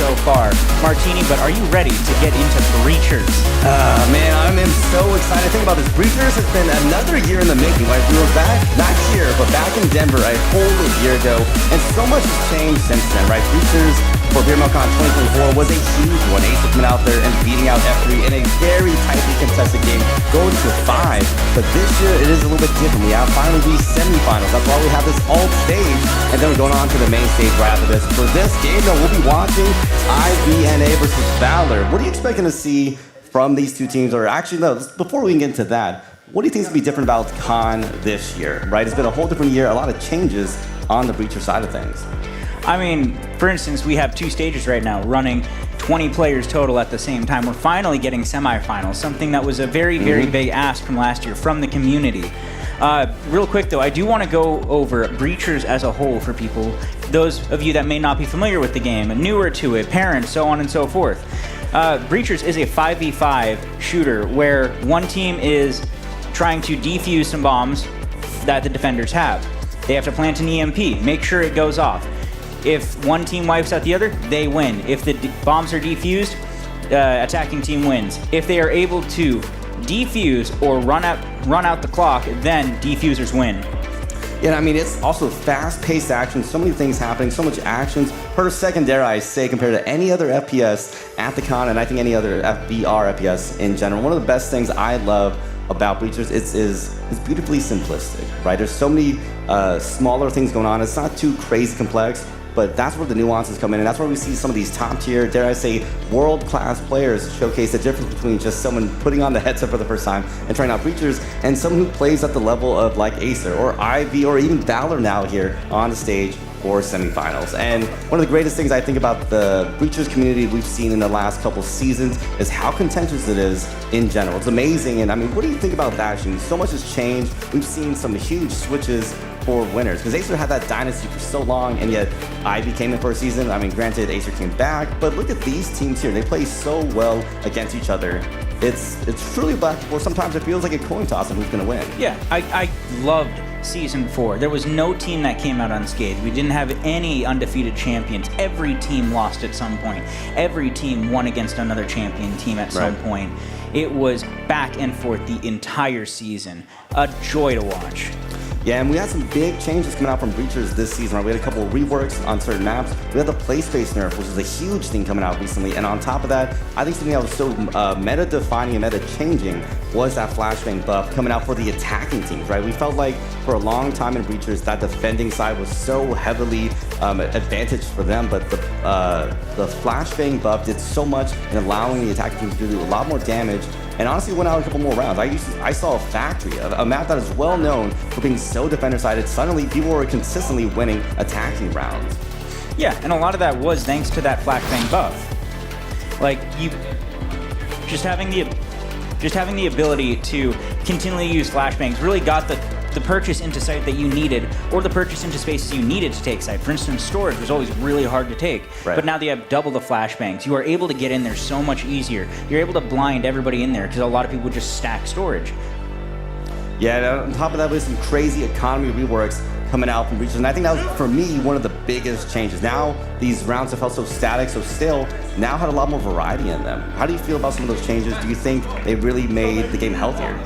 so far. Martini, but are you ready to get into Breachers? Man, I'm so excited to think about this. Breachers has been another year in the making. Like, we were back, not here, but back in Denver a whole year ago, and so much has changed since then, right? Breachers for VRML CON 2024 was a huge one. Ace coming out there and beating out F3 in a very tightly contested game, going to 5. But this year, it is a little bit different. We have finally these semifinals. That's why we have this alt stage, and then we're going on to the main stage right after this. For this game, though, we'll be watching IVI versus Valor. What are you expecting to see from these two teams? Or actually, no, before we get into that, what do you think is going to be different about Con this year, right? It's been a whole different year, a lot of changes on the Breacher side of things. I mean, for instance, we have 2 stages right now running 20 players total at the same time. We're finally getting semifinals, something that was a very, very big ask from last year from the community. Real quick though, I do want to go over Breachers as a whole for people, those of you that may not be familiar with the game, newer to it, parents, so on and so forth. Breachers is a 5v5 shooter where one team is trying to defuse some bombs that the defenders have. They have to plant an EMP, make sure it goes off. If one team wipes out the other, they win. If the bombs are defused, attacking team wins. If they are able to defuse or run out the clock, then defusers win. Yeah, I mean, it's also fast-paced action, so many things happening, so much actions per second, dare I say, compared to any other FPS at the con, and I think any other VR FPS in general. One of the best things I love about Breachers is beautifully simplistic, right? There's so many smaller things going on. It's not too crazy complex, but that's where the nuances come in, and that's where we see some of these top-tier, dare I say, world-class players showcase the difference between just someone putting on the headset for the first time and trying out Breachers, and someone who plays at the level of like Acer or IV or even Valor now here on the stage for semifinals. And one of the greatest things I think about the Breachers community we've seen in the last couple seasons is how contentious it is in general. It's amazing, and I mean, what do you think about that, Sheen? So much has changed. We've seen some huge switches for winners, because Acer had that dynasty for so long, and yet Ivy came in for a season. I mean, granted, Acer came back, but look at these teams here. They play so well against each other. It's truly black, or sometimes it feels like a coin toss of who's going to win. Yeah, I loved Season 4. There was no team that came out unscathed. We didn't have any undefeated champions. Every team lost at some point. Every team won against another champion team at some point. It was back and forth the entire season. A joy to watch. Yeah, and we had some big changes coming out from Breachers this season, right? We had a couple of reworks on certain maps. We had the play space nerf, which is a huge thing coming out recently. And on top of that, I think something that was so meta-defining and meta-changing was that Flashbang buff coming out for the attacking teams, right? We felt like for a long time in Breachers, that defending side was so heavily advantaged for them, but the Flashbang buff did so much in allowing the attacking teams to do a lot more damage, and honestly went out a couple more rounds. I saw a Factory, a map that is well known for being so defender-sided. Suddenly, people were consistently winning attacking rounds. Yeah, and a lot of that was thanks to that Flashbang buff. Like, you just having the ability to continually use flashbangs really got the purchase into site that you needed, or the purchase into spaces you needed to take site. For instance, storage was always really hard to take, but now that you have double the flashbangs, you are able to get in there so much easier. You're able to blind everybody in there because a lot of people would just stack storage. Yeah, and on top of that, there's some crazy economy reworks coming out from Breachers, and I think that was, for me, one of the biggest changes. Now, these rounds have felt so static, so still, now had a lot more variety in them. How do you feel about some of those changes? Do you think they really made the game healthier?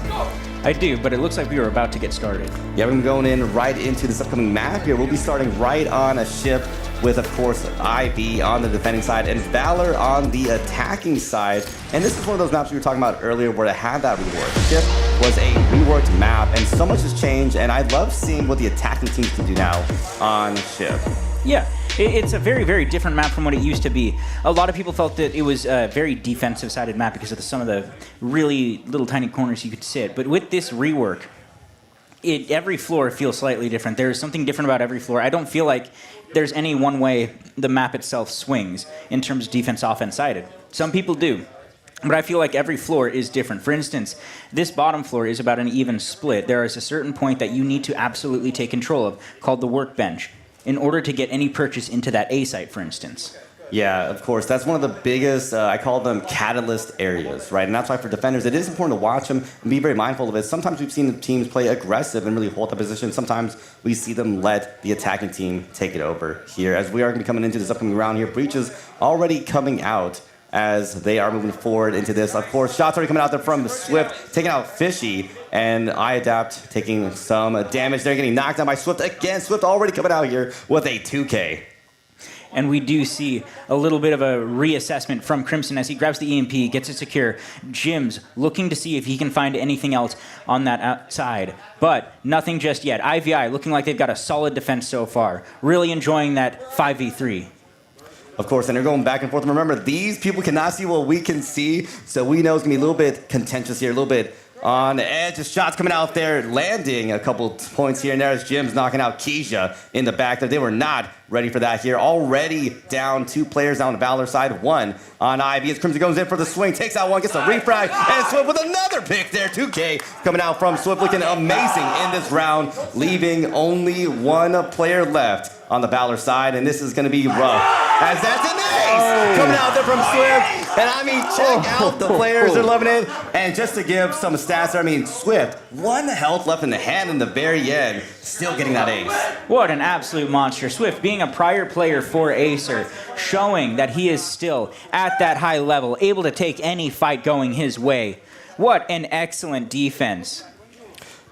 I do, but it looks like we are about to get started. Yeah, we're going in right into this upcoming map here. We'll be starting right on a ship with, of course, IV on the defending side and Valor on the attacking side. And this is one of those maps we were talking about earlier where it had that rework. The ship was a reworked map, and so much has changed, and I love seeing what the attacking teams can do now on ship. Yeah. It's a very, very different map from what it used to be. A lot of people felt that it was a very defensive-sided map because of some of the really little tiny corners you could sit. But with this rework, every floor feels slightly different. There's something different about every floor. I don't feel like there's any one way the map itself swings in terms of defense-offense-sided. Some people do. But I feel like every floor is different. For instance, this bottom floor is about an even split. There is a certain point that you need to absolutely take control of, called the workbench, in order to get any purchase into that A site, for instance. Yeah, of course. That's one of the biggest, I call them catalyst areas, right? And that's why for defenders, it is important to watch them and be very mindful of it. Sometimes we've seen the teams play aggressive and really hold the position. Sometimes we see them let the attacking team take it over here. As we are going to be coming into this upcoming round here, breaches already coming out as they are moving forward into this. Of course, shots already coming out there from Swift, taking out Fishy, and iAdapt taking some damage. They're getting knocked down by Swift again. Swift already coming out here with a 2K. And we do see a little bit of a reassessment from Crimson as he grabs the EMP, gets it secure. Jim's looking to see if he can find anything else on that outside, but nothing just yet. IVI looking like they've got a solid defense so far. Really enjoying that 5v3. Of course, and they're going back and forth. Remember, these people cannot see what we can see, so we know it's going to be a little bit contentious here, a little bit on the edge. The shots coming out there, landing a couple points here and there as Jim's knocking out Keisha in the back there. They were not ready for that here. Already down 2 players down the Valor side, 1 on Ivy. As Crimson goes in for the swing, takes out 1, gets a refrag, and Swift with another pick there. 2K coming out from Swift, looking amazing in this round, leaving only 1 player left on the Valor side, and this is going to be rough. As that's an ace coming out there from Swift. And I mean, check out the players, they're loving it. And just to give some stats, I mean, Swift, 1 health left in the hand in the very end, still getting that ace. What an absolute monster. Swift being a prior player for Acer, showing that he is still at that high level, able to take any fight going his way. What an excellent defense.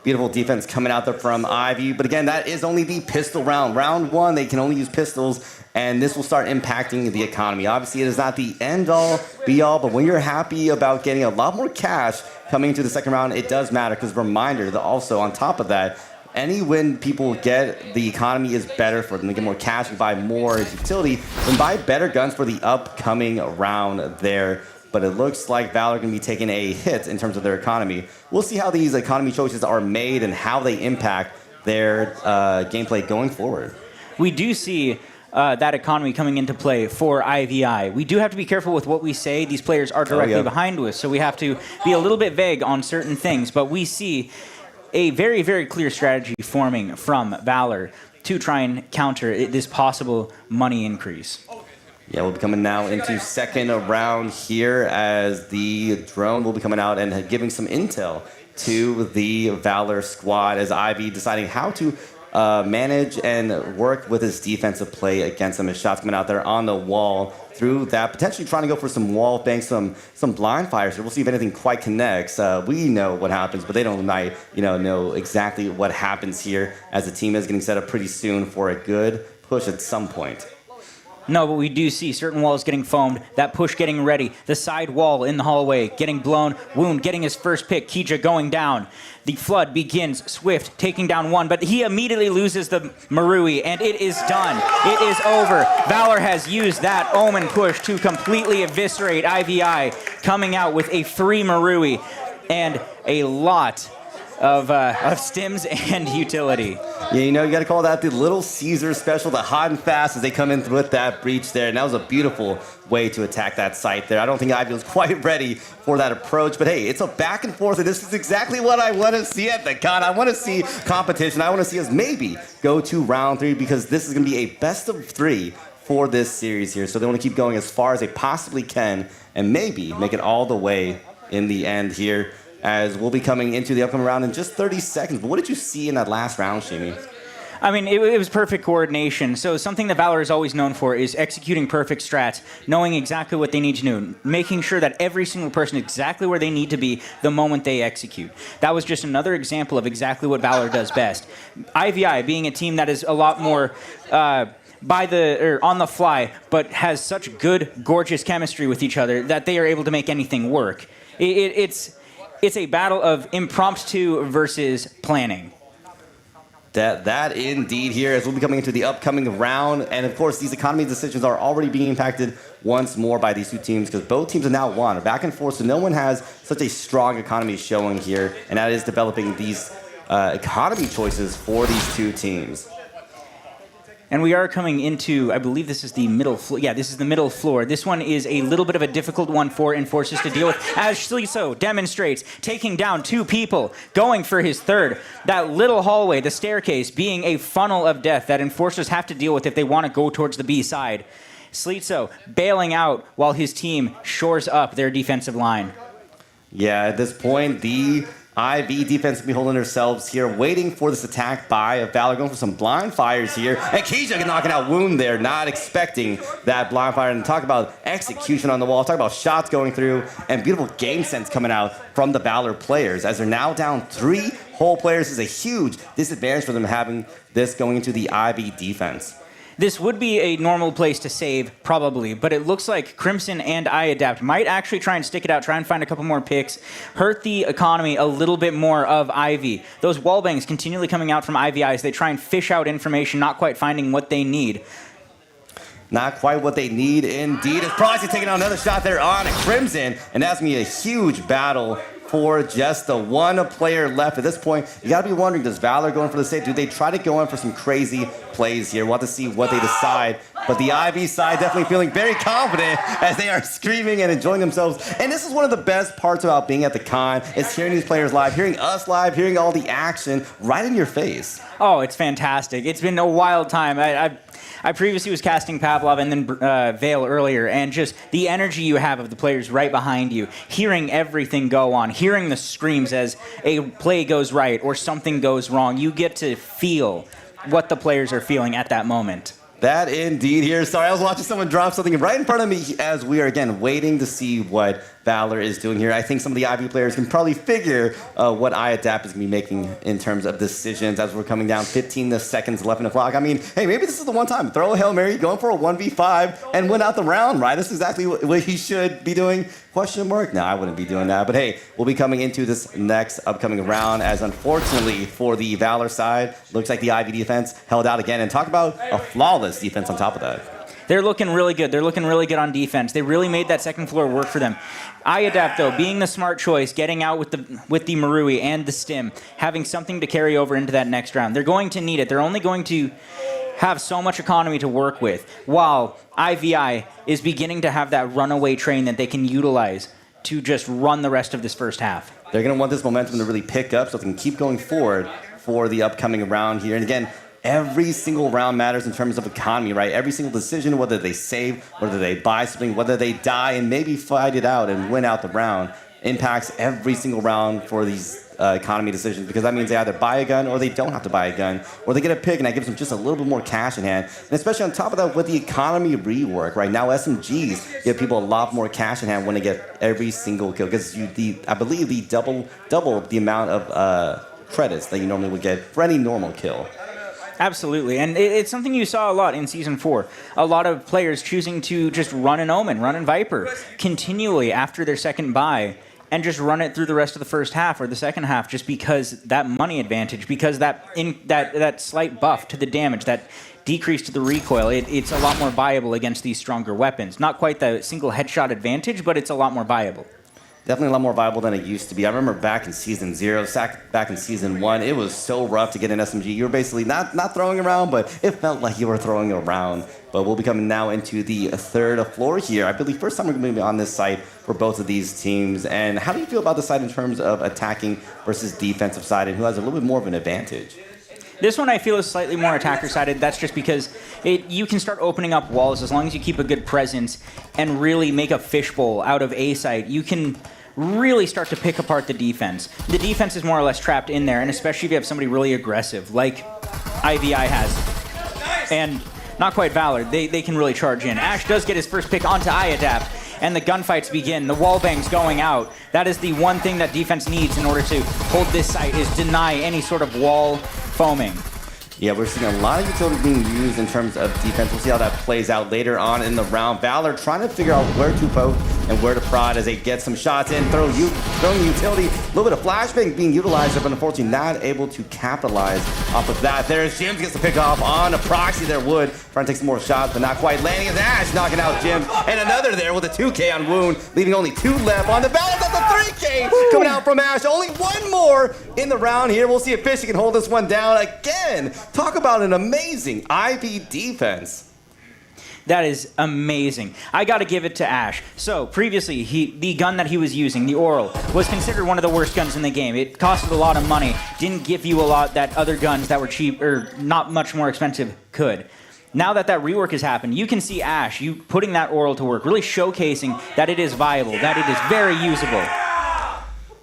Beautiful defense coming out there from Ivy. But again, that is only the pistol round. Round 1, they can only use pistols, and this will start impacting the economy. Obviously, it is not the end-all, be-all, but when you're happy about getting a lot more cash coming into the second round, it does matter, because reminder that also on top of that, any win people get, the economy is better for them. They get more cash and buy more utility and buy better guns for the upcoming round there. But it looks like Valor going to be taking a hit in terms of their economy. We'll see how these economy choices are made and how they impact their gameplay going forward. We do see that economy coming into play for IVI. We do have to be careful with what we say. These players are directly behind us, so we have to be a little bit vague on certain things. But we see a very, very clear strategy forming from Valor to try and counter this possible money increase. Yeah, we'll be coming now into second round here as the drone will be coming out and giving some intel to the Valor squad as Ivy deciding how to manage and work with his defensive play against them. His shots coming out there on the wall through that, potentially trying to go for some wall banks, some blind fires. We'll see if anything quite connects. We know what happens, but they don't know exactly what happens here as the team is getting set up pretty soon for a good push at some point. No, but we do see certain walls getting foamed, that push getting ready, the side wall in the hallway getting blown, Wound getting his first pick, Keija going down. The flood begins, Swift taking down 1, but he immediately loses the Marui, and it is done. It is over. Valor has used that Omen push to completely eviscerate IVI, coming out with a free Marui and a lot of stims and utility. Yeah, you got to call that the Little Caesar special, the hot and fast as they come in with that breach there. And that was a beautiful way to attack that site there. I don't think Ivy was quite ready for that approach. But hey, it's a back and forth, and this is exactly what I want to see at the con. I want to see competition. I want to see us maybe go to round 3 because this is going to be a best of 3 for this series here. So they want to keep going as far as they possibly can and maybe make it all the way in the end here, as we'll be coming into the upcoming round in just 30 seconds. But what did you see in that last round, Shimi? I mean, it was perfect coordination. So something that Valor is always known for is executing perfect strats, knowing exactly what they need to do, making sure that every single person is exactly where they need to be the moment they execute. That was just another example of exactly what Valor does best. IVI being a team that is a lot more on the fly, but has such good, gorgeous chemistry with each other that they are able to make anything work. It's a battle of impromptu versus planning. That indeed here, as we'll be coming into the upcoming round. And of course, these economy decisions are already being impacted once more by these two teams because both teams have now won back and forth. So no one has such a strong economy showing here. And that is developing these economy choices for these two teams. And we are coming into, I believe this is the middle floor. Yeah, this is the middle floor. This one is a little bit of a difficult one for Enforcers to deal with, as Shliso demonstrates, taking down 2 people, going for his third. That little hallway, the staircase, being a funnel of death that Enforcers have to deal with if they want to go towards the B side. Slitzo bailing out while his team shores up their defensive line. Yeah, at this point, the IV defense will be holding themselves here, waiting for this attack by Valor, going for some blind fires here. And Kijak knocking out Wound there, not expecting that blind fire. And talk about execution on the wall, talk about shots going through, and beautiful game sense coming out from the Valor players. As they're now down 3 whole players, is a huge disadvantage for them having this going into the IV defense. This would be a normal place to save, probably, but it looks like Crimson and iAdapt might actually try and stick it out, try and find a couple more picks, hurt the economy a little bit more of Ivy. Those wallbangs continually coming out from IVI as they try and fish out information, not quite finding what they need. Not quite what they need, indeed. As Proxy taking out another shot there on Crimson, and that's going to be a huge battle for just the one player left. At this point, you got to be wondering, does Valor go in for the save? Do they try to go in for some crazy plays here? We'll have to see what they decide. But the IV side definitely feeling very confident as they are screaming and enjoying themselves. And this is one of the best parts about being at the con, is hearing these players live, hearing us live, hearing all the action right in your face. Oh, it's fantastic. It's been a wild time. I previously was casting Pavlov and then Vale earlier, and just the energy you have of the players right behind you, hearing everything go on, hearing the screams as a play goes right or something goes wrong. You get to feel what the players are feeling at that moment. That indeed here. Sorry, I was watching someone drop something right in front of me as we are, again, waiting to see what Valor is doing here. I think some of the IV players can probably figure what iAdapt is going to be making in terms of decisions as we're coming down 15 seconds left in the clock. I mean, hey, maybe this is the one time. Throw a Hail Mary, going for a 1v5, and win out the round, right? This is exactly what he should be doing. Question mark? No, I wouldn't be doing that. But hey, we'll be coming into this next upcoming round as unfortunately for the Valor side, looks like the IV defense held out again. And talk about a flawless defense on top of that. They're looking really good. They're looking really good on defense. They really made that second floor work for them. iAdapt, though, being the smart choice, getting out with the Marui and the Stim, having something to carry over into that next round. They're going to need it. They're only going to have so much economy to work with, while IVI is beginning to have that runaway train that they can utilize to just run the rest of this first half. They're going to want this momentum to really pick up so they can keep going forward for the upcoming round here. And again, every single round matters in terms of economy, right? Every single decision, whether they save, whether they buy something, whether they die and maybe fight it out and win out the round, impacts every single round for these economy decisions, because that means they either buy a gun or they don't have to buy a gun, or they get a pick and that gives them just a little bit more cash in hand. And especially on top of that with the economy rework, right? Now SMGs give people a lot more cash in hand when they get every single kill, because I believe the double the amount of credits that you normally would get for any normal kill. Absolutely, and it's something you saw a lot in Season 4. A lot of players choosing to just run an Omen, run an Viper, continually after their second buy, and just run it through the rest of the first half or the second half, just because that money advantage, because that slight buff to the damage, that decrease to the recoil, it's a lot more viable against these stronger weapons. Not quite the single headshot advantage, but it's a lot more viable. Definitely a lot more viable than it used to be. I remember back in Season 0, back in Season 1, it was so rough to get an SMG. You were basically not throwing around, but it felt like you were throwing around. But we'll be coming now into the third floor here. I believe first time we're going to be on this site for both of these teams. And how do you feel about the site in terms of attacking versus defensive side, and who has a little bit more of an advantage? This one I feel is slightly more attacker-sided. That's just because you can start opening up walls as long as you keep a good presence and really make a fishbowl out of A site. You can really start to pick apart the defense. The defense is more or less trapped in there, and especially if you have somebody really aggressive, like IVI has. And not quite Valor. They can really charge in. Ash does get his first pick onto iAdapt, and the gunfights begin. The wallbangs going out. That is the one thing that defense needs in order to hold this site, is deny any sort of wall foaming. Yeah, we're seeing a lot of utility being used in terms of defense. We'll see how that plays out later on in the round. Valor trying to figure out where to poke and where to prod as they get some shots in, throwing utility. A little bit of flashbang being utilized, but unfortunately not able to capitalize off of that. There's Jims gets the pick off on a proxy there. Wood trying to take some more shots, but not quite landing. As Ash knocking out Jims, and another there with a 2K on Wound, leaving only 2 left on the Valor. That's a 3K coming out from Ash. Only one more in the round here. We'll see if Fishy can hold this one down again. Talk about an amazing IV defense. That is amazing. I got to give it to Ash. So previously, the gun that he was using, the Oral, was considered one of the worst guns in the game. It costed a lot of money, didn't give you a lot that other guns that were cheap or not much more expensive could. now that rework has happened, you can see Ash, you putting that oral to work, really showcasing that it is viable, that it is very usable.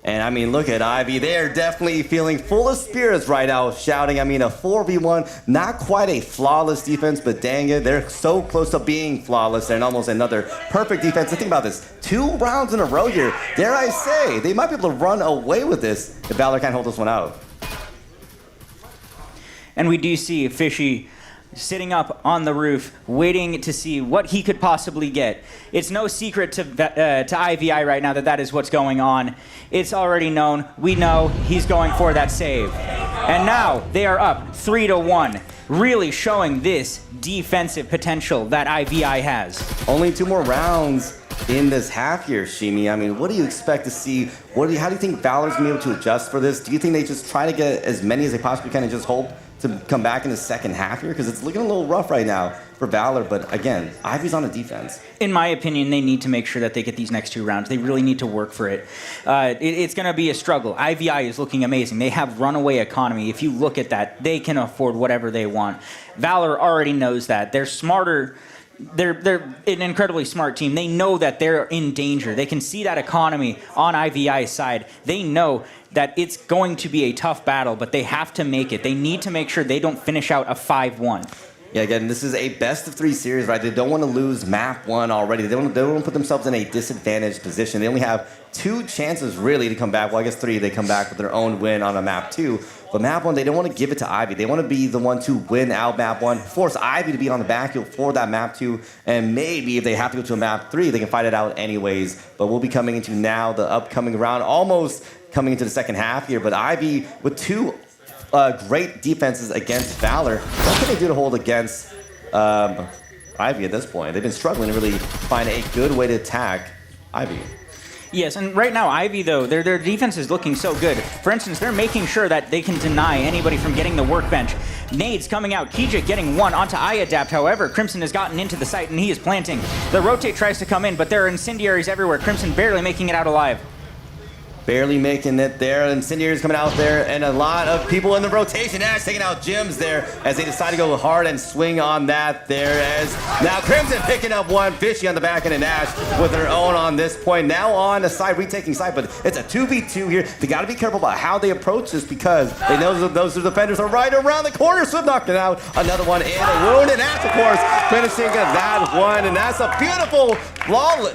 And I mean, look at Ivy. They're definitely feeling full of spirits right now, shouting. I mean, a 4v1, not quite a flawless defense, but dang it, they're so close to being flawless and almost another perfect defense. And think about this, 2 rounds in a row here. Dare I say, they might be able to run away with this if Valor can't hold this one out. And we do see Fishy sitting up on the roof, waiting to see what he could possibly get. It's no secret to IVI right now that is what's going on. It's already known. We know he's going for that save. And now they are up 3-1, really showing this defensive potential that IVI has. Only 2 more rounds in this half here, Shimi. I mean, what do you expect to see? How do you think Valor's going to be able to adjust for this? Do you think they just try to get as many as they possibly can and just hope to come back in the second half here? Because it's looking a little rough right now for Valor, but again, Ivy's on a defense. In my opinion, they need to make sure that they get these next 2 rounds. They really need to work for it. It's going to be a struggle. IVI is looking amazing. They have runaway economy. If you look at that, they can afford whatever they want. Valor already knows that. They're smarter. They're an incredibly smart team. They know that they're in danger. They can see that economy on IVI's side. They know that it's going to be a tough battle, but they have to make it. They need to make sure they don't finish out a 5-1. Yeah, again, this is a best-of-3 series, right? They don't want to lose map 1 already. They don't want to put themselves in a disadvantaged position. They only have 2 chances, really, to come back. Well, I guess 3. They come back with their own win on a map 2. But map 1, they don't want to give it to Ivy. They want to be the one to win out map 1, force Ivy to be on the backfield for that map 2, and maybe if they have to go to a map 3, they can fight it out anyways. But we'll be coming into now the upcoming round, almost coming into the second half here. But Ivy, with 2 great defenses against Valor, what can they do to hold against Ivy at this point? They've been struggling to really find a good way to attack Ivy. Yes, and right now, Ivy, though, their defense is looking so good. For instance, they're making sure that they can deny anybody from getting the workbench. Nades coming out, Kijik getting 1 onto iAdapt. However, Crimson has gotten into the site, and he is planting. The rotate tries to come in, but there are incendiaries everywhere. Crimson barely making it out alive. Barely making it there. Incendiaries coming out there, and a lot of people in the rotation. Ash taking out Gems there as they decide to go hard and swing on that there. As now Crimson picking up 1, Fishy on the back end, and Ash with their own on this point. Now on the side, retaking side, but it's a 2v2 here. They got to be careful about how they approach this because they know that those defenders are right around the corner. Swift knocked it out. Another one in a wound, and Ash, of course, finishing that one. And that's a beautiful,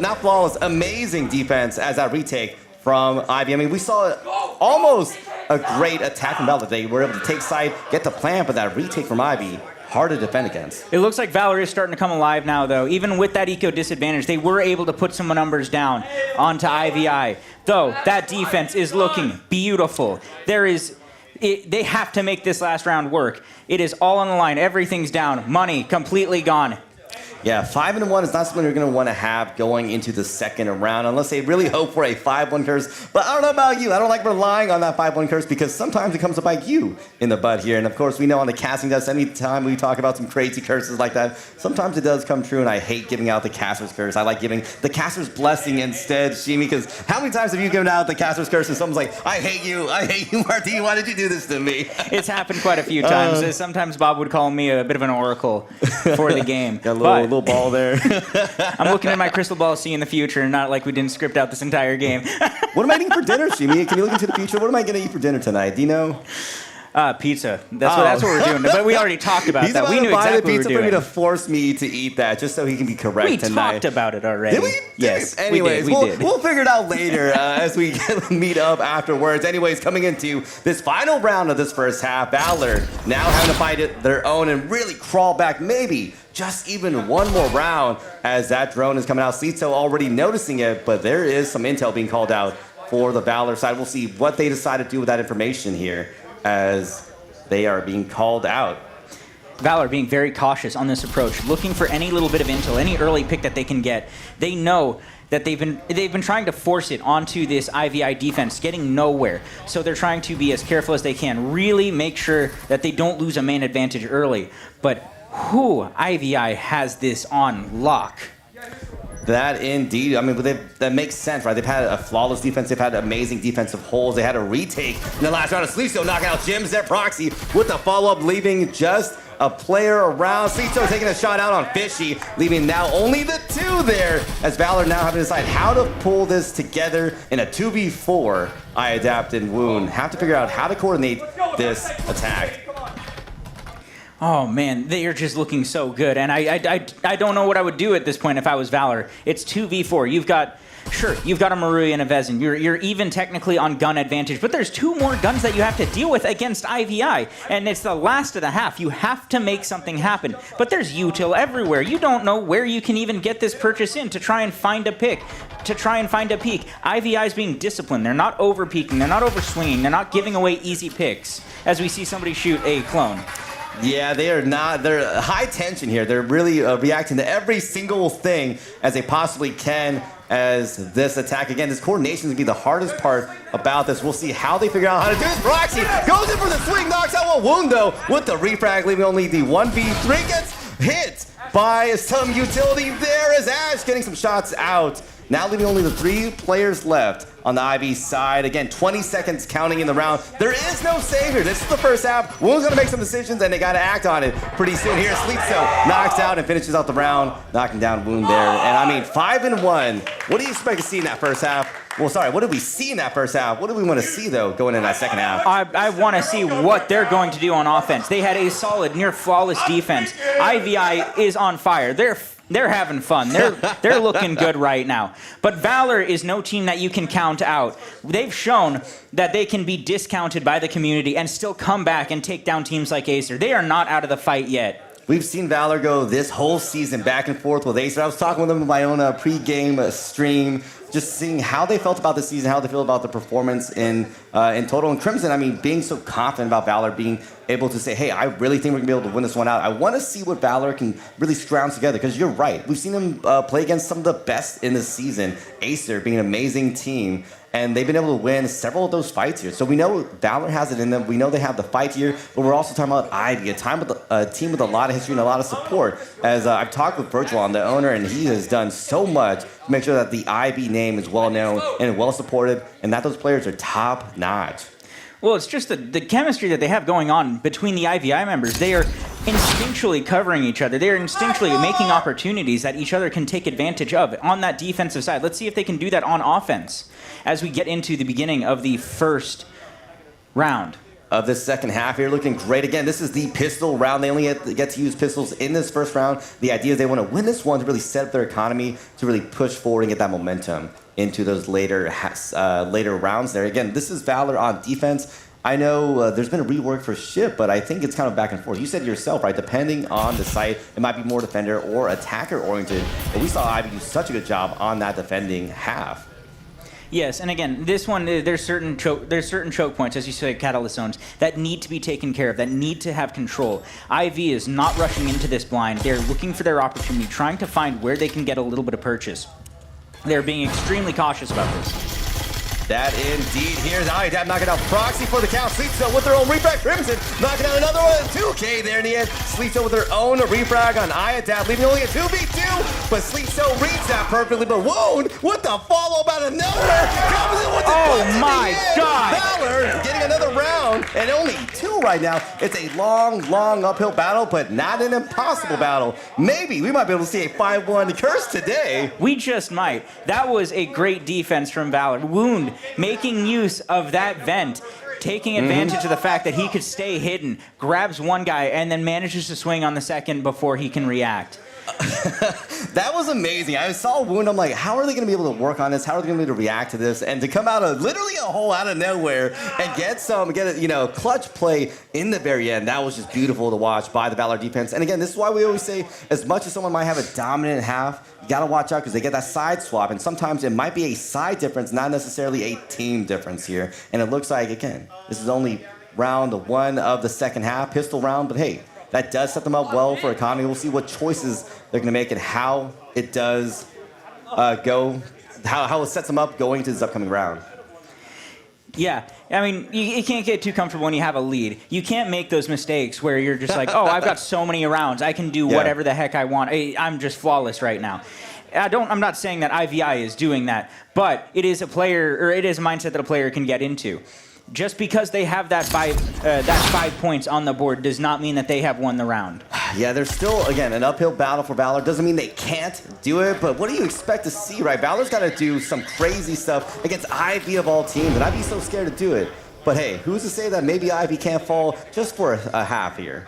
not flawless, amazing defense as that retake from Ivy. I mean, we saw almost a great attack from Valor. They were able to take side, get the plant, but that retake from Ivy, hard to defend against. It looks like Valor is starting to come alive now, though. Even with that eco disadvantage, they were able to put some numbers down onto IVI. Though, that defense is looking beautiful. They have to make this last round work. It is all on the line. Everything's down. Money completely gone. Yeah, 5-1 is not something you're going to want to have going into the second round unless they really hope for a 5-1 curse. But I don't know about you. I don't like relying on that 5-1 curse because sometimes it comes to bite you in the butt here. And of course, we know on the casting desk, anytime we talk about some crazy curses like that, sometimes it does come true. And I hate giving out the caster's curse. I like giving the caster's blessing instead, Shimi, because how many times have you given out the caster's curse and someone's like, I hate you, Martine, why did you do this to me? It's happened quite a few times. Sometimes Bob would call me a bit of an oracle for the game. Got a little ball there. I'm looking at my crystal ball, seeing the future, and not like we didn't script out this entire game. What am I eating for dinner, Shimi? Can you look into the future? What am I going to eat for dinner tonight? Do you know? Pizza. That's what we're doing. But we already talked about that. We knew exactly what we were doing. Pizza for me to force me to eat that, just so he can be correct tonight. We talked about it already. Did we? Yes. Anyways, we did. We'll figure it out later as we meet up afterwards. Anyways, coming into this final round of this first half, Valor now having to fight it their own and really crawl back, maybe just even one more round as that drone is coming out. Sito already noticing it, but there is some intel being called out for the Valor side. We'll see what they decide to do with that information here as they are being called out. Valor being very cautious on this approach, looking for any little bit of intel, any early pick that they can get. They know that they've been trying to force it onto this IVI defense, getting nowhere. So they're trying to be as careful as they can, really make sure that they don't lose a main advantage early. But IVI has this on lock. That indeed. I mean, that makes sense, right? They've had a flawless defense. They've had amazing defensive holes. They had a retake in the last round of Sleeso knocking out Jims, their proxy, with the follow-up, leaving just a player around. Slito taking a shot out on Fishy, leaving now only the 2 there, as Valor now having to decide how to pull this together in a 2v4. IAdapt and Wound have to figure out how to coordinate this attack. Oh man, they are just looking so good, and I don't know what I would do at this point if I was Valor. It's 2v4. You've got a Marui and a Vezin. You're even technically on gun advantage, but there's 2 more guns that you have to deal with against IVI, and it's the last of the half. You have to make something happen, but there's util everywhere. You don't know where you can even get this purchase in to try and find a pick, to try and find a peak. IVI is being disciplined. They're not over peaking. They're not over swinging. They're not giving away easy picks as we see somebody shoot a clone. Yeah, they are not. They're high tension here. They're really reacting to every single thing as they possibly can as this attack. Again, this coordination is going to be the hardest part about this. We'll see how they figure out how to do this. Proxy goes in for the swing, knocks out Wound, though, with the refrag, leaving only the 1v3. Gets hit by some utility there as Ash getting some shots out. Now leaving only the 3 players left on the IV side. Again, 20 seconds counting in the round. There is no savior. This is the first half. Wound's going to make some decisions, and they got to act on it pretty soon here. Slito knocks out and finishes out the round, knocking down Wound there. And I mean, 5-1. What do you expect to see in that first half? Well, sorry, what did we see in that first half? What do we want to see, though, going in that second half? I want to see what they're going to do on offense. They had a solid, near flawless defense. IVI is on fire. They're having fun. They're looking good right now. But Valor is no team that you can count out. They've shown that they can be discounted by the community and still come back and take down teams like Acer. They are not out of the fight yet. We've seen Valor go this whole season back and forth with Acer. I was talking with them in my own pre-game stream, just seeing how they felt about the season, how they feel about the performance in total. And Crimson, I mean, being so confident about Valor, being able to say, hey, I really think we're going to be able to win this one out. I want to see what Valor can really scrounge together, because you're right. We've seen them play against some of the best in the season. Acer being an amazing team, and they've been able to win several of those fights here. So we know Valor has it in them. We know they have the fight here, but we're also talking about Ivy, a team with a lot of history and a lot of support. As I've talked with Virtual, the owner, and he has done so much to make sure that the Ivy name is well known and well supported, and that those players are top notch. Well, it's just the chemistry that they have going on between the IVI members. They are instinctually covering each other. They are instinctually making opportunities that each other can take advantage of on that defensive side. Let's see if they can do that on offense as we get into the beginning of the first round. Of this second half here, looking great. Again, this is the pistol round. They only get to use pistols in this first round. The idea is they want to win this one to really set up their economy, to really push forward and get that momentum into those later rounds there. Again, this is Valor on defense. I know there's been a rework for ship, but I think it's kind of back and forth. You said yourself, right? Depending on the site, it might be more defender or attacker oriented. But we saw Ivy do such a good job on that defending half. Yes, and again, this one, there's certain choke points, as you say, catalyst zones, that need to be taken care of, that need to have control. IV is not rushing into this blind. They're looking for their opportunity, trying to find where they can get a little bit of purchase. They're being extremely cautious about this. That indeed. Here's IAdapt knocking out Proxy for the count. Slito with their own refrag. Crimson knocking out another one. 2K there in the end. Slito with their own refrag on IAdapt, leaving only a 2v2. But Slito reads that perfectly. But Wound with the follow-up out of nowhere. Comes in with the oh my God. Valor getting another round. And only 2 right now. It's a long uphill battle, but not an impossible battle. Maybe we might be able to see a 5-1 curse today. We just might. That was a great defense from Valor. Wound making use of that vent, taking advantage of the fact that he could stay hidden, grabs one guy, and then manages to swing on the second before he can react. That was amazing. I saw Wound. I'm like, how are they going to be able to work on this? How are they going to be able to react to this? And to come out of literally a hole out of nowhere and get a clutch play in the very end. That was just beautiful to watch by the Valor defense. And again, this is why we always say, as much as someone might have a dominant half, you got to watch out because they get that side swap. And sometimes it might be a side difference, not necessarily a team difference here. And it looks like, again, this is only round 1 of the second half, pistol round. But hey, that does set them up well for economy. We'll see what choices they're going to make and how it does go, how it sets them up going to this upcoming round. Yeah, I mean, you can't get too comfortable when you have a lead. You can't make those mistakes where you're just like, oh, I've got so many rounds. I can do whatever the heck I want. I'm just flawless right now. I'm not saying that IVI is doing that, but it is a mindset that a player can get into. just because they have that 5 points on the board does not mean that they have won the round. Yeah, there's still, again, an uphill battle for Valor. Doesn't mean they can't do it, but what do you expect to see, right? Valor's got to do some crazy stuff against IV of all teams, and I'd be so scared to do it. But hey, who's to say that maybe IV can't fall just for a half here?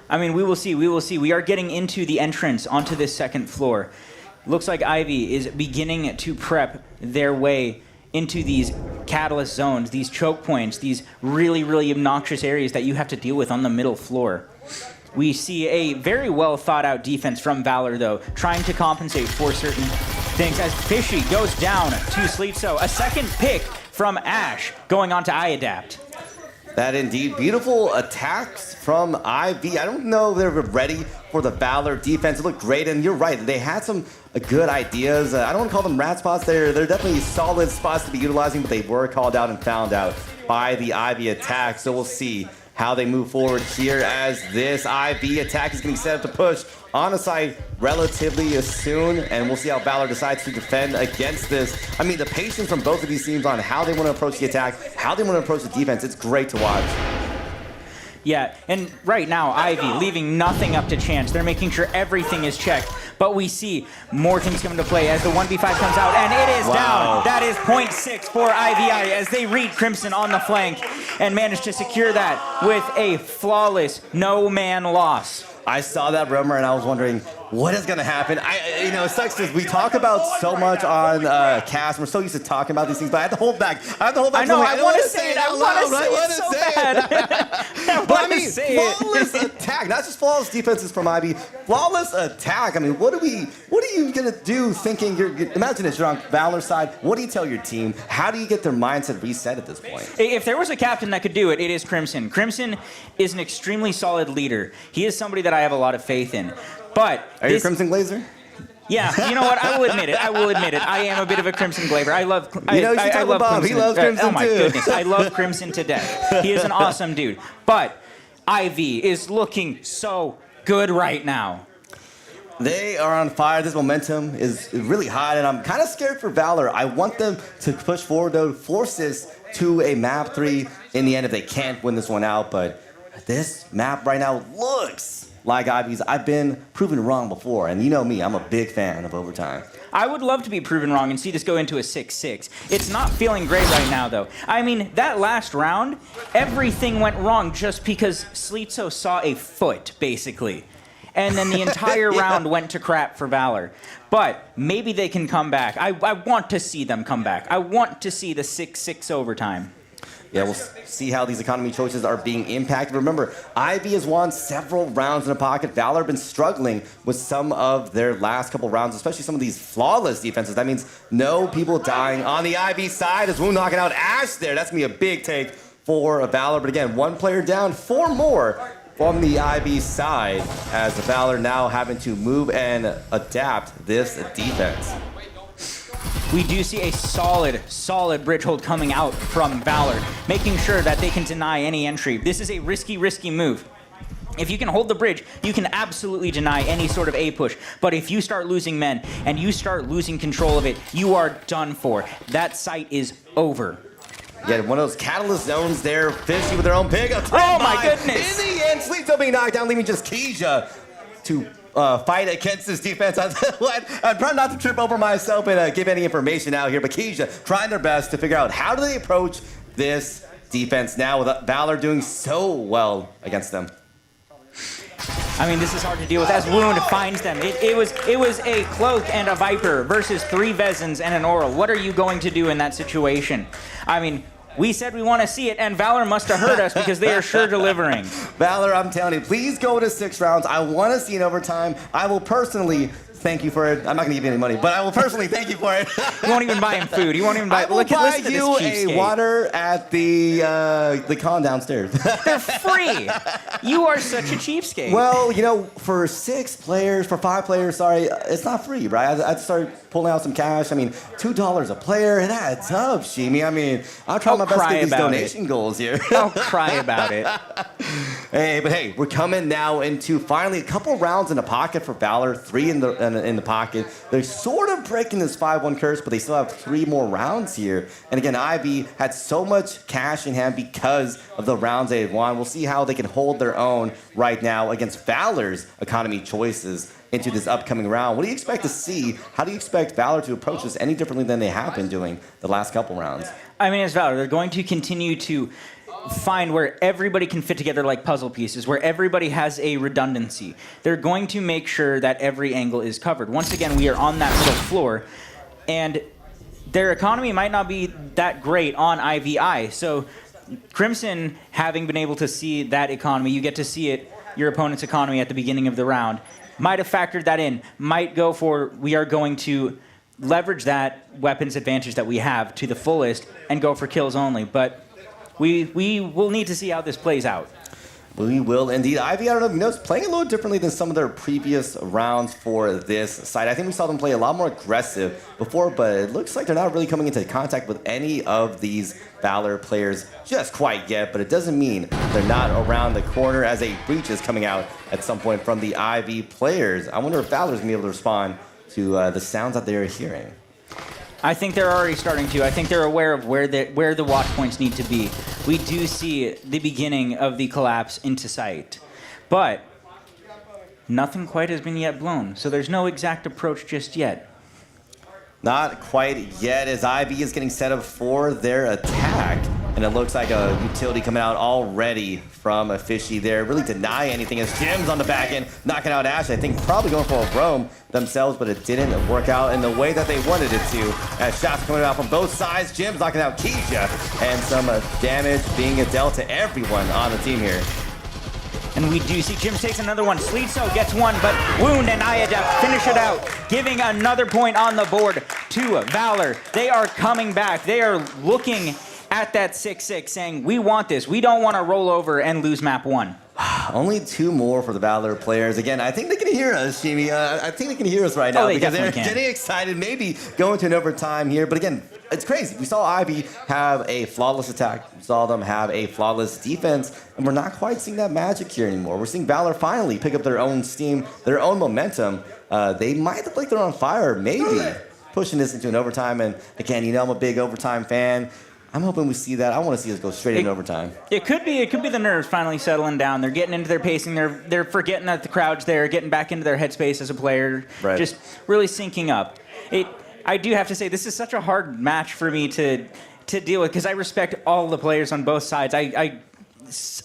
I mean, we will see. We will see. We are getting into the entrance onto this second floor. Looks like Ivy is beginning to prep their way into these catalyst zones, these choke points, these really, really obnoxious areas that you have to deal with on the middle floor. We see a very well thought out defense from Valor, though, trying to compensate for certain things as Fishy goes down to Sleep. So a second pick from Ash going on to iAdapt. That indeed. Beautiful attacks from IV. I don't know if they were ready for the Valor defense. It looked great, and you're right. They had some good ideas. I don't want to call them rat spots. They're definitely solid spots to be utilizing, but they were called out and found out by the IV attack. So we'll see how they move forward here as this IV attack is getting set up to push on the side relatively soon, and we'll see how Valor decides to defend against this. I mean, the patience from both of these teams on how they want to approach the attack, how they want to approach the defense, it's great to watch. Yeah, and right now, Ivy leaving nothing up to chance. They're making sure everything is checked. But we see more things come into play as the 1v5 comes out, and it is down. That is 0.6 for IVI as they read Crimson on the flank and manage to secure that with a flawless no-man loss. I saw that rumor and I was wondering what is going to happen. It sucks because we talk about so much on cast. We're so used to talking about these things, but I have to hold back. I know. I want to say it. I want to say it so bad. But I mean, flawless attack, not just flawless defenses from Ivy. Flawless attack. I mean, what are you gonna do? Thinking imagine this, you're on Valor's side. What do you tell your team? How do you get their mindset reset at this point? If there was a captain that could do it, it is Crimson. Crimson is an extremely solid leader. He is somebody that I have a lot of faith in. But are you a Crimson Glazer? Yeah, you know what? I will admit it. I am a bit of a Crimson Glazer. I love. You should love Bob. Crimson. He loves Crimson too. Oh my too. goodness, I love Crimson to death. He is an awesome dude. But Ivy is looking so good right now. They are on fire. This momentum is really high, and I'm kind of scared for Valor. I want them to push forward, though, force this to a map 3 in the end if they can't win this one out. But this map right now looks like Ivy's. I've been proven wrong before, and you know me, I'm a big fan of overtime. I would love to be proven wrong and see this go into a 6-6. It's not feeling great right now, though. I mean, that last round, everything went wrong just because Slitso saw a foot, basically. And then the entire round went to crap for Valor. But maybe they can come back. I want to see them come back. I want to see the 6-6 overtime. Yeah, we'll see how these economy choices are being impacted. Remember, Ivy has won several rounds in a pocket. Valor have been struggling with some of their last couple rounds, especially some of these flawless defenses. That means no people dying on the Ivy side as Wu knocking out Ash there. That's going to be a big take for Valor. But again, one player down, 4 more from the Ivy side as the Valor now having to move and adapt this defense. We do see a solid bridge hold coming out from Valor, making sure that they can deny any entry. This is a risky move. If you can hold the bridge, you can absolutely deny any sort of A push. But if you start losing men and you start losing control of it, you are done for. That site is over. Yeah, one of those catalyst zones there, Fishy with their own pick. Oh my goodness! In the end, Sleepto being knocked down, leaving just Keisha to fight against this defense. I'm trying not to trip over myself and give any information out here, but Keisha trying their best to figure out how do they approach this defense now with Valor doing so well against them. I mean, this is hard to deal with as Wound finds them. It was a Cloak and a Viper versus 3 Vezins and an Oral. What are you going to do in that situation? I mean, we said we want to see it, and Valor must have heard us because they are sure delivering. Valor, I'm telling you, please go to 6 rounds. I want to see it overtime. I will personally thank you for it. I'm not going to give you any money, but I will personally thank you for it. You won't even buy him food. You won't even buy. I will buy you a water at the con downstairs. They're free. You are such a cheapskate. Well, for 6 players, for 5 players, sorry, it's not free, right? I'd start pulling out some cash. I mean, $2 a player, it adds up, Shimi. I mean, I'm trying my best to get these donation goals here. I'll cry about it. Hey, we're coming now into finally a couple rounds in the pocket for Valor, 3 in the in the pocket. They're sort of breaking this 5-1 curse, but they still have 3 more rounds here. And again, IVI had so much cash in hand because of the rounds they had won. We'll see how they can hold their own right now against Valor's economy choices into this upcoming round. What do you expect to see? How do you expect Valor to approach this any differently than they have been doing the last couple rounds? I mean, as Valor, they're going to continue to find where everybody can fit together like puzzle pieces, where everybody has a redundancy. They're going to make sure that every angle is covered. Once again, we are on that middle floor, and their economy might not be that great on IVI. So Crimson, having been able to see that economy, you get to see it, your opponent's economy at the beginning of the round, might have factored that in, might go for, we are going to leverage that weapons advantage that we have to the fullest and go for kills only. But we will need to see how this plays out. We will indeed. IVI, I don't know if you noticed, playing a little differently than some of their previous rounds for this side. I think we saw them play a lot more aggressive before, but it looks like they're not really coming into contact with any of these Valor players just quite yet, but it doesn't mean they're not around the corner as a breach is coming out at some point from the IV players. I wonder if Valor's going to be able to respond to the sounds that they're hearing. I think they're already starting to. I think they're aware of where the watch points need to be. We do see the beginning of the collapse into sight. But nothing quite has been yet blown, so there's no exact approach just yet. Not quite yet, as IB is getting set up for their attack. And it looks like a utility coming out already from a Fishy there. Really deny anything as Jim's on the back end, knocking out Ash. I think probably going for a roam themselves, but it didn't work out in the way that they wanted it to. As shots coming out from both sides, Jim's knocking out Keisha. And some damage being dealt to everyone on the team here. And we do see Jim takes another one. Sleetso gets one, but Wound and IADEP finish it out, giving another point on the board to Valor. They are coming back. They are looking at that 6-6 saying, we want this. We don't want to roll over and lose map 1. Only 2 more for the Valor players. Again, I think they can hear us, Shimi. I think they can hear us right now because they're getting excited, maybe going to an overtime here. But again, it's crazy. We saw Ivy have a flawless attack. We saw them have a flawless defense, and we're not quite seeing that magic here anymore. We're seeing Valor finally pick up their own steam, their own momentum. They might look like they're on fire, maybe pushing this into an overtime. And again, you know I'm a big overtime fan. I'm hoping we see that. I want to see us go straight into overtime. It could be the nerves finally settling down. They're getting into their pacing. They're forgetting that the crowd's there, getting back into their headspace as a player, just really syncing up. I do have to say, this is such a hard match for me to deal with because I respect all the players on both sides. I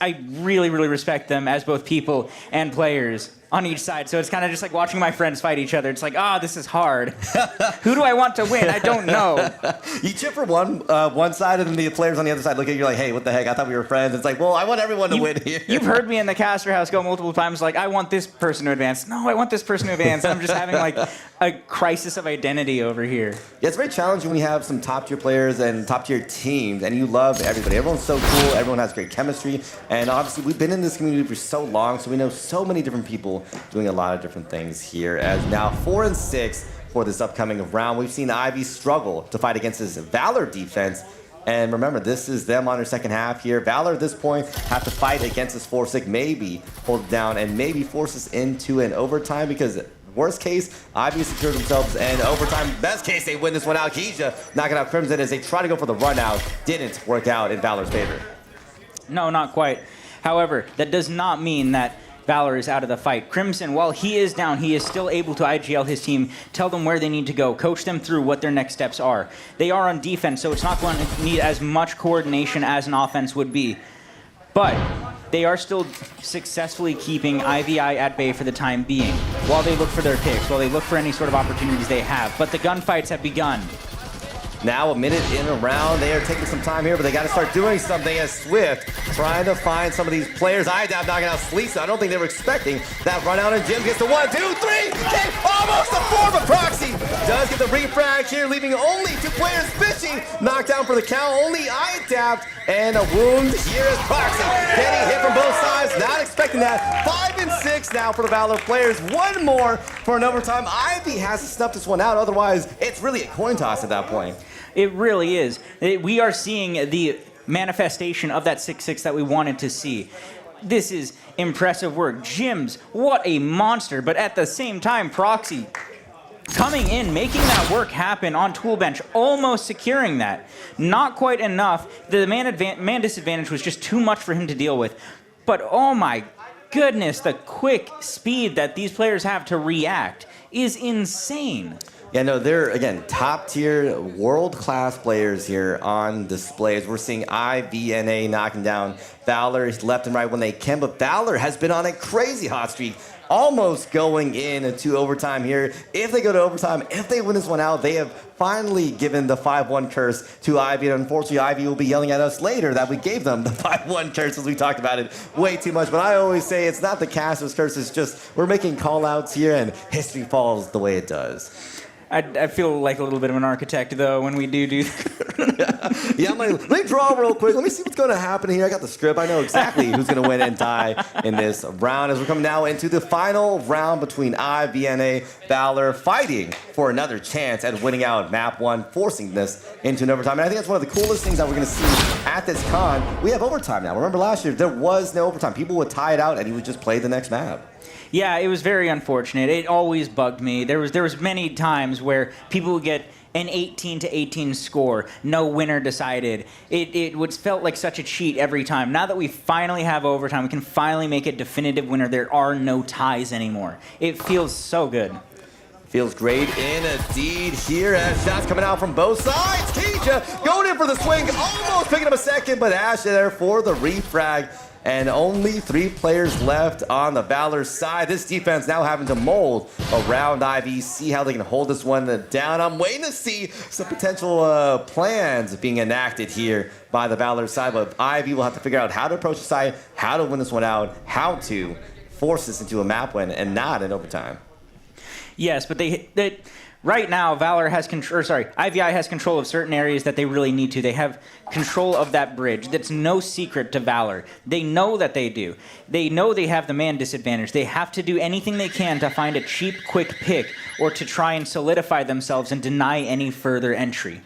really, really respect them as both people and players on each side. So it's kind of just like watching my friends fight each other. It's like, this is hard. Who do I want to win? I don't know. You cheer for one side, and then the players on the other side look at you like, hey, what the heck? I thought we were friends. It's like, well, I want everyone to win here. You've heard me in the caster house go multiple times like, I want this person to advance. No, I want this person to advance. I'm just having like a crisis of identity over here. Yeah, it's very challenging when you have some top-tier players and top-tier teams, and you love everybody. Everyone's so cool. Everyone has great chemistry. And obviously, we've been in this community for so long, so we know so many different people doing a lot of different things here. As now 4-6 for this upcoming round, we've seen Ivy struggle to fight against this Valor defense. And remember, this is them on their second half here. Valor at this point have to fight against this 4-6, maybe hold it down and maybe force us into an overtime because worst case, Ivy secured themselves in overtime. Best case, they win this one out. Keisha knocking out Crimson as they try to go for the run out. Didn't work out in Valor's favor. No, not quite. However, that does not mean that Valor is out of the fight. Crimson, while he is down, he is still able to IGL his team, tell them where they need to go, coach them through what their next steps are. They are on defense, so it's not going to need as much coordination as an offense would be. But they are still successfully keeping IVI at bay for the time being, while they look for their picks, while they look for any sort of opportunities they have. But the gunfights have begun. Now a minute in a round. They are taking some time here, but they got to start doing something as Swift trying to find some of these players. IDAP knocking out Sleesa. I don't think they were expecting that run out, and Jim gets the 1, 2, 3. Okay, almost a 4, but Proxy does get the refrag here, leaving only 2 players. Fishing knocked down for the count. Only IDAP and a wound here is Proxy. Getting hit from both sides. Not expecting that. 5-6 now for the Valor players. One more for an overtime. Ivy has to snuff this one out. Otherwise, it's really a coin toss at that point. It really is. We are seeing the manifestation of that 6-6 that we wanted to see. This is impressive work. Jims, what a monster. But at the same time, Proxy coming in, making that work happen on tool bench, almost securing that. Not quite enough. The man disadvantage was just too much for him to deal with. But oh my goodness, the quick speed that these players have to react is insane. Yeah, no, they're, again, top-tier, world-class players here on displays. We're seeing IVNA knocking down Valor left and right when they can, but Valor has been on a crazy hot streak, almost going into overtime here. If they go to overtime, if they win this one out, they have finally given the 5-1 curse to Ivy. And unfortunately, Ivy will be yelling at us later that we gave them the 5-1 curse, as we talked about it way too much. But I always say it's not the caster's curse, it's just we're making call-outs here, and history falls the way it does. I feel like a little bit of an architect, though, when we do that. Yeah, I'm like, let me draw real quick. Let me see what's going to happen here. I got the script. I know exactly who's going to win and die in this round as we're coming now into the final round between IVNA, Valor, fighting for another chance at winning out map 1, forcing this into an overtime. And I think that's one of the coolest things that we're going to see at this con. We have overtime now. Remember last year, there was no overtime. People would tie it out and he would just play the next map. Yeah, it was very unfortunate. It always bugged me. There was many times where people would get an 18-18 score, no winner decided. It felt like such a cheat every time. Now that we finally have overtime, we can finally make a definitive winner. There are no ties anymore. It feels so good. Feels great indeed here as shots coming out from both sides. Keija going in for the swing, almost picking up a second, but Ash there for the refrag. And only 3 players left on the Valor side. This defense now having to mold around IV, see how they can hold this one down. I'm waiting to see some potential plans being enacted here by the Valor side, but IV will have to figure out how to approach the side, how to win this one out, how to force this into a map win and not in overtime. Yes, but right now, Valor has IVI has control of certain areas that they really need to. They have control of that bridge. That's no secret to Valor. They know that they do. They know they have the man disadvantage. They have to do anything they can to find a cheap, quick pick or to try and solidify themselves and deny any further entry.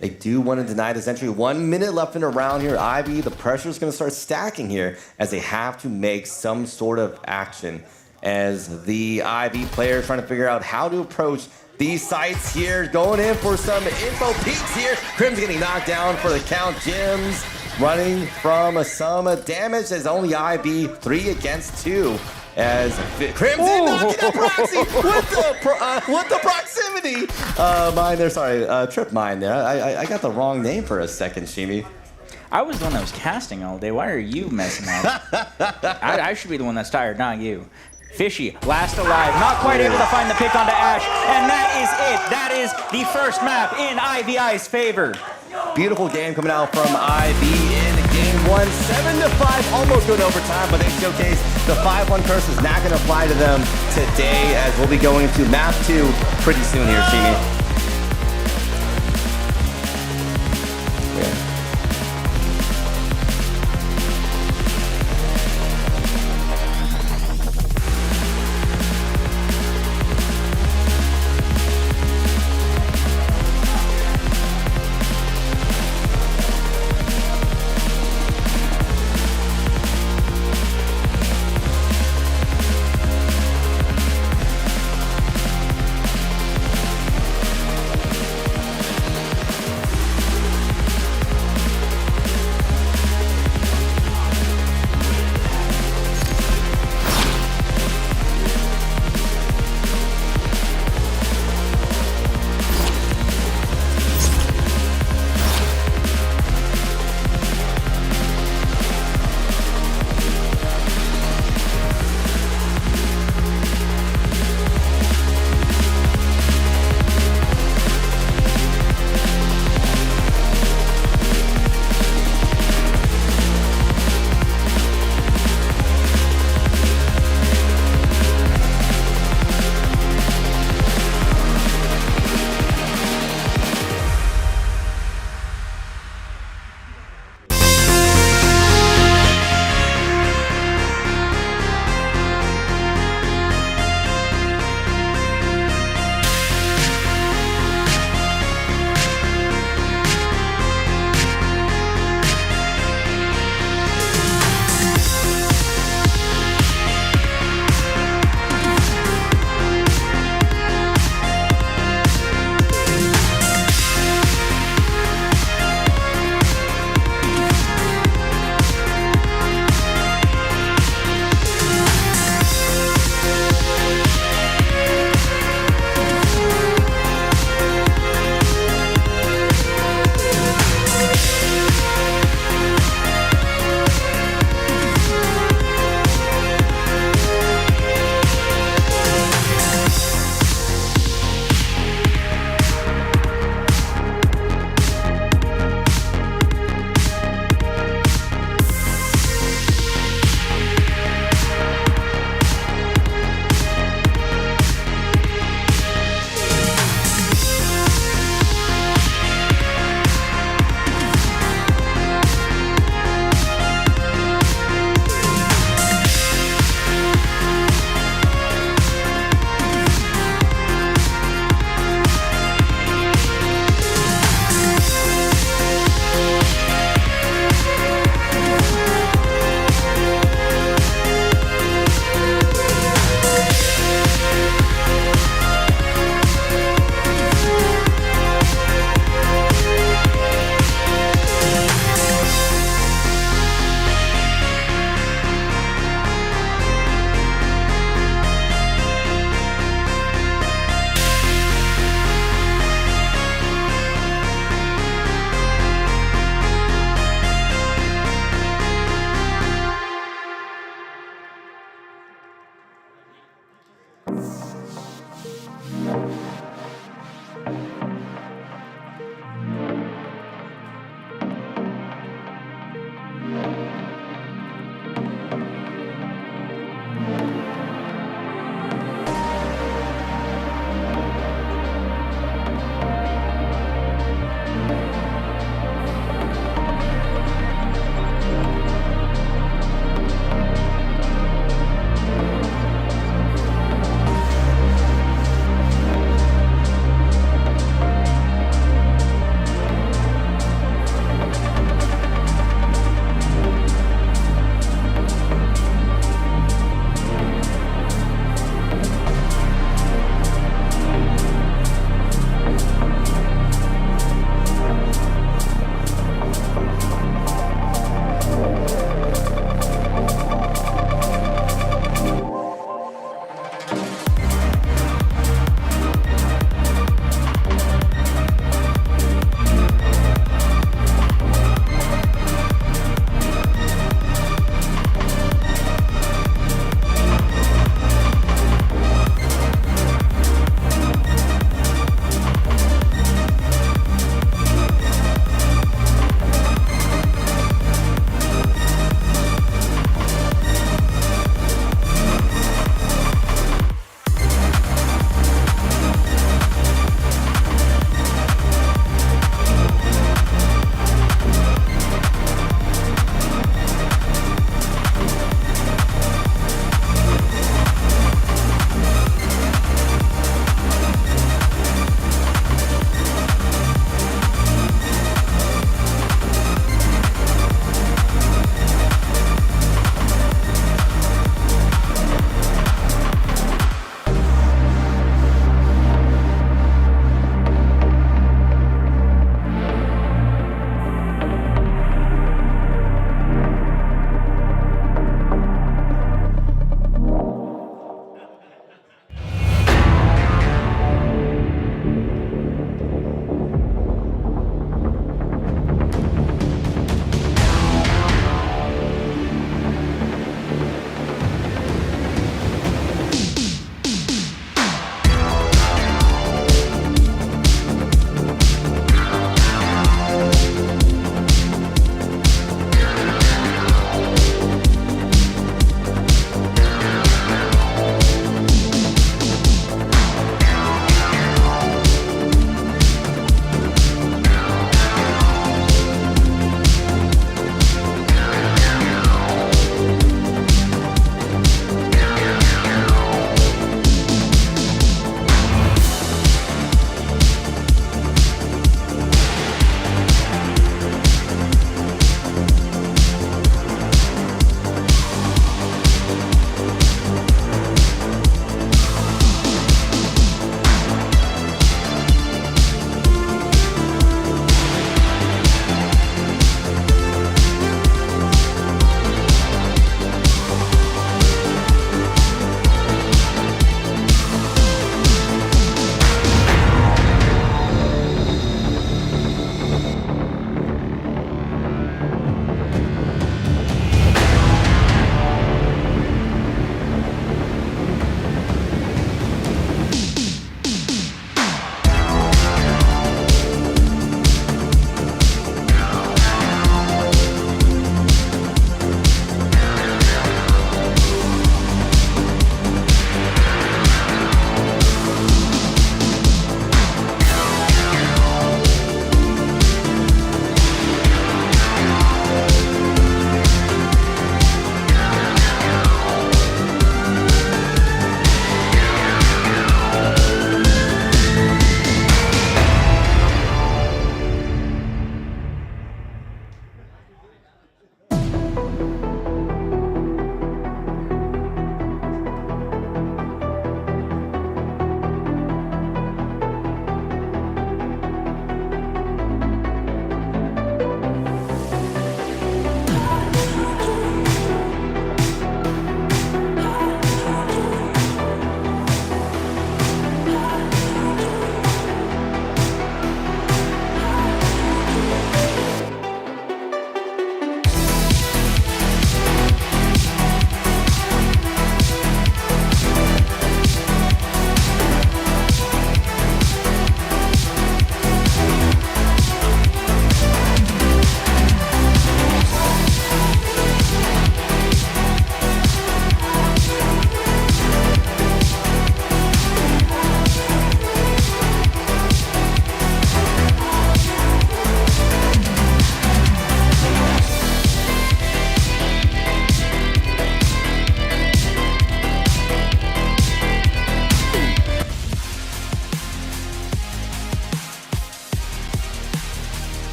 They do want to deny this entry. 1 minute left in the round here. Ivy, the pressure is going to start stacking here as they have to make some sort of action. As the IV players trying to figure out how to approach these sites here, going in for some info peaks here. Crim's getting knocked down for the count. Jim's running from some damage as only IB 3 against 2. As Crim's in knocking down Proxy with the proximity mine there. Sorry, trip mine there. I got the wrong name for a second, Shimi. I was the one that was casting all day. Why are you messing up? I should be the one that's tired, not you. Fishy, last alive, not quite able to find the pick onto Ash, and that is it. That is the first map in IVI's favor. Beautiful game coming out from IV in game 1, 7-5, almost going overtime, but they showcase the 5-1 curse is not going to apply to them today, as we'll be going into map 2 pretty soon here, Shimi. Yeah.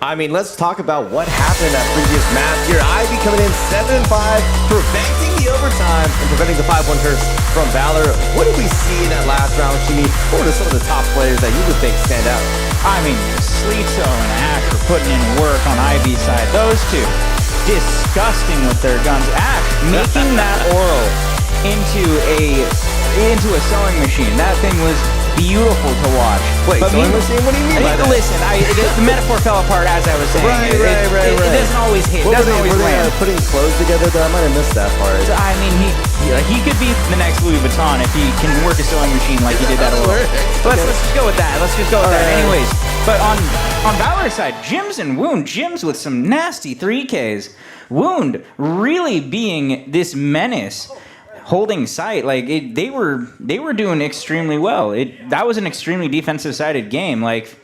I mean, let's talk about what happened in that previous match here. Ivy coming in 7-5, preventing the overtime and preventing the 5-1 curse from Valor. What did we see in that last round, Shimi? What were some of the top players that you would think stand out? I mean, Sleeto and Ash are putting in work on Ivy's side. Those two, disgusting with their guns. Ash making that oral into a sewing machine. That thing was beautiful to watch. Wait, sewing machine? What do you mean by that? Listen, the metaphor fell apart as I was saying. Right. It doesn't always hit. It doesn't always land. Putting clothes together, though? I might have missed that part. I mean, he could be the next Louis Vuitton if he can work a sewing machine like he did that oral. Let's just go with that. Anyways, but on Valor's side, Jims and Wound. Jims with some nasty 3Ks. Wound really being this menace. Holding sight, like they were doing extremely well. That was an extremely defensive-sided game. Like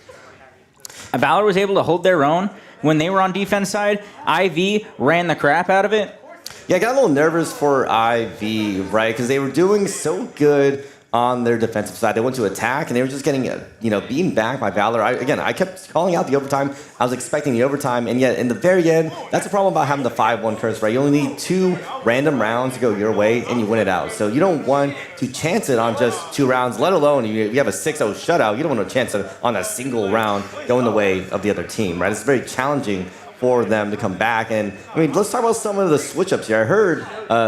Valor was able to hold their own when they were on defense side. IV ran the crap out of it. Yeah, I got a little nervous for IV, right? Because they were doing so good on their defensive side. They went to attack, and they were just getting, beaten back by Valor. I kept calling out the overtime. I was expecting the overtime, and yet in the very end, that's the problem about having the 5-1 curse, right? You only need 2 random rounds to go your way, and you win it out. So you don't want to chance it on just 2 rounds, let alone you have a 6-0 shutout. You don't want to chance it on a single round going the way of the other team, right? It's very challenging for them to come back. And I mean, let's talk about some of the switch-ups here. I heard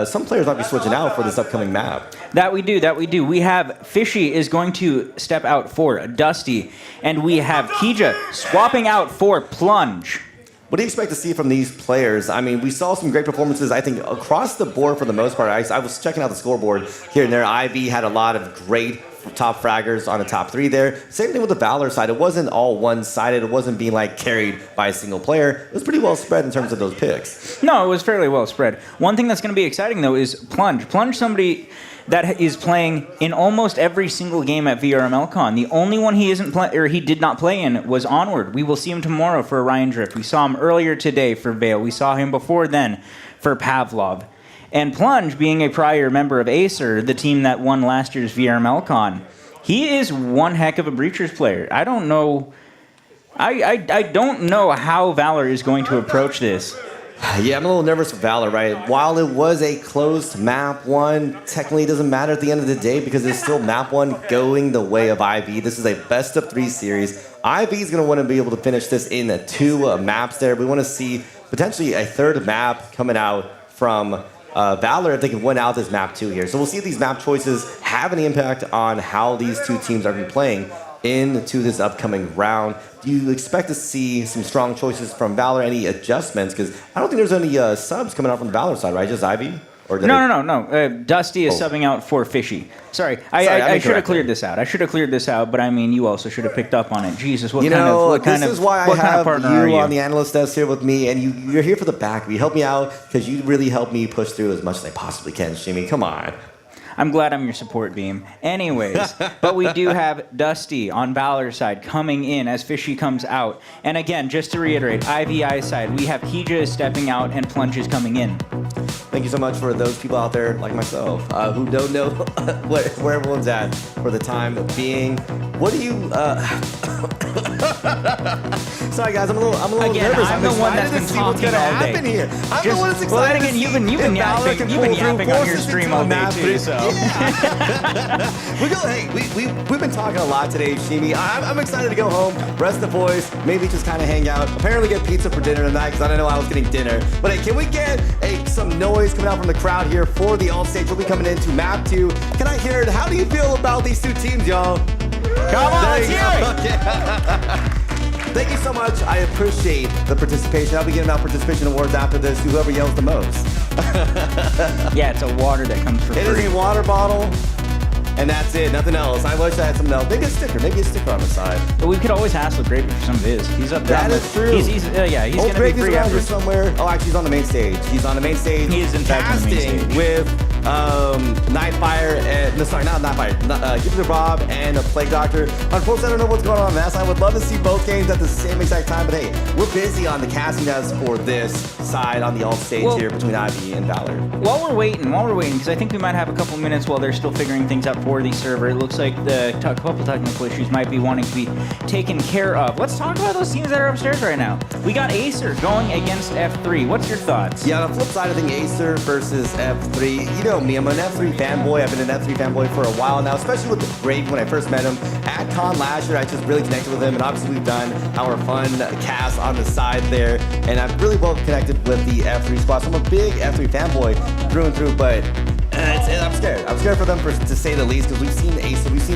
some players might be switching out for this upcoming map. That we do. We have Fishy is going to step out for Dusty, and we have Kija swapping out for Plunge. What do you expect to see from these players? I mean, we saw some great performances, I think, across the board for the most part. I was checking out the scoreboard here and there. IV had a lot of great top fraggers on the top 3 there. Same thing with the Valor side. It wasn't all one-sided. It wasn't being carried by a single player. It was pretty well spread in terms of those picks. No, it was fairly well spread. One thing that's going to be exciting, though, is Plunge. Plunge, somebody that is playing in almost every single game at VRML CON. The only one he did not play in was Onward. We will see him tomorrow for Orion Drift. We saw him earlier today for Vale. We saw him before then for Pavlov. And Plunge, being a prior member of Acer, the team that won last year's VRML CON, he is one heck of a Breachers player. I don't know. I don't know how Valor is going to approach this. Yeah, I'm a little nervous for Valor, right? While it was a closed map 1, technically it doesn't matter at the end of the day because it's still map 1 going the way of IV. This is a best of 3 series. IV is going to want to be able to finish this in 2 maps there. We want to see potentially a 3rd map coming out from Valor if they can win out this map 2 here. So we'll see if these map choices have any impact on how these 2 teams are going to be playing into this upcoming round. Do you expect to see some strong choices from Valor? Any adjustments? Because I don't think there's any subs coming out from the Valor side, right? Just Ivy? Or No. Dusty is subbing out for Fishy. Sorry, I should have cleared this out. But I mean, you also should have picked up on it. Jesus, what kind of partner are you? On the analyst desk here with me, and you're here for the back. You help me out because you really help me push through as much as I possibly can, Shimi. Come on. I'm glad I'm your support beam. Anyways, but we do have Dusty on Valor's side coming in as Fishy comes out. And again, just to reiterate, IVI side, we have Kija stepping out and Plunge is coming in. Thank you so much for those people out there like myself who don't know where everyone's at for the time being. What do you... Sorry guys, I'm a little nervous. I'm the one that's been talking all day. Here. I'm the one that's excited. Well, then again, you've been yapping on your stream all day too. So we've been talking a lot today, Shimi. I'm excited to go home, rest the voice, maybe just kind of hang out. Apparently get pizza for dinner tonight because I didn't know I was getting dinner. But hey, can we get some noise coming out from the crowd here for the alt stage? We'll be coming into map 2. Can I hear it? How do you feel about these 2 teams, y'all? Come on, let's hear it. Thank you so much. I appreciate the participation. I'll be giving out participation awards after this to whoever yells the most. Yeah, it's a water that comes for free. It is a water bottle, and that's it. Nothing else. I wish I had something else. Maybe a sticker on the side. But we could always hassle Gravy for some of his. He's up there. That is true. He's going to be free after somewhere. Oh, actually, he's on the main stage. He's on the main stage. He is in fact on the main stage with Nightfire and, no, sorry, not Nightfire, Jupiter Bob and a Plague Doctor. Unfortunately, I don't know what's going on on that side. I would love to see both games at the same exact time, but hey, we're busy on the casting desk for this side on the alt stage here between IVI and Valor. While we're waiting, because I think we might have a couple minutes while they're still figuring things out for the server. It looks like the couple technical issues might be wanting to be taken care of. Let's talk about those teams that are upstairs right now. We got Acer going against F3. What's your thoughts? Yeah, on the flip side, I think Acer versus F3. You know me, I'm an F3 fanboy. I've been an F3 fanboy for a while now, especially with the Brave when I first met him. At Con last year, I just really connected with him, and obviously we've done our fun cast on the side there, and I'm really well connected with the F3 squad. So I'm a big F3 fanboy through and through, but I'm scared. I'm scared for them, to say the least, because we've seen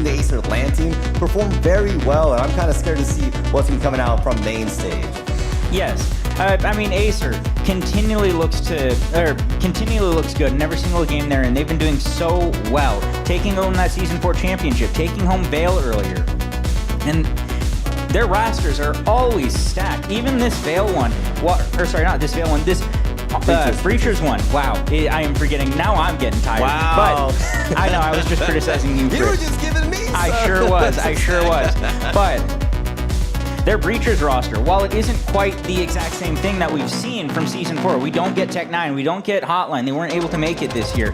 the Acer LAN team perform very well, and I'm kind of scared to see what's going to be coming out from main stage. Yes. I mean, Acer continually looks good in every single game they're in. They've been doing so well, taking home that Season 4 championship, taking home Veil earlier. And their rosters are always stacked. Even this Veil one, this Breachers one. Wow, I am forgetting. Now I'm getting tired. Wow. But I know, I was just criticizing you. You were just giving me some. I sure was. But their Breachers roster, while it isn't quite the exact same thing that we've seen from Season 4, we don't get Tech9, we don't get Hotline, they weren't able to make it this year.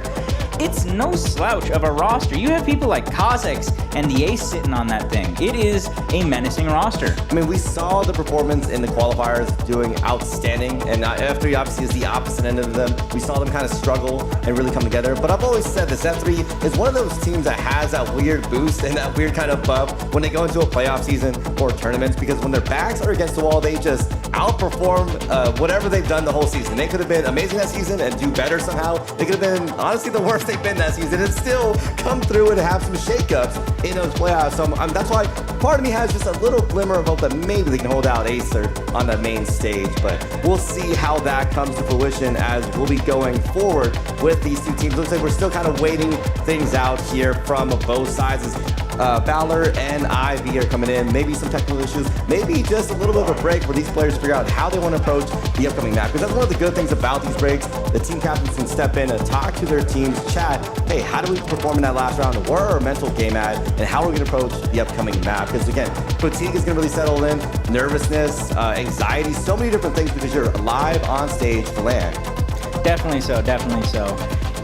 It's no slouch of a roster. You have people like Kha'Zix and the Ace sitting on that thing. It is a menacing roster. I mean, we saw the performance in the qualifiers doing outstanding, and F3 obviously is the opposite end of them. We saw them kind of struggle and really come together, but I've always said this, F3 is one of those teams that has that weird boost and that weird kind of buff when they go into a playoff season or tournaments, because when their backs are against the wall, they just outperform whatever they've done the whole season. They could have been amazing that season and do better somehow. They could have been, honestly, the worst they've been that season and still come through and have some shakeups in those playoffs. So that's why part of me has just a little glimmer of hope that maybe they can hold out Acer on the main stage, but we'll see how that comes to fruition as we'll be going forward with these two teams. Looks like we're still kind of waiting things out here from both sides. Valor and IV are coming in, maybe some technical issues, maybe just a little bit of a break where these players figure out how they want to approach the upcoming map. Because that's one of the good things about these breaks. The team captains can step in and talk to their teams, chat, hey, how do we perform in that last round? Where are our mental game at? And how are we going to approach the upcoming map? Because again, fatigue is going to really settle in, nervousness, anxiety, so many different things because you're live on stage for LAN. Definitely so.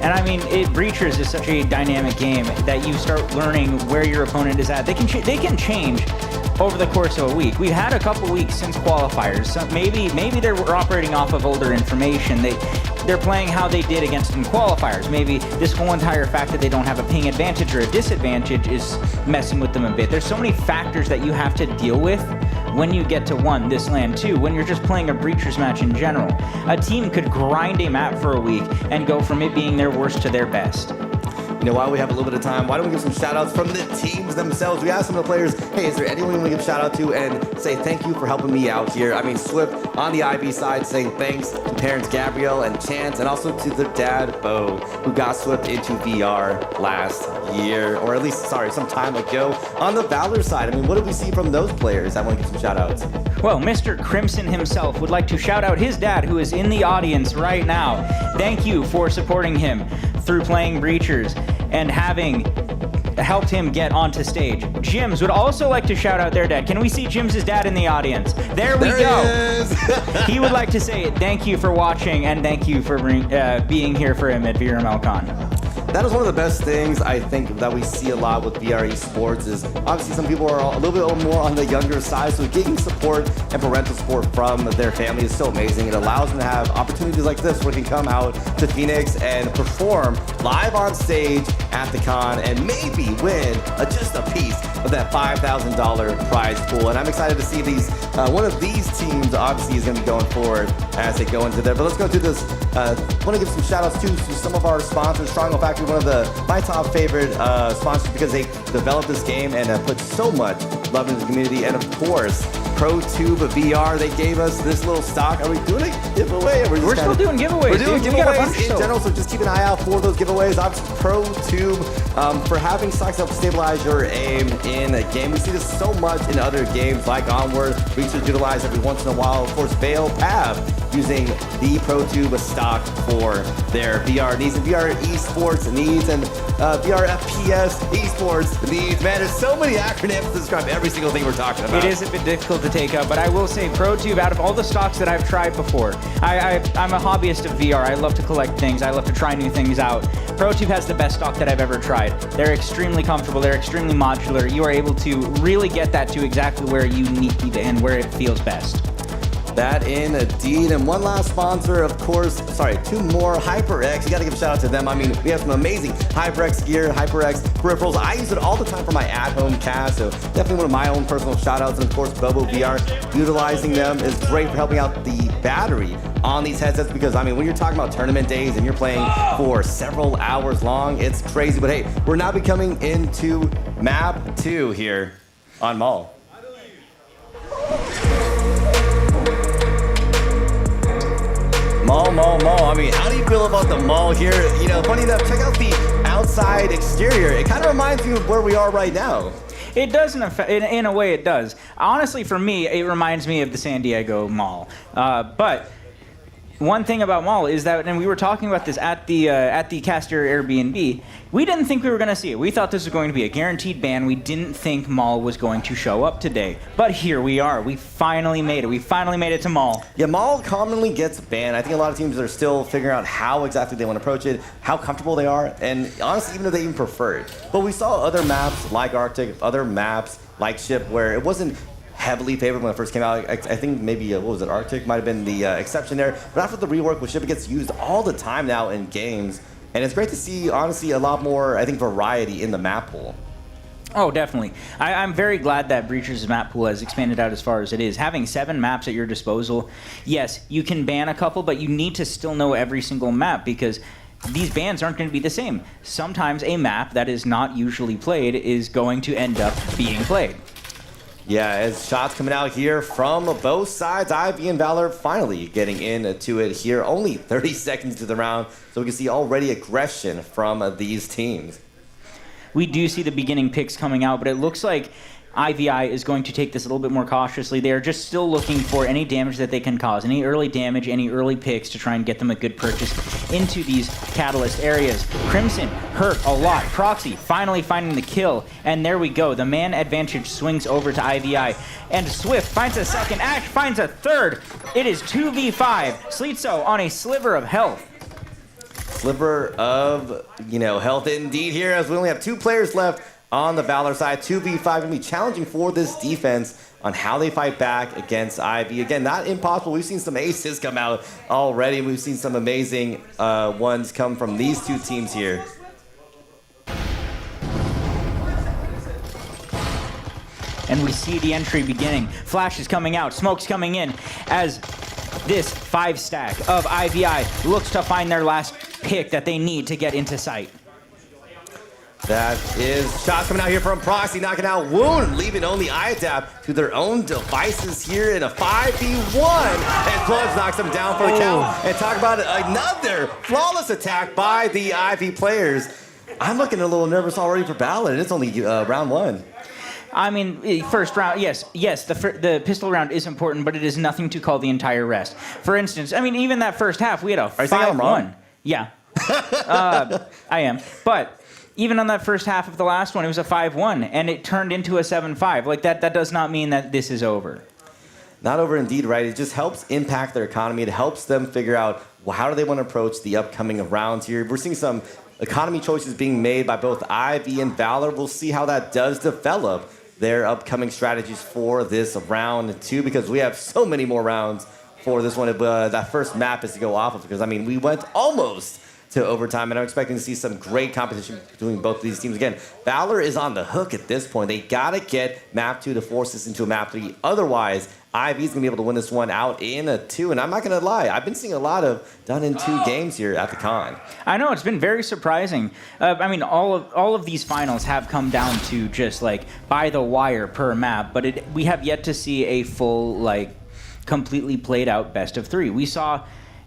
And I mean, Breachers is such a dynamic game that you start learning where your opponent is at. They can change over the course of a week. We've had a couple weeks since qualifiers. So maybe they're operating off of older information. They're playing how they did against them qualifiers. Maybe this whole entire fact that they don't have a ping advantage or a disadvantage is messing with them a bit. There's so many factors that you have to deal with when you get to this LAN 2, when you're just playing a Breachers match in general. A team could grind a map for a week and go from it being their worst to their best. You know, while we have a little bit of time, why don't we give some shout outs from the teams themselves? We asked some of the players, hey, is there anyone you want to give a shout out to and say thank you for helping me out here? I mean, Swift on the IB side saying thanks to parents Gabrielle and Chance, and also to their dad, Bo, who got Swift into VR last year, or at least, some time ago. On the Valor side, I mean, what did we see from those players? I want to give some shout outs. Well, Mr. Crimson himself would like to shout out his dad, who is in the audience right now. Thank you for supporting him through playing Breachers and having helped him get onto stage. Jims would also like to shout out their dad. Can we see Jim's dad in the audience? There we go. He would like to say thank you for watching and thank you for being here for him at VRML CON. That is one of the best things I think that we see a lot with VR esports is obviously some people are a little bit more on the younger side, so getting support and parental support from their family is so amazing. It allows them to have opportunities like this where they can come out to Phoenix and perform live on stage at the con and maybe win just a piece of that $5,000 prize pool. And I'm excited to see these. One of these teams obviously is going to be going forward as they go into there. But let's go through this. I want to give some shout outs to some of our sponsors. Stronghold Factory, one of my top favorite sponsors because they developed this game and put so much love into the community. And of course, ProTube VR, they gave us this little stock. Are we doing a giveaway? We're still doing giveaways. We're doing giveaways in general, so just keep an eye out for those giveaways. Obviously, ProTube for having stocks to help stabilize your aim in a game. We see this so much in other games like Onward. Breachers utilize every once in a while. Of course, Veil, Pav, using the ProTube stock for their VR needs and VR esports needs and VR FPS esports needs. Man, there's so many acronyms to describe every single thing we're talking about. It is a bit difficult to take up, but I will say ProTube, out of all the stocks that I've tried before, I'm a hobbyist of VR. I love to collect things. I love to try new things out. ProTube has the best stock that I've ever tried. They're extremely comfortable. They're extremely modular. You are able to really get that to exactly where you need and where it feels best. That indeed. And one last sponsor, of course, two more, HyperX. You got to give a shout out to them. I mean, we have some amazing HyperX gear, HyperX peripherals. I use it all the time for my at-home cast, so definitely one of my own personal shout outs. And of course, BOBO VR, utilizing them is great for helping out the battery on these headsets because, I mean, when you're talking about tournament days and you're playing for several hours long, it's crazy. But hey, we're now becoming into map 2 here on Mall. Mall. I mean, how do you feel about the mall here? You know, funny enough, check out the outside exterior. It kind of reminds me of where we are right now. It does, in a way it does. Honestly, for me, it reminds me of the San Diego Mall. But one thing about Mall is that, and we were talking about this at the Caster Airbnb, we didn't think we were going to see it. We thought this was going to be a guaranteed ban. We didn't think Mall was going to show up today. But here we are. We finally made it. We finally made it to Mall. Yeah, Mall commonly gets banned. I think a lot of teams are still figuring out how exactly they want to approach it, how comfortable they are, and honestly, even if they even prefer it. But we saw other maps like Arctic, other maps like Ship, where it wasn't heavily favored when it first came out. I think maybe, what was it, Arctic might have been the exception there. But after the rework with Ship, it gets used all the time now in games. And it's great to see, honestly, a lot more, I think, variety in the map pool. Oh, definitely. I'm very glad that Breachers' map pool has expanded out as far as it is. Having 7 maps at your disposal, yes, you can ban a couple, but you need to still know every single map because these bans aren't going to be the same. Sometimes a map that is not usually played is going to end up being played. Yeah, as shots coming out here from both sides, IVI and Valor finally getting into it here. Only 30 seconds to the round, so we can see already aggression from these teams. We do see the beginning picks coming out, but it looks like IVI is going to take this a little bit more cautiously. They are just still looking for any damage that they can cause, any early damage, any early picks to try and get them a good purchase into these catalyst areas. Crimson hurt a lot. Proxy finally finding the kill, and there we go. The man advantage swings over to IVI, and Swift finds a second. Ash finds a third. It is 2v5. Slitzo on a sliver of health. Sliver of, health indeed here, as we only have 2 players left on the Valor side. 2v5 going to be challenging for this defense on how they fight back against IVI. Again, not impossible. We've seen some aces come out already. We've seen some amazing ones come from these 2 teams here. And we see the entry beginning. Flash is coming out. Smoke's coming in as this 5-stack of IVI looks to find their last pick that they need to get into sight. That is shots coming out here from Proxy, knocking out Wound, leaving only ITAP to their own devices here in a 5v1. And Plugs knocks them down for the count. And talk about another flawless attack by the IV players. I'm looking a little nervous already for Valor, and it's only round 1. I mean, first round, yes, the pistol round is important, but it is nothing to call the entire rest. For instance, I mean, even that first half, we had a 5-1. Yeah, I am. But even on that first half of the last one, it was a 5-1, and it turned into a 7-5. Like, that does not mean that this is over. Not over indeed, right? It just helps impact their economy. It helps them figure out, well, how do they want to approach the upcoming rounds here. We're seeing some economy choices being made by both IV and Valor. We'll see how that does develop their upcoming strategies for this round 2, because we have so many more rounds for this one. That first map is to go off of, because, I mean, we went almost to overtime, and I'm expecting to see some great competition between both of these teams. Again, Valor is on the hook at this point. They got to get map 2 to force this into a map 3. Otherwise, IV's going to be able to win this one out in a 2. And I'm not going to lie, I've been seeing a lot of done in 2 games here at the con. I know, it's been very surprising. I mean, all of these finals have come down to just, like, by the wire per map, but we have yet to see a full, like, completely played out best of 3. We saw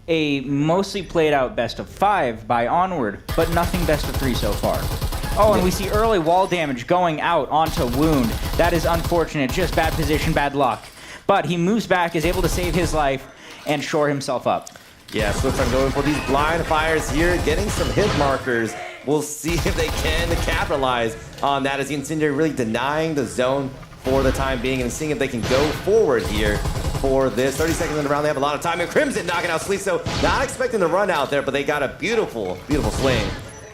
a mostly played out best of 5 by Onward, but nothing best of 3 so far. Oh, and we see early wall damage going out onto Wound. That is unfortunate, just bad position, bad luck. But he moves back, is able to save his life, and shore himself up. Yeah, Swift are going for these blind fires here, getting some hit markers. We'll see if they can capitalize on that as the Incendiary really denying the zone for the time being and seeing if they can go forward here for this. 30 seconds in the round, they have a lot of time. And Crimson knocking out Sleet, so not expecting to run out there, but they got a beautiful, beautiful swing.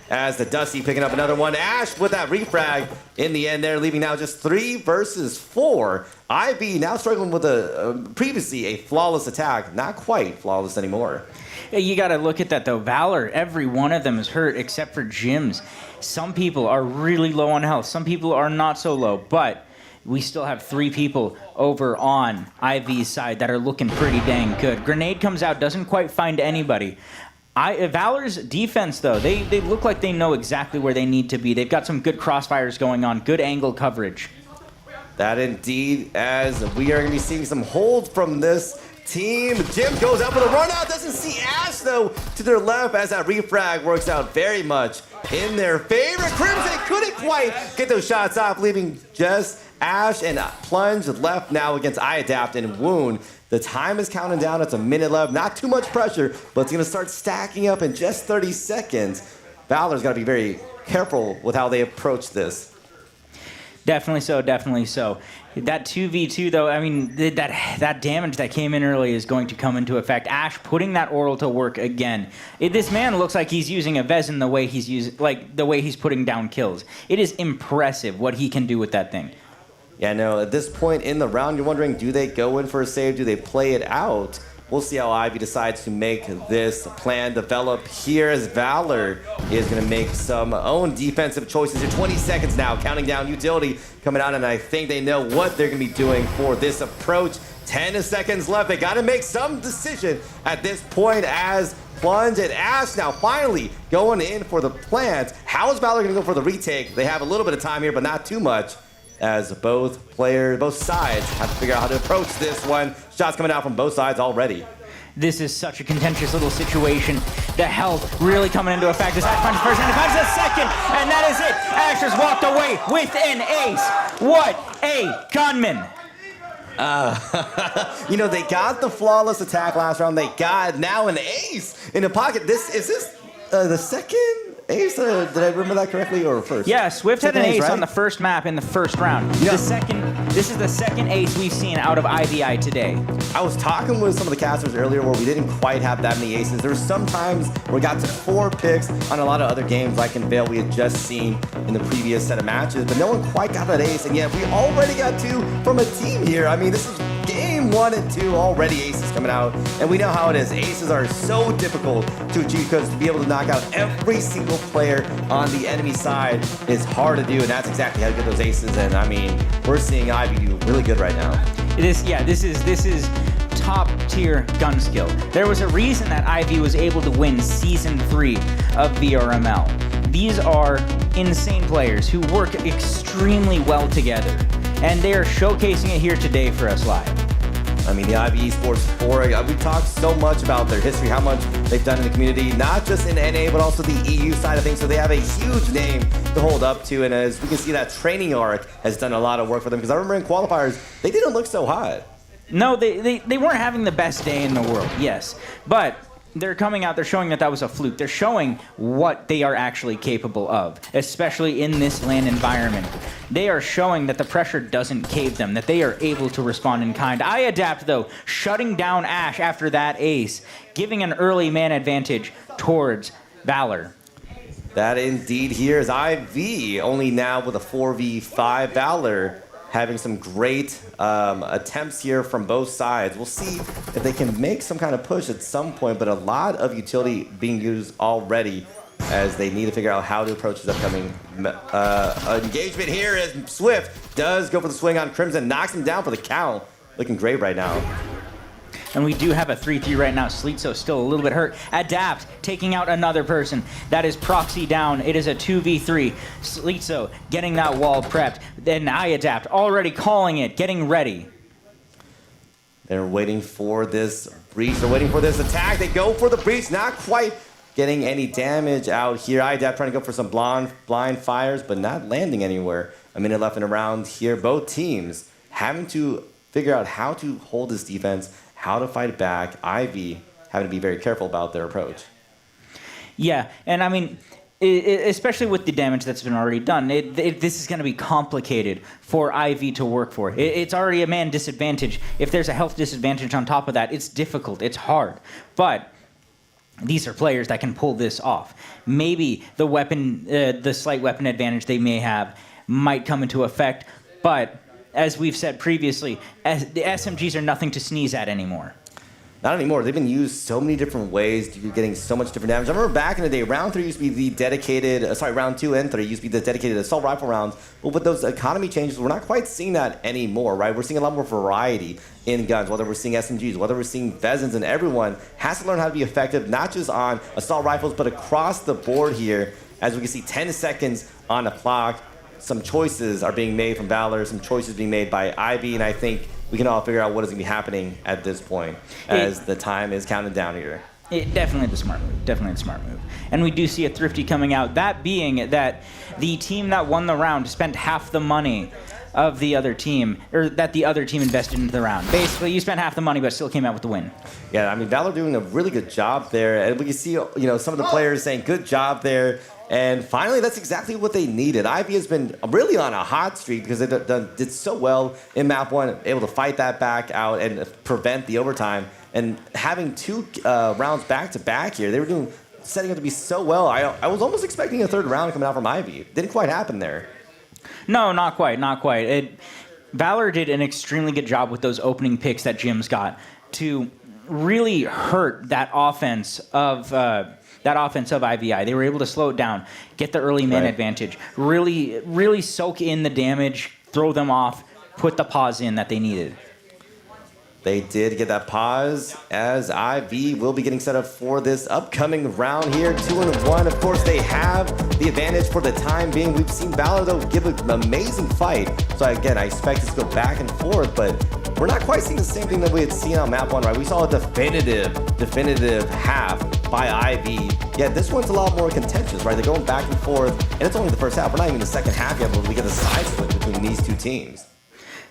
As the Dusty picking up another one. Ash with that refrag in the end there, leaving now just 3 versus 4. IB now struggling with previously a flawless attack. Not quite flawless anymore. Yeah, you got to look at that, though. Valor, every one of them is hurt except for Jim's. Some people are really low on health. Some people are not so low, but we still have 3 people over on IV's side that are looking pretty dang good. Grenade comes out, doesn't quite find anybody. Valor's defense, though, they look like they know exactly where they need to be. They've got some good crossfires going on, good angle coverage. That indeed, as we are going to be seeing some hold from this team. Jim goes up with a run out, doesn't see Ash, though, to their left as that refrag works out very much in their favor. Crimson couldn't quite get those shots off, leaving just Ash and Plunge left now against iAdapt and Wound. The time is counting down. It's a minute left. Not too much pressure, but it's going to start stacking up in just 30 seconds. Valor's got to be very careful with how they approach this. Definitely so, definitely so. That 2v2, though, I mean, that damage that came in early is going to come into effect. Ash putting that oral to work again. This man looks like he's using a Vezin the way he's using, like the way he's putting down kills. It is impressive what he can do with that thing. Yeah, no, at this point in the round, you're wondering, do they go in for a save? Do they play it out? We'll see how Ivy decides to make this plan develop here as Valor is going to make some own defensive choices. Here, 20 seconds now, counting down utility coming out, and I think they know what they're going to be doing for this approach. 10 seconds left. They got to make some decision at this point as Plunge and Ash now finally going in for the plant. How is Valor going to go for the retake? They have a little bit of time here, but not too much, as both sides have to figure out how to approach this one. Shots coming out from both sides already. This is such a contentious little situation. The health really coming into effect. As Ash finds the first and he finds the second, and that is it. Ash has walked away with an ace. What a gunman. You know, they got the flawless attack last round. They got now an ace in the pocket. Is this the second ace? Did I remember that correctly, or first? Yeah, Swift had an ace right? on the first map in the first round. Yeah. This is the second ace we've seen out of IVI today. I was talking with some of the casters earlier where we didn't quite have that many aces. There were some times where we got to 4 picks on a lot of other games like in Veil we had just seen in the previous set of matches, but no one quite got that ace, and yet we already got 2 from a team here. I mean, this is game 1 and 2, already aces coming out, and we know how it is. Aces are so difficult to achieve because to be able to knock out every single player on the enemy side is hard to do, and that's exactly how to get those aces. And I mean, we're seeing Ivy do really good right now. This is top tier gun skill. There was a reason that Ivy was able to win season 3 of VRML. These are insane players who work extremely well together, and they are showcasing it here today for us live. I mean, the IVE Sports 4, we talked so much about their history, how much they've done in the community, not just in NA, but also the EU side of things. So they have a huge name to hold up to. And as we can see, that training arc has done a lot of work for them. Because I remember in qualifiers, they didn't look so hot. No, they weren't having the best day in the world, yes. But they're coming out, they're showing that was a fluke. They're showing what they are actually capable of, especially in this LAN environment. They are showing that the pressure doesn't cave them, that they are able to respond in kind. iAdapt, though, shutting down Ash after that ace, giving an early man advantage towards Valor. That indeed here is IV, only now with a 4v5. Valor having some great attempts here from both sides. We'll see if they can make some kind of push at some point, but a lot of utility being used already as they need to figure out how to approach this upcoming engagement here as Swift does go for the swing on Crimson, knocks him down for the count. Looking great right now. And we do have a 3-3 right now. Sleetso still a little bit hurt. Adapt taking out another person. That is Proxy down. It is a 2v3. Sleetso getting that wall prepped. Then iAdapt already calling it, getting ready. They're waiting for this breach. They're waiting for this attack. They go for the breach. Not quite getting any damage out here. iAdapt trying to go for some blind fires, but not landing anywhere. A minute left in the round here. Both teams having to figure out how to hold this defense, how to fight back. Ivy having to be very careful about their approach. Yeah, and I mean, especially with the damage that's been already done, this is going to be complicated for IV to work for. It's already a man disadvantage. If there's a health disadvantage on top of that, it's difficult, it's hard. But these are players that can pull this off. Maybe the weapon, the slight weapon advantage they may have might come into effect, but as we've said previously, the SMGs are nothing to sneeze at anymore. Not anymore. They've been used so many different ways. You're getting so much different damage. I remember back in the day, round 3 used to be the dedicated, round 2 and 3 used to be the dedicated assault rifle rounds. But with those economy changes, we're not quite seeing that anymore, right? We're seeing a lot more variety in guns, whether we're seeing SMGs, whether we're seeing Vezins, and everyone has to learn how to be effective, not just on assault rifles, but across the board here. As we can see, 10 seconds on the clock. Some choices are being made from Valor, some choices being made by Ivy, and I think we can all figure out what is going to be happening at this point as the time is counting down here. Definitely the smart move. Definitely the smart move. And we do see a Thrifty coming out. That being that the team that won the round spent half the money of the other team, or that the other team invested into the round. Basically, you spent half the money, but still came out with the win. Yeah, I mean, Valor doing a really good job there. And we can see, some of the players saying, good job there. And finally, that's exactly what they needed. Ivy has been really on a hot streak because they did so well in map 1, able to fight that back out and prevent the overtime. And having 2 rounds back-to-back here, they were setting up to be so well. I was almost expecting a 3rd round coming out from Ivy. Didn't quite happen there. No, not quite. Valor did an extremely good job with those opening picks that Jim's got to really hurt that offense of IVI. They were able to slow it down, get the early man advantage, really soak in the damage, throw them off, put the pause in that they needed. They did get that pause as IV will be getting set up for this upcoming round here. 2-1. Of course, they have the advantage for the time being. We've seen Valor, though, give an amazing fight. So, again, I expect this to go back and forth, but we're not quite seeing the same thing that we had seen on map 1, right? We saw a definitive half by IV. Yet this one's a lot more contentious, right? They're going back and forth, and it's only the first half. We're not even in the second half yet, but we get a side split between these two teams.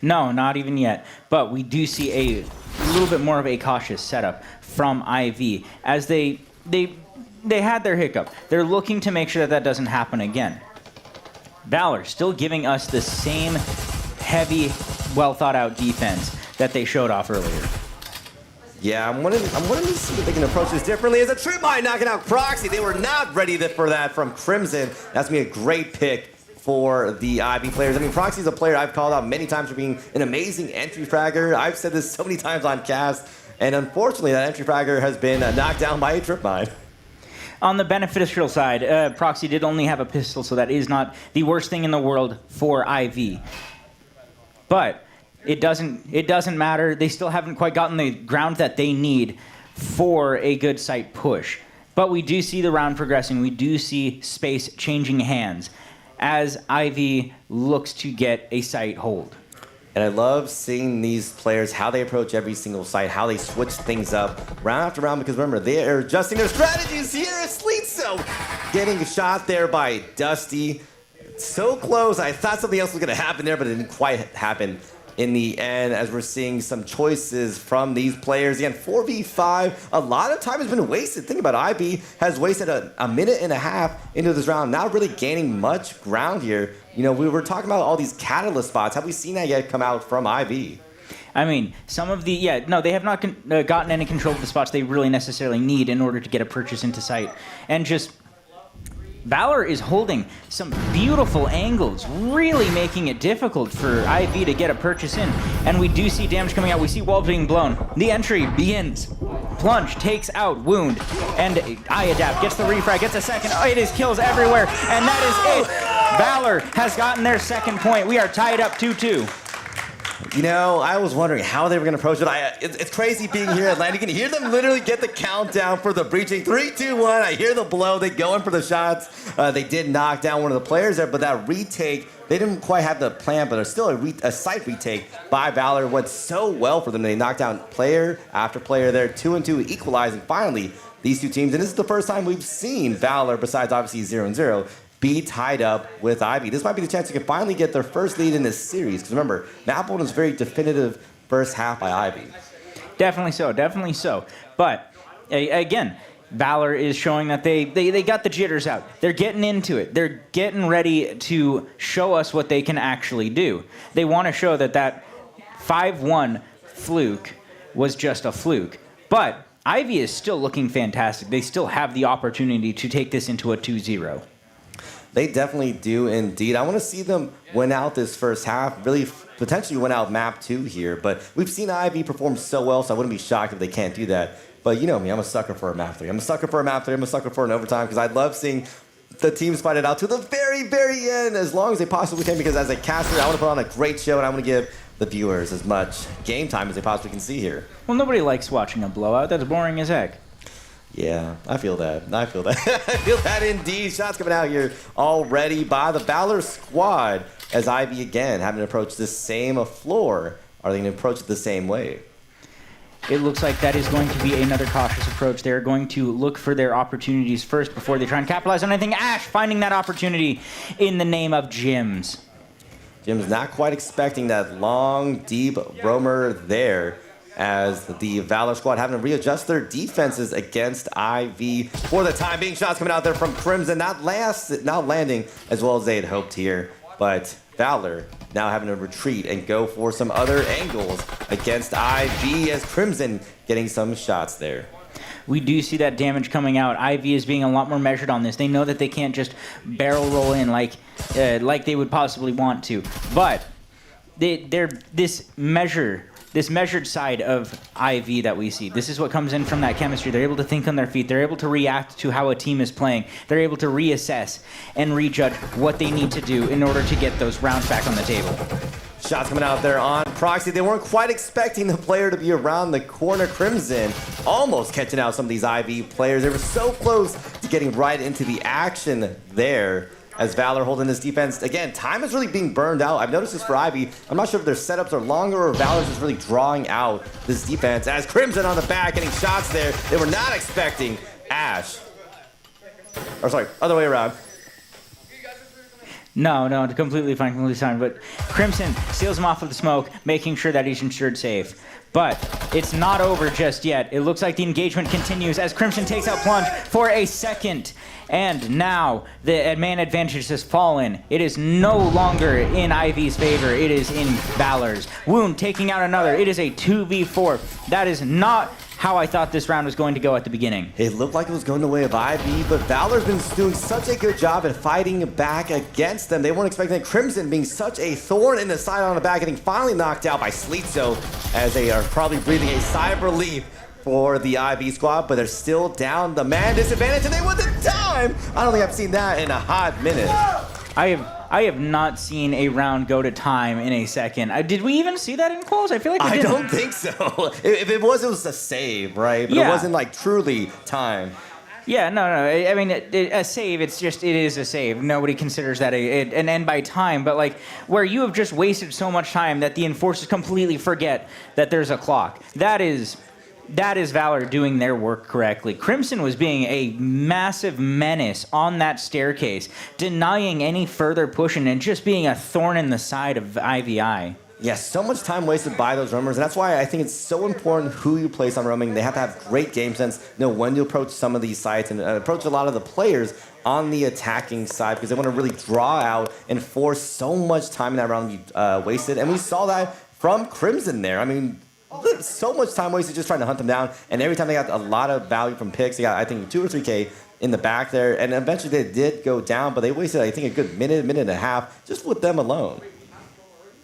No, not even yet. But we do see a little bit more of a cautious setup from IV as they had their hiccup. They're looking to make sure that doesn't happen again. Valor still giving us the same heavy, well-thought-out defense that they showed off earlier. Yeah, I'm wanting to see if they can approach this differently. As a trip mine knocking out Proxy, they were not ready for that from Crimson. That's going to be a great pick for the IB players. I mean, Proxy's a player I've called out many times for being an amazing entry fragger. I've said this so many times on cast, and unfortunately, that entry fragger has been knocked down by a trip mine. On the beneficial side, Proxy did only have a pistol, so that is not the worst thing in the world for IV. But it doesn't matter. They still haven't quite gotten the ground that they need for a good site push. But we do see the round progressing. We do see space changing hands as IV looks to get a site hold. And I love seeing these players, how they approach every single site, how they switch things up round after round, because remember, they are adjusting their strategies here. Sleetso getting shot there by Dusty. So close. I thought something else was going to happen there, but it didn't quite happen in the end, as we're seeing some choices from these players. Again, 4v5, a lot of time has been wasted. Think about it, IB has wasted a minute and a half into this round, not really gaining much ground here. You know, we were talking about all these catalyst spots. Have we seen that yet come out from IB? I mean, some of the, they have not gotten any control of the spots they really necessarily need in order to get a purchase into sight. And just Valor is holding some beautiful angles, really making it difficult for IV to get a purchase in. And we do see damage coming out. We see walls being blown. The entry begins. Plunge takes out Wound. And IADAP gets the refrag, gets a second. Oh, it is kills everywhere. And that is it. Valor has gotten their second point. We are tied up 2-2. You know, I was wondering how they were going to approach it. It's crazy being here in Atlanta. You can hear them literally get the countdown for the breaching. 3, 2, 1. I hear the blow. They go in for the shots. They did knock down one of the players there, but that retake, they didn't quite have the plan, but there's still a site retake by Valor. Went so well for them. They knocked down player after player there. 2-2, equalizing finally these two teams. And this is the first time we've seen Valor, besides obviously 0-0, be tied up with Ivy. This might be the chance you can finally get their first lead in this series. Because remember, map 1 was very definitive first half by Ivy. Definitely so, definitely so. But again, Valor is showing that they got the jitters out. They're getting into it. They're getting ready to show us what they can actually do. They want to show that 5-1 fluke was just a fluke. But Ivy is still looking fantastic. They still have the opportunity to take this into a 2-0. They definitely do indeed. I want to see them win out this first half, really potentially win out map 2 here. But we've seen Ivy perform so well, so I wouldn't be shocked if they can't do that. But you know me, I'm a sucker for a map 3. I'm a sucker for a map 3. I'm a sucker for an overtime because I love seeing the teams fight it out to the very, very end as long as they possibly can, because as a caster, I want to put on a great show and I want to give the viewers as much game time as they possibly can see here. Well, nobody likes watching a blowout. That's boring as heck. Yeah, I feel that. I feel that. I feel that indeed. Shots coming out here already by the Valor squad as Ivy again having to approach the same floor. Are they going to approach it the same way? It looks like that is going to be another cautious approach. They're going to look for their opportunities first before they try and capitalize on anything. Ash finding that opportunity in the name of Jims. Jim's not quite expecting that long, deep roamer there, as the Valor squad having to readjust their defenses against IV for the time being. Shots coming out there from Crimson, not landing as well as they had hoped here. But Valor now having to retreat and go for some other angles against IV as Crimson getting some shots there. We do see that damage coming out. IV is being a lot more measured on this. They know that they can't just barrel roll in like they would possibly want to. But this measured side of IV that we see, this is what comes in from that chemistry. They're able to think on their feet. They're able to react to how a team is playing. They're able to reassess and rejudge what they need to do in order to get those rounds back on the table. Shots coming out there on Proxy. They weren't quite expecting the player to be around the corner. Crimson almost catching out some of these IV players. They were so close to getting right into the action there as Valor holding this defense. Again, time is really being burned out. I've noticed this for Ivy. I'm not sure if their setups are longer or Valor's just really drawing out this defense. As Crimson on the back getting shots there. They were not expecting Ash. Or sorry, other way around. No, completely fine. But Crimson seals him off of the smoke, making sure that he's ensured safe. But it's not over just yet. It looks like the engagement continues as Crimson takes out Plunge for a second. And now the man advantage has fallen. It is no longer in Ivy's favor. It is in Valor's. Wound taking out another. It is a 2v4. That is not how I thought this round was going to go at the beginning. It looked like it was going the way of Ivy, but Valor's been doing such a good job at fighting back against them. They weren't expecting Crimson being such a thorn in the side on the back, getting finally knocked out by Sleetso as they are probably breathing a sigh of relief for the IV squad, but they're still down the man disadvantage, and they win the time! I don't think I've seen that in a hot minute. I have not seen a round go to time in a second. Did we even see that in quals? I feel like we didn't. I don't think so. If it was a save, right? But yeah. It wasn't like truly time. Yeah, no. I mean, a save, it is a save. Nobody considers that an end by time. But like where you have just wasted so much time that the enforcers completely forget that there's a clock. That is Valor doing their work correctly. Crimson was being a massive menace on that staircase, denying any further pushing and just being a thorn in the side of IVI. Yeah, so much time wasted by those roamers, and that's why I think it's so important who you place on roaming. They have to have great game sense, know when to approach some of these sites, and approach a lot of the players on the attacking side, because they want to really draw out and force so much time in that round to be wasted. And we saw that from Crimson there. I mean, so much time wasted just trying to hunt them down, and every time they got a lot of value from picks. They got, I think, 2 or 3K in the back there, and eventually they did go down, but they wasted, I think, a good minute and a half just with them alone.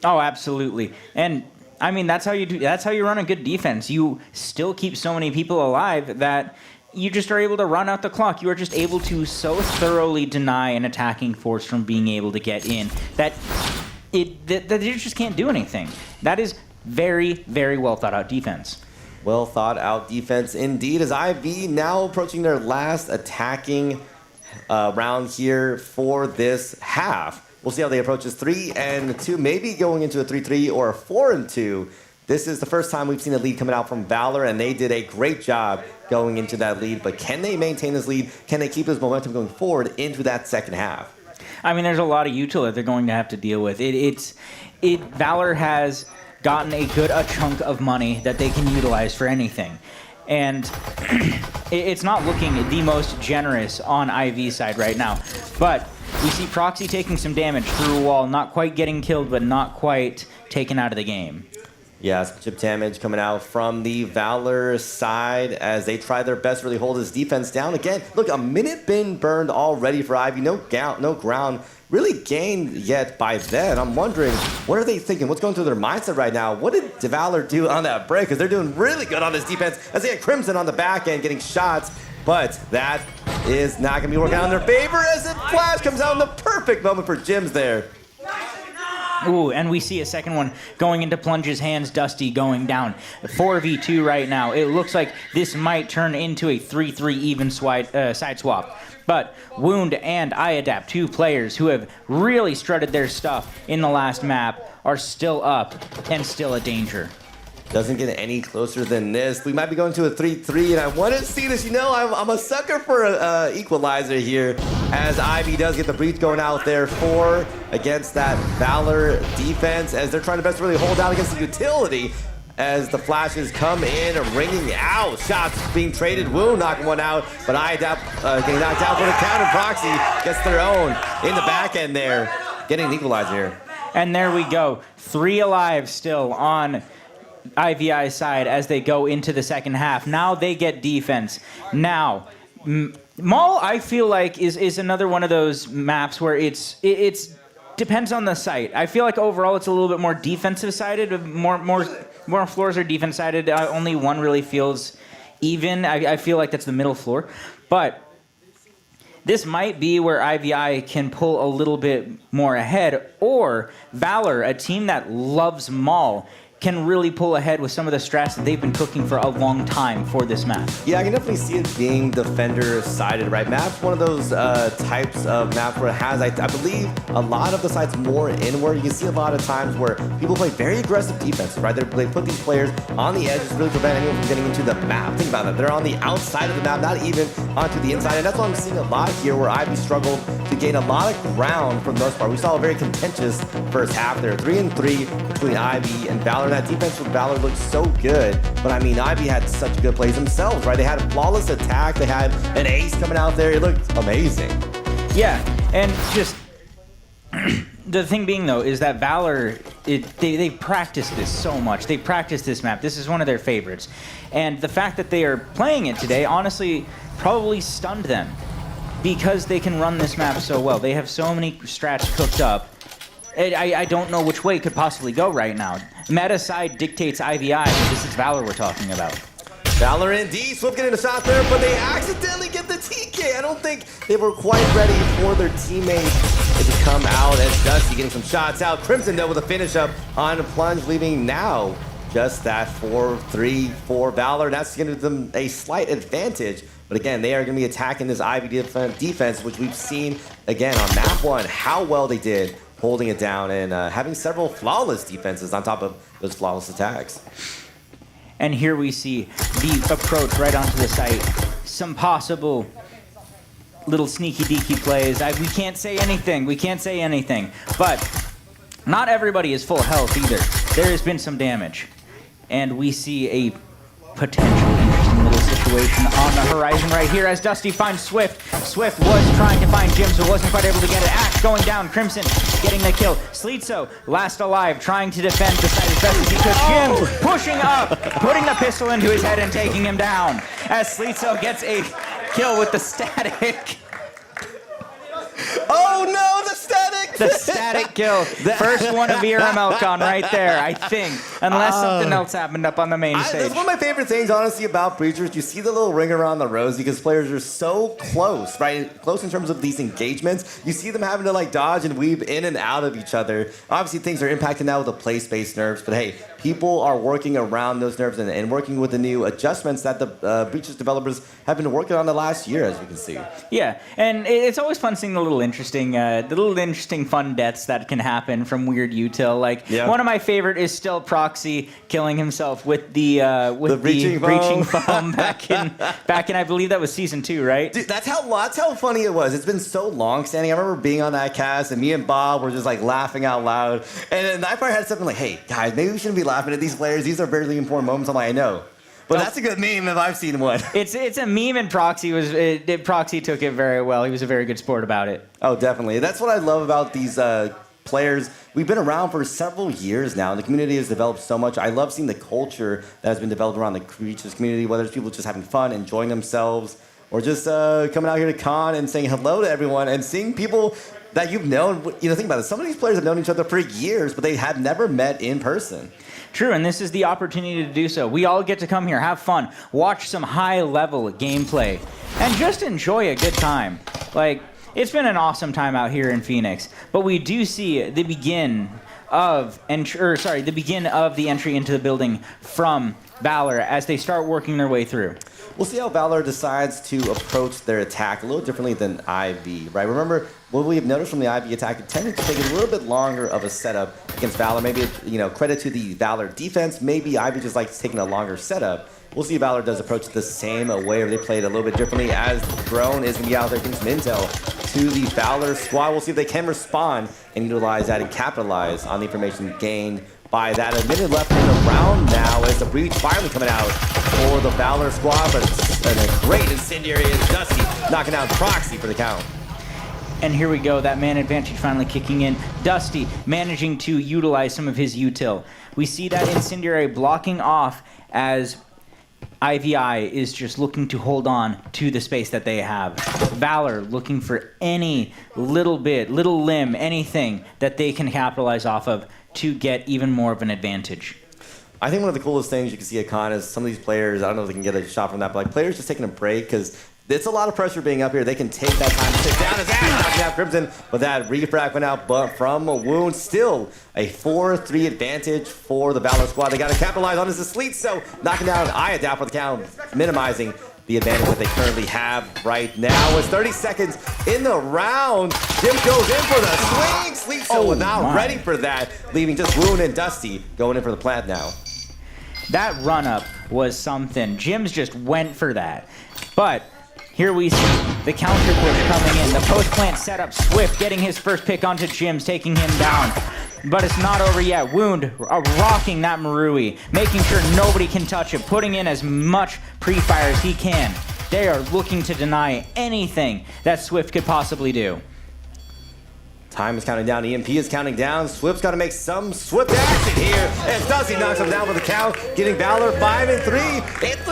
Oh, absolutely. And I mean, that's how you run a good defense. You still keep so many people alive that you just are able to run out the clock. You are just able to so thoroughly deny an attacking force from being able to get in that you just can't do anything. That is very, very well thought out defense. Well thought out defense indeed, as IV now approaching their last attacking round here for this half. We'll see how they approach this 3-2, maybe going into a 3-3 or a 4-2. This is the first time we've seen a lead coming out from Valor, and they did a great job going into that lead. But can they maintain this lead? Can they keep this momentum going forward into that second half? I mean, there's a lot of util that they're going to have to deal with. Valor has gotten a chunk of money that they can utilize for anything. And it's not looking the most generous on IV side right now. But we see Proxy taking some damage through a wall, not quite getting killed, but not quite taken out of the game. Yeah, some chip damage coming out from the Valor side as they try their best to really hold his defense down. Again, look, a minute been burned already for Ivy. No ground really gained yet by then. I'm wondering, what are they thinking? What's going through their mindset right now? What did Valor do on that break? Because they're doing really good on this defense as they get Crimson on the back end getting shots. But that is not going to be working out in their favor as the flash comes out in the perfect moment for Jims there. Ooh, and we see a second one going into Plunge's hands. Dusty going down. 4v2 right now. It looks like this might turn into a 3-3 even side swap. But Wound and iAdapt, 2 players who have really strutted their stuff in the last map, are still up and still a danger. Doesn't get any closer than this. We might be going to a 3-3, and I want to see this. You know, I'm a sucker for an equalizer here, as Ivy does get the breach going out there against that Valor defense, as they're trying to best really hold out against the utility, as the flashes come in, ringing out. Shots being traded. Wound knocking one out, but iAdapt getting knocked out for the count, and Proxy gets their own in the back end there, getting an equalizer here. And there we go. 3 alive still on IVI side as they go into the second half. Now they get defense. Now, Mall, I feel like, is another one of those maps where it's depends on the site. I feel like overall it's a little bit more defensive sided. More floors are defense sided. Only one really feels even. I feel like that's the middle floor. But this might be where IVI can pull a little bit more ahead, or Valor, a team that loves Mall, can really pull ahead with some of the strats that they've been cooking for a long time for this map. Yeah, I can definitely see it being defender-sided, right? Map's one of those types of maps where it has, I believe, a lot of the sides more inward. You can see a lot of times where people play very aggressive defense, right? They put these players on the edges to really prevent anyone from getting into the map. Think about that. They're on the outside of the map, not even onto the inside. And that's what I'm seeing a lot here, where Ivy struggled to gain a lot of ground for the most part. We saw a very contentious first half there. 3-3 between Ivy and Valor. That defense from Valor looked so good, but I mean, Ivy had such good plays themselves, right? They had a flawless attack, they had an ace coming out there, it looked amazing. Yeah, and just the thing being though is that Valor, they practiced this so much. They practiced this map. This is one of their favorites, and the fact that they are playing it today, honestly, probably stunned them because they can run this map so well. They have so many strats cooked up. I don't know which way it could possibly go right now. Meta side dictates IVI, but this is Valor we're talking about. Valor indeed, Swift getting a shot there, but they accidentally get the TK. I don't think they were quite ready for their teammates to come out, as Dusty getting some shots out. Crimson though with a finish up on Plunge, leaving now just that 4-3 for Valor. That's going to give them a slight advantage. But again, they are going to be attacking this Ivy defense, which we've seen again on map 1, how well they did holding it down and having several flawless defenses on top of those flawless attacks. And here we see the approach right onto the site. Some possible little sneaky deaky plays. We can't say anything. We can't say anything. But not everybody is full health either. There has been some damage. And we see a potential interesting little situation on the horizon right here as Dusty finds Swift. Swift was trying to find Jim, so wasn't quite able to get it. Axe going down. Crimson getting the kill. Sleetso, last alive, trying to defend the site as best as he could. Jim pushing up, putting the pistol into his head and taking him down as Sleetso gets a kill with the static. Oh no, the static! The static kill. First one of VRML CON right there, I think. Unless something else happened up on the main stage. That's one of my favorite things, honestly, about Breachers. You see the little ring around the rose because players are so close, right? Close in terms of these engagements. You see them having to like dodge and weave in and out of each other. Obviously, things are impacted now with the play space nerfs, but hey, people are working around those nerfs and working with the new adjustments that the Breachers developers have been working on the last year, as we can see. Yeah, and it's always fun seeing the little interesting fun deaths that can happen from weird util. Like one of my favorite is still Proxy killing himself with the breaching foam back in I believe that was season 2, right? Dude, that's how funny it was. It's been so long standing. I remember being on that cast and me and Bob were just like laughing out loud. And then I probably had something like, "Hey guys, maybe we shouldn't be laughing at these players. These are very important moments." I'm like, "I know." But that's a good meme if I've seen one. It's a meme, and Proxy took it very well. He was a very good sport about it. Oh, definitely. That's what I love about these players. We've been around for several years now, and the community has developed so much. I love seeing the culture that has been developed around the creatures community, whether it's people just having fun, enjoying themselves, or just coming out here to con and saying hello to everyone, and seeing people that you've known. You know, think about it. Some of these players have known each other for years, but they have never met in person. True, and this is the opportunity to do so. We all get to come here, have fun, watch some high-level gameplay, and just enjoy a good time. Like, it's been an awesome time out here in Phoenix, but we do see the begin of the entry into the building from Valor as they start working their way through. We'll see how Valor decides to approach their attack a little differently than IV, right? Remember, what we have noticed from the IV attack, it tended to take a little bit longer of a setup against Valor. Maybe, credit to the Valor defense. Maybe IV just likes taking a longer setup. We'll see if Valor does approach the same way, or they play it a little bit differently, as Drone is going to be out there getting some intel to the Valor squad. We'll see if they can respond and utilize that and capitalize on the information gained by that. A minute left in the round now as the breach finally coming out for the Valor squad, but it's a great incendiary is Dusty knocking out Proxy for the count. And here we go, that man advantage finally kicking in. Dusty managing to utilize some of his util. We see that incendiary blocking off as IVI is just looking to hold on to the space that they have. Valor looking for any little limb, anything that they can capitalize off of to get even more of an advantage. I think one of the coolest things you can see at con is some of these players, I don't know if they can get a shot from that, but like players just taking a break, because it's a lot of pressure being up here. They can take that time to sit down his ass, knocking out Crimson, but that refract went out, but from a wound, still a 4-3 advantage for the Valor squad. They got to capitalize on his sleep, so knocking down IVI for the count, minimizing the advantage that they currently have right now. With 30 seconds in the round, Jim goes in for the swing. Sleep so not ready for that, leaving just Wound and Dusty going in for the plant now. That run-up was something. Jim's just went for that. But here we see the counter push coming in. The post-plant setup, Swift getting his first pick onto Jim's, taking him down. But it's not over yet. Wound rocking that Marui, making sure nobody can touch it, putting in as much pre-fire as he can. They are looking to deny anything that Swift could possibly do. Time is counting down. EMP is counting down. Swift's got to make some swift action here. And Dusty knocks him down for the count, getting Valor 5-3. It's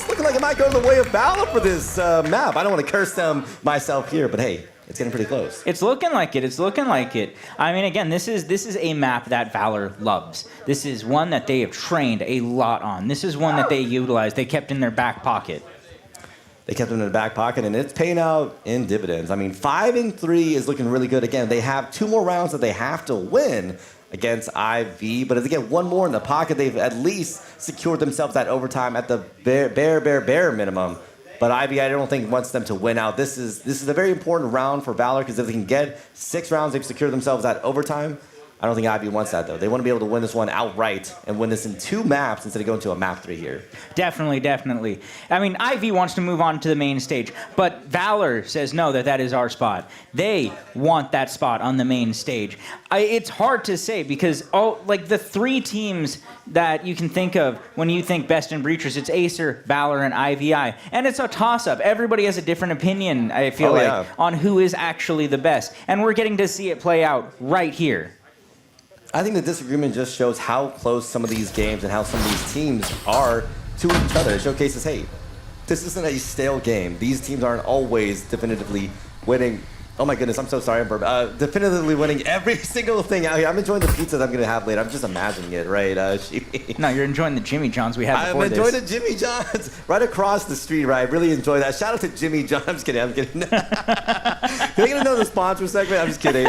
looking like it might go the way of Valor for this map. I don't want to curse them myself here, but hey, it's getting pretty close. It's looking like it. It's looking like it. I mean, again, this is a map that Valor loves. This is one that they have trained a lot on. This is one that they utilize. They kept in their back pocket. They kept him in the back pocket, and it's paying out in dividends. I mean, 5-3 is looking really good. Again, they have 2 more rounds that they have to win against IV, but if they get 1 more in the pocket, they've at least secured themselves that overtime at the bare minimum. But IVI, I don't think wants them to win out. This is a very important round for Valor, because if they can get 6 rounds, they've secured themselves that overtime. I don't think IV wants that, though. They want to be able to win this one outright and win this in 2 maps instead of going to a map 3 here. Definitely, definitely. I mean, IV wants to move on to the main stage, but Valor says no, that is our spot. They want that spot on the main stage. It's hard to say, because the 3 teams that you can think of when you think best in breachers, it's Acer, Valor, and IVI. And it's a toss-up. Everybody has a different opinion, I feel on who is actually the best. And we're getting to see it play out right here. I think the disagreement just shows how close some of these games and how some of these teams are to each other. It showcases, hey, this isn't a stale game. These teams aren't always definitively winning. Oh my goodness, I'm so sorry, definitively winning every single thing out here. I'm enjoying the pizza that I'm going to have later. I'm just imagining it, right? No, you're enjoing the Jimmy John's we had before this. I'm enjoying the Jimmy John's right across the street, right? I really enjoy that. Shout out to Jimmy John. I'm just kidding. Can I get another sponsor segment? I'm just kidding.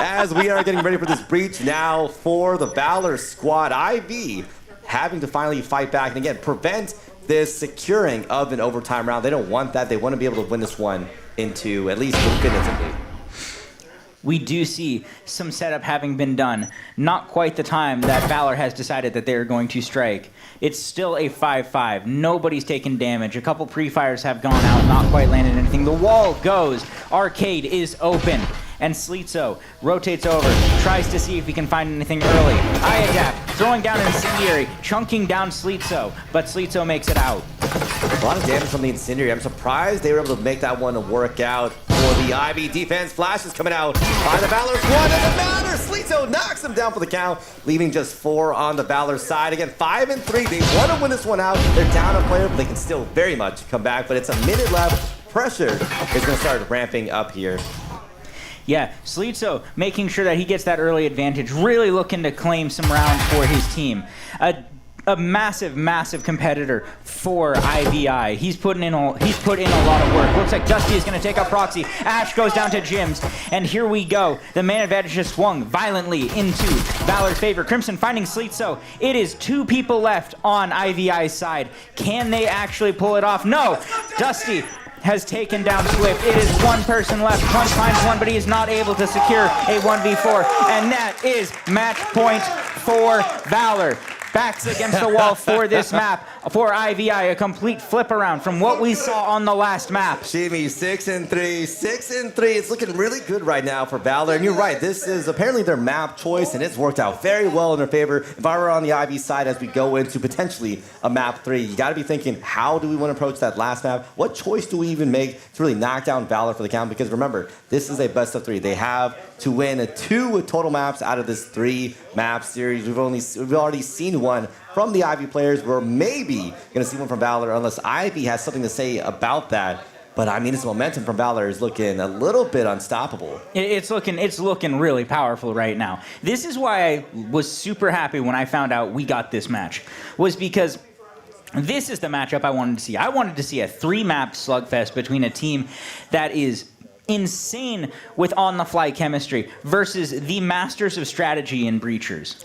As we are getting ready for this breach now for the Valor squad, IV having to finally fight back and again prevent this securing of an overtime round. They don't want that. They want to be able to win this one into at least definitively. we do see some setup having been done. Not quite the time that Valor has decided that they're going to strike. It's still a 5-5. Nobody's taken damage. A couple pre-fires have gone out, not quite landed anything. The wall goes. Arcade is open. And Sleetzo rotates over, tries to see if he can find anything early. IVI throwing down Incendiary, chunking down Sleetzo, but Sleetzo makes it out. A lot of damage from the Incendiary. I'm surprised they were able to make that one work out for the Ivy defense. Flash is coming out by the Valor's one. Doesn't matter. Sleetzo knocks him down for the count, leaving just 4 on the Valor side. Again, 5 and 3. They want to win this one out. They're down a player, but they can still very much come back. But it's a minute left. Pressure is going to start ramping up here. Yeah, Sleetzo making sure that he gets that early advantage, really looking to claim some rounds for his team. A massive, massive competitor for IVI. He's put in a lot of work. Looks like Dusty is going to take out Proxy. Ash goes down to Jims, and here we go. The man advantage has swung violently into Valor's favor. Crimson finding Sleetzo. It is 2 people left on IVI's side. Can they actually pull it off? No! Dusty has taken down Swift. It is 1 person left. Punch finds 1, but he is not able to secure a 1v4. And that is match point for Valor. Backs against the wall for this map. For IVI, a complete flip around from what we saw on the last map. Shimi, 6 and 3, 6 and 3. It's looking really good right now for Valor. And you're right, this is apparently their map choice, and it's worked out very well in their favor. If I were on the IV side as we go into potentially a map 3, you got to be thinking, how do we want to approach that last map? What choice do we even make to really knock down Valor for the count? Because remember, this is a best of 3. They have to win 2 total maps out of this 3-map series. We've already seen one from the Ivy players. We're maybe going to see one from Valor unless Ivy has something to say about that. But I mean, its momentum from Valor is looking a little bit unstoppable. It's looking really powerful right now. This is why I was super happy when I found out we got this match, was because this is the matchup I wanted to see. I wanted to see a 3-map slugfest between a team that is insane with on-the-fly chemistry versus the masters of strategy in Breachers.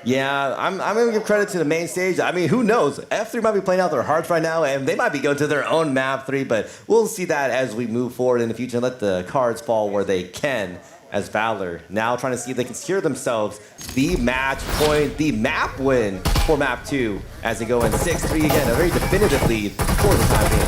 Yeah, I'm going to give credit to the main stage. I mean, who knows? F3 might be playing out their hearts right now, and they might be going to their own map 3, but we'll see that as we move forward in the future and let the cards fall where they can as Valor. Now trying to see if they can secure themselves the match point, the map win for map 2 as they go in 6-3 again, a very definitive lead for the time being.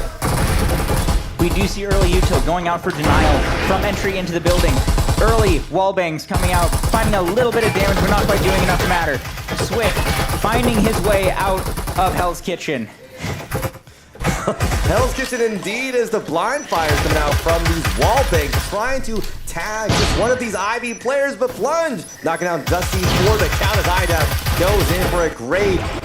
We do see early util going out for denial from entry into the building. Early wallbangs coming out, finding a little bit of damage, but not quite doing enough to matter. Swift finding his way out of Hell's Kitchen. Hell's Kitchen indeed, as the blind fire is coming out from these wallbangs, trying to tag just one of these Ivy players, but Plunge knocking out Dusty for the count as IDAP goes in for a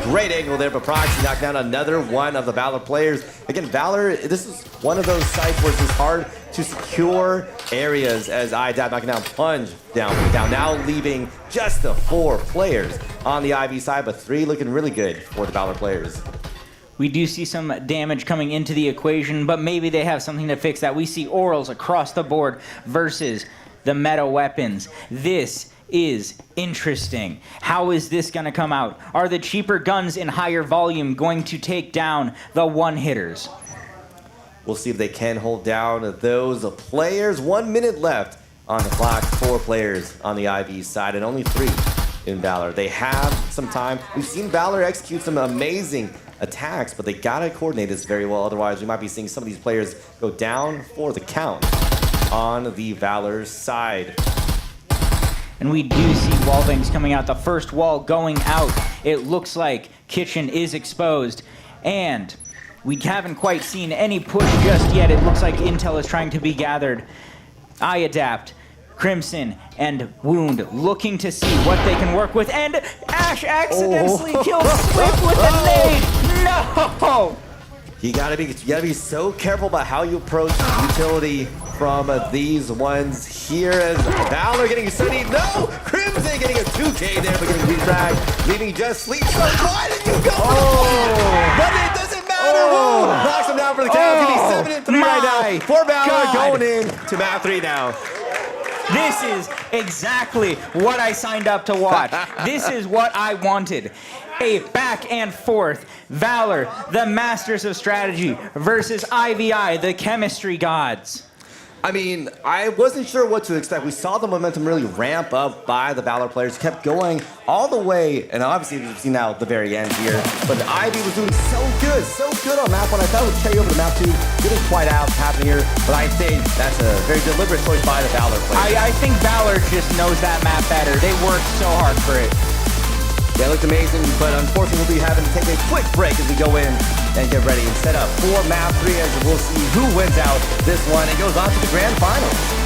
great angle there, but Proxy knocking down another one of the Valor players. Again, Valor, this is one of those sites where it's just hard to secure areas as IDAP knocking down Plunge down, now leaving just the 4 players on the Ivy side, but 3 looking really good for the Valor players. We do see some damage coming into the equation, but maybe they have something to fix that. We see orals across the board versus the meta weapons. This is interesting. How is this going to come out? Are the cheaper guns in higher volume going to take down the one-hitters? We'll see if they can hold down those players. 1 minute left on the clock. 4 players on the IV side and only 3 in Valor. They have some time. We've seen Valor execute some amazing attacks, but they gotta coordinate this very well. Otherwise, we might be seeing some of these players go down for the count on the Valor side. And we do see wallbangs coming out. The first wall going out. It looks like Kitchen is exposed, and we haven't quite seen any push just yet. It looks like intel is trying to be gathered. I adapt. Crimson and Wound looking to see what they can work with, and Ash accidentally kills Swift with a nade. No! You gotta be so careful about how you approach utility from these ones here, as Valor getting studied. No! Crimson getting a 2K there, but getting redragged, leaving just Sleep. So why did you go? But it doesn't matter. Wound knocks him down for the count. Getting 7 and 3 right now for Valor, going in to map 3 now. This is exactly what I signed up to watch. This is what I wanted. A back and forth. Valor, the masters of strategy, versus IVI, the chemistry gods. I mean, I wasn't sure what to expect. We saw the momentum really ramp up by the Valor players. Kept going all the way, and obviously we've seen now the very end here. But the Ivy was doing so good on map 1. I thought it would carry over to map 2. Didn't quite out happen here, but I think that's a very deliberate choice by the Valor players. I think Valor just knows that map better. They worked so hard for it. Yeah, it looked amazing, but unfortunately we'll be having to take a quick break as we go in and get ready and set up for map 3 as we'll see who wins out this one and goes on to the grand finals.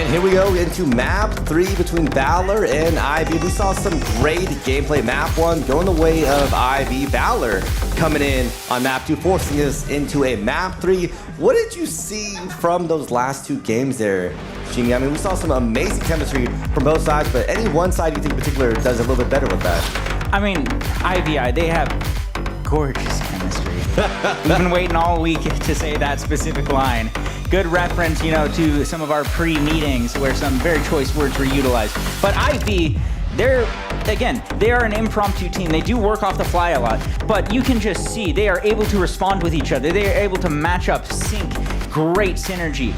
here we go into map 3 between Valor and IV. We saw some great gameplay. Map 1 going the way of IV. Valor coming in on map 2, forcing us into a map 3. What did you see from those last 2 games there, Shimi? I mean, we saw some amazing chemistry from both sides, but any one side you think in particular does a little bit better with that? I mean, IVI, they have gorgeous chemistry. We've been waiting all week to say that specific line. Good reference, you know, to some of our pre-meetings where some very choice words were utilized. But IV, they are an impromptu team. They do work off the fly a lot, but you can just see they are able to respond with each other. They are able to match up, sync, great synergy.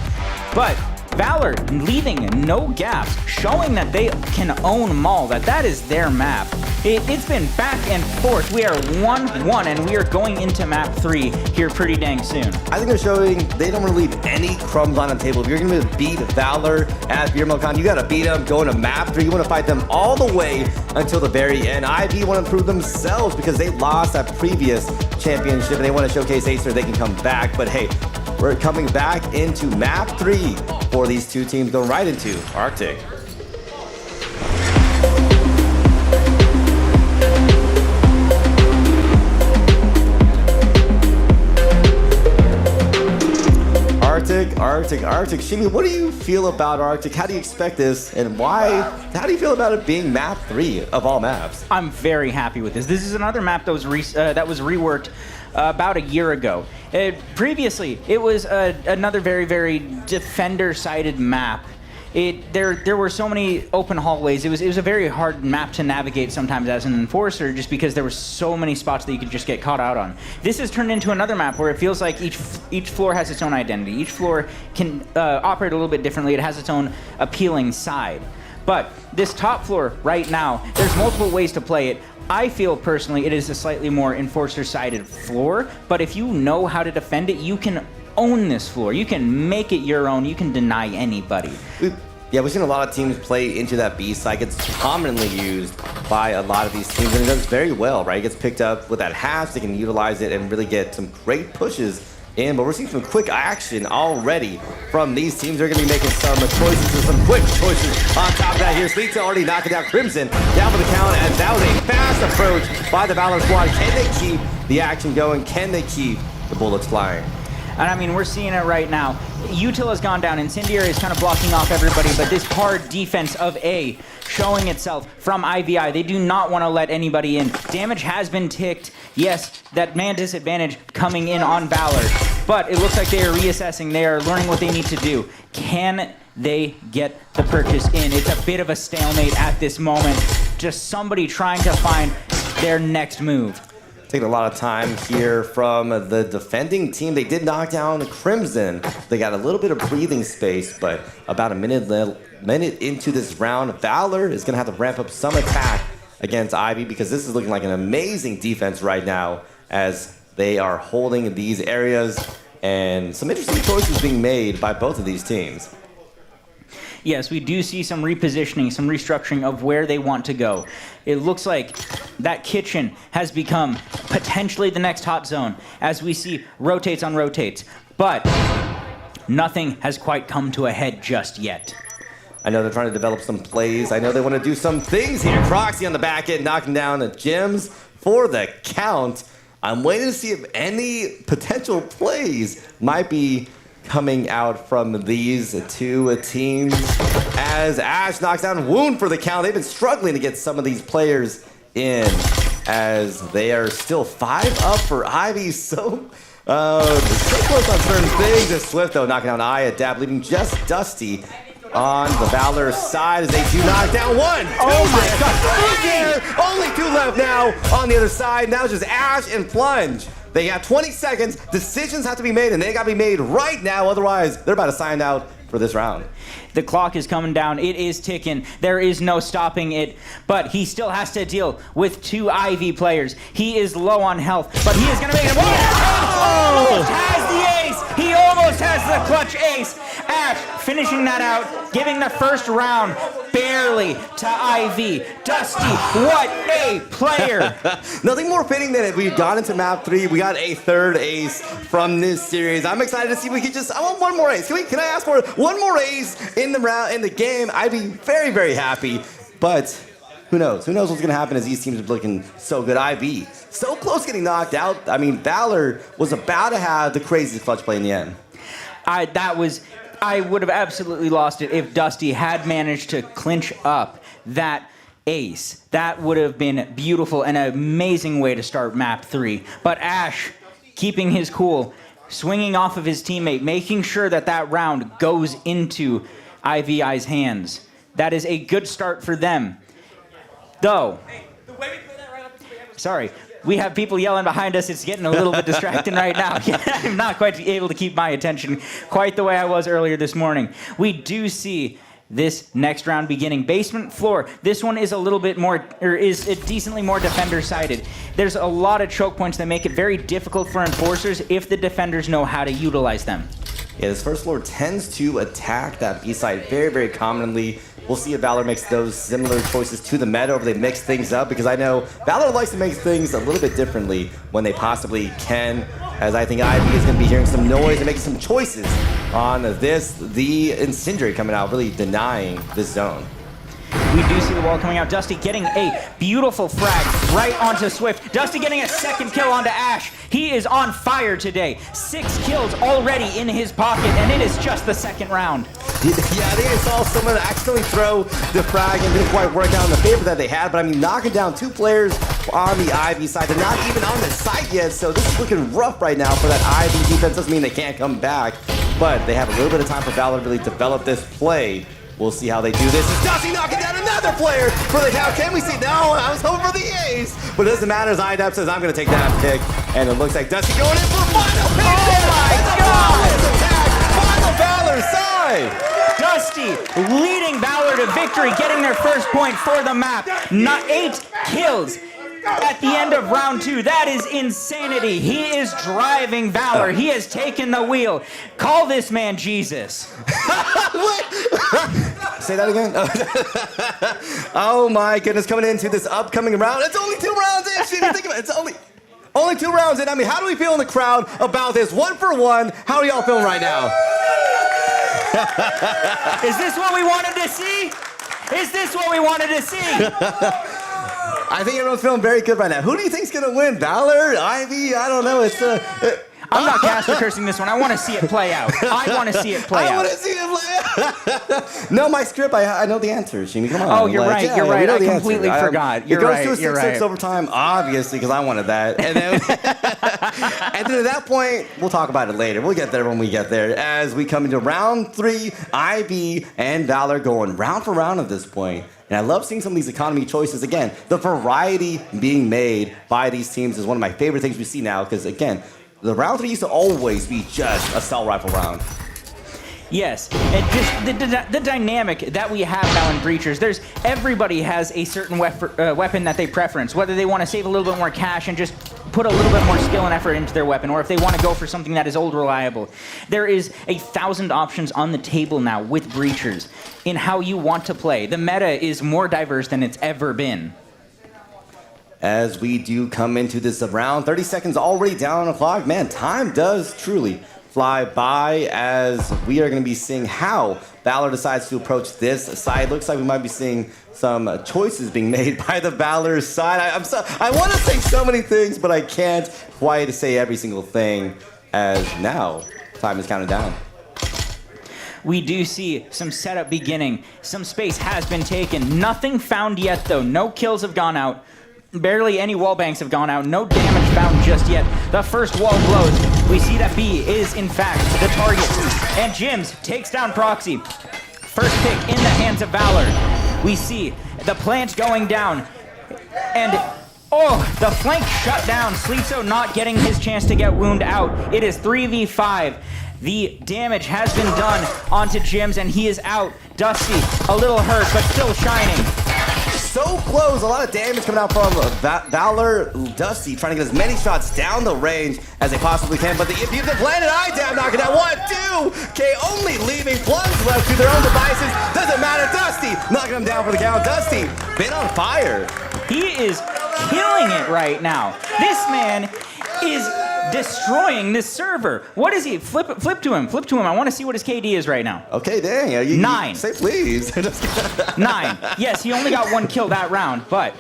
But Valor leaving no gaps, showing that they can own Mall, that is their map. It's been back and forth. We are 1-1, and we are going into map 3 here pretty dang soon. I think they're showing they don't want to leave any crumbs on the table. If you're going to beat Valor at VRML CON, you got to beat them going to map 3. You want to fight them all the way until the very end. IV want to prove themselves because they lost that previous championship, and they want to showcase Acer they can come back. But hey, we're coming back into map 3 for these 2 teams going right into Arctic. Arctic. Shimi, what do you feel about Arctic? How do you expect this, and why? How do you feel about it being map 3 of all maps? I'm very happy with this. This is another map that was reworked about a year ago. Previously, it was another very, very defender-sided map. There were so many open hallways. It was a very hard map to navigate sometimes as an enforcer, just because there were so many spots that you could just get caught out on. This has turned into another map where it feels like each floor has its own identity. Each floor can operate a little bit differently. It has its own appealing side. But this top floor right now, there's multiple ways to play it. I feel personally it is a slightly more enforcer-sided floor, but if you know how to defend it, you can own this floor. You can make it your own. You can deny anybody. We've seen a lot of teams play into that B side. It's commonly used by a lot of these teams, and it does very well, right? It gets picked up with that hash. They can utilize it and really get some great pushes in, but we're seeing some quick action already from these teams. They're going to be making some choices and some quick choices. On top of that here, Sleet's already knocking down Crimson down for the count, and that was a fast approach by the Valor squad. Can they keep the action going? Can they keep the bullets flying? And I mean, we're seeing it right now. Util has gone down. Incendiary is kind of blocking off everybody, but this hard defense of A showing itself from IVI. They do not want to let anybody in. Damage has been ticked. Yes, that man disadvantage coming in on Valor, but it looks like they are reassessing. They are learning what they need to do. Can they get the purchase in? It's a bit of a stalemate at this moment. Just somebody trying to find their next move. Taking a lot of time here from the defending team. They did knock down Crimson. They got a little bit of breathing space, but about a minute into this round, Valor is going to have to ramp up some attack against Ivy, because this is looking like an amazing defense right now as they are holding these areas, and some interesting choices being made by both of these teams. Yes, we do see some repositioning, some restructuring of where they want to go. It looks like that kitchen has become potentially the next hot zone as we see rotates on rotates. But nothing has quite come to a head just yet. I know they're trying to develop some plays. I know they want to do some things here. Proxy on the back end, knocking down the gems for the count. I'm waiting to see if any potential plays might be coming out from these 2 teams. As Ash knocks down Wound for the count. They've been struggling to get some of these players in, as they are still 5 up for Ivy. So close on certain things. As Swift, though, knocking down Aya Dab, leaving just Dusty on the Valor side as they do knock down 1. Oh my God. Only 2 left now on the other side. Now it's just Ash and Plunge. They got 20 seconds. Decisions have to be made, and they got to be made right now. Otherwise, they're about to sign out for this round. The clock is coming down. It is ticking. There is no stopping it. But he still has to deal with 2 IV players. He is low on health, but he is going to make it. Almost has the ace. He almost has the clutch ace. Ash finishing that out, giving the first round. barely to IV. Dusty, what a player! Nothing more fitting than if we got into map 3, we got a third ace from this series. I'm excited to see if we can I want one more ace. Can I ask for one more ace in the game? I'd be very, very happy. But who knows? Who knows what's going to happen as these teams are looking so good. IV, so close getting knocked out. I mean, Valor was about to have the craziest clutch play in the end. I would have absolutely lost it if Dusty had managed to clinch up that ace. That would have been beautiful and an amazing way to start map 3. But Ash, keeping his cool, swinging off of his teammate, making sure that round goes into IVI's hands. That is a good start for them. Though, sorry, we have people yelling behind us. It's getting a little bit distracting right now. I'm not quite able to keep my attention quite the way I was earlier this morning. We do see this next round beginning. Basement floor. This one is a little bit more, or is decently more defender-sided. There's a lot of choke points that make it very difficult for enforcers if the defenders know how to utilize them. Yeah, this first floor tends to attack that B side very, very commonly. We'll see if Valor makes those similar choices to the meta, or if they mix things up, because I know Valor likes to make things a little bit differently when they possibly can, as I think Ivy is going to be hearing some noise and making some choices on this. The Incendiary coming out, really denying this zone. We do see the wall coming out. Dusty getting a beautiful frag right onto Swift. Dusty getting a second kill onto Ash. He is on fire today. 6 kills already in his pocket, and it is just the second round. Yeah, I think I saw someone accidentally throw the frag and didn't quite work out in the favor that they had, but I mean, knocking down 2 players on the Ivy side. They're not even on the site yet, so this is looking rough right now for that Ivy defense. Doesn't mean they can't come back, but they have a little bit of time for Valor to really develop this play. We'll see how they do this. It's Dusty knocking down another player for the count. Can we see? No, I was hoping for the ace. But it doesn't matter as IDAP says, I'm going to take that pick. And it looks like Dusty going in for final pick. Oh my God! Final Valor side. Dusty leading Valor to victory, getting their first point for the map. 8 kills at the end of round 2. That is insanity. He is driving Valor. He has taken the wheel. Call this man Jesus. Say that again? Oh my goodness, coming into this upcoming round. It's only 2 rounds in. Think about it. It's only 2 rounds in. I mean, how do we feel in the crowd about this? 1 for 1. How are y'all feeling right now? Is this what we wanted to see? Is this what we wanted to see? I think everyone's feeling very good right now. Who do you think's gonna win? Valor? Ivy? I don't know. I'm not caster cursing this one. I want to see it play out. I want to see it play out. I want to see it play out. No, my script, I know the answer, Shimi. Come on. Oh, you're right. Yeah, you're right. I completely forgot. You're right. It goes to a 6-6 overtime, obviously, because I wanted that. And then, and then at that point, we'll talk about it later. We'll get there when we get there. As we come into round 3, IB and Valor going round for round at this point. And I love seeing some of these economy choices. Again, the variety being made by these teams is one of my favorite things we see now, because, again, the round 3 used to always be just a assault rifle round. Yes, and the dynamic that we have now in Breachers, everybody has a certain weapon that they preference, whether they want to save a little bit more cash and just put a little bit more skill and effort into their weapon, or if they want to go for something that is old reliable. There is 1,000 options on the table now with Breachers in how you want to play. The meta is more diverse than it's ever been. As we do come into this round, 30 seconds already down on the clock. Man, time does truly fly by as we are going to be seeing how Valor decides to approach this side. Looks like we might be seeing some choices being made by the Valor side. I want to say so many things, but I can't quite say every single thing, as now time is counting down. We do see some setup beginning. Some space has been taken. Nothing found yet, though. No kills have gone out. Barely any wall banks have gone out. No damage found just yet. The first wall blows. We see that B is, in fact, the target. And Jims takes down Proxy. First pick in the hands of Valor. We see the plant going down. And, the flank shut down. Sleepso not getting his chance to get wound out. It is 3v5. The damage has been done onto Jims, and he is out. Dusty, a little hurt, but still shining. so close. A lot of damage coming out from Valor. Dusty trying to get as many shots down the range as they possibly can, but the EMP of the planet eye down, knocking down 1, 2. K only leaving Plunge left to their own devices. Doesn't matter. Dusty knocking them down for the count. Dusty been on fire. He is killing it right now. This man is destroying this server. What is he? Flip to him. Flip to him. I want to see what his KD is right now. Okay, dang. 9. Say please. 9. Yes, he only got 1 kill that round, but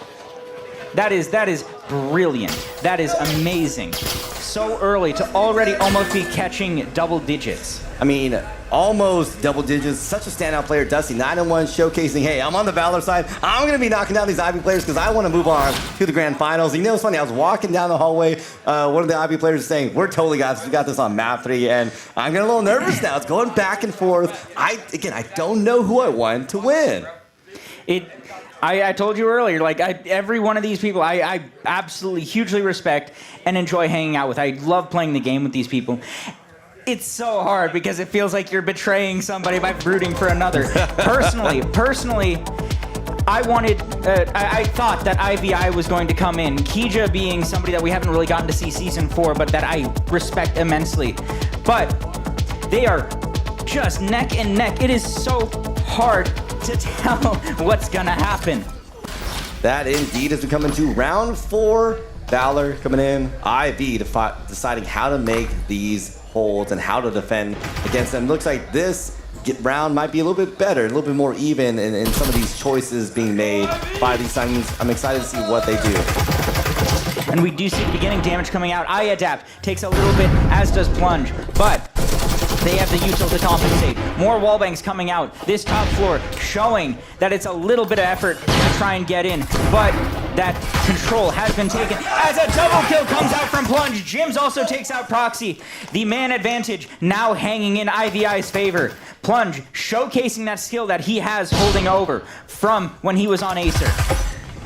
that is brilliant. That is amazing. So early to already almost be catching double digits. I mean, almost double digits. Such a standout player, Dusty. 9-1, showcasing, hey, I'm on the Valor side. I'm going to be knocking down these Ivy players because I want to move on to the grand finals. You know, it's funny. I was walking down the hallway. One of the Ivy players was saying, we're totally got this. We got this on map 3. And I'm getting a little nervous now. It's going back and forth. I don't know who I want to win. I told you earlier, like, every one of these people, I absolutely hugely respect and enjoy hanging out with. I love playing the game with these people. It's so hard because it feels like you're betraying somebody by rooting for another. Personally, I thought that IVI was going to come in. Kija being somebody that we haven't really gotten to see season 4, but that I respect immensely. But they are just neck and neck. It is so hard to tell what's gonna happen. That indeed as we come into round 4. Valor coming in, IV deciding how to make these holds and how to defend against them. Looks like this round might be a little bit better, a little bit more even in some of these choices being made by these signings. I'm excited to see what they do. And we do see the beginning damage coming out. I adapt, takes a little bit, as does Plunge, but they have the util to compensate. More wallbangs coming out. This top floor showing that it's a little bit of effort to try and get in, but that control has been taken as a double kill comes out from Plunge. Jims also takes out Proxy. The man advantage now hanging in IVI's favor. Plunge showcasing that skill that he has holding over from when he was on Acer.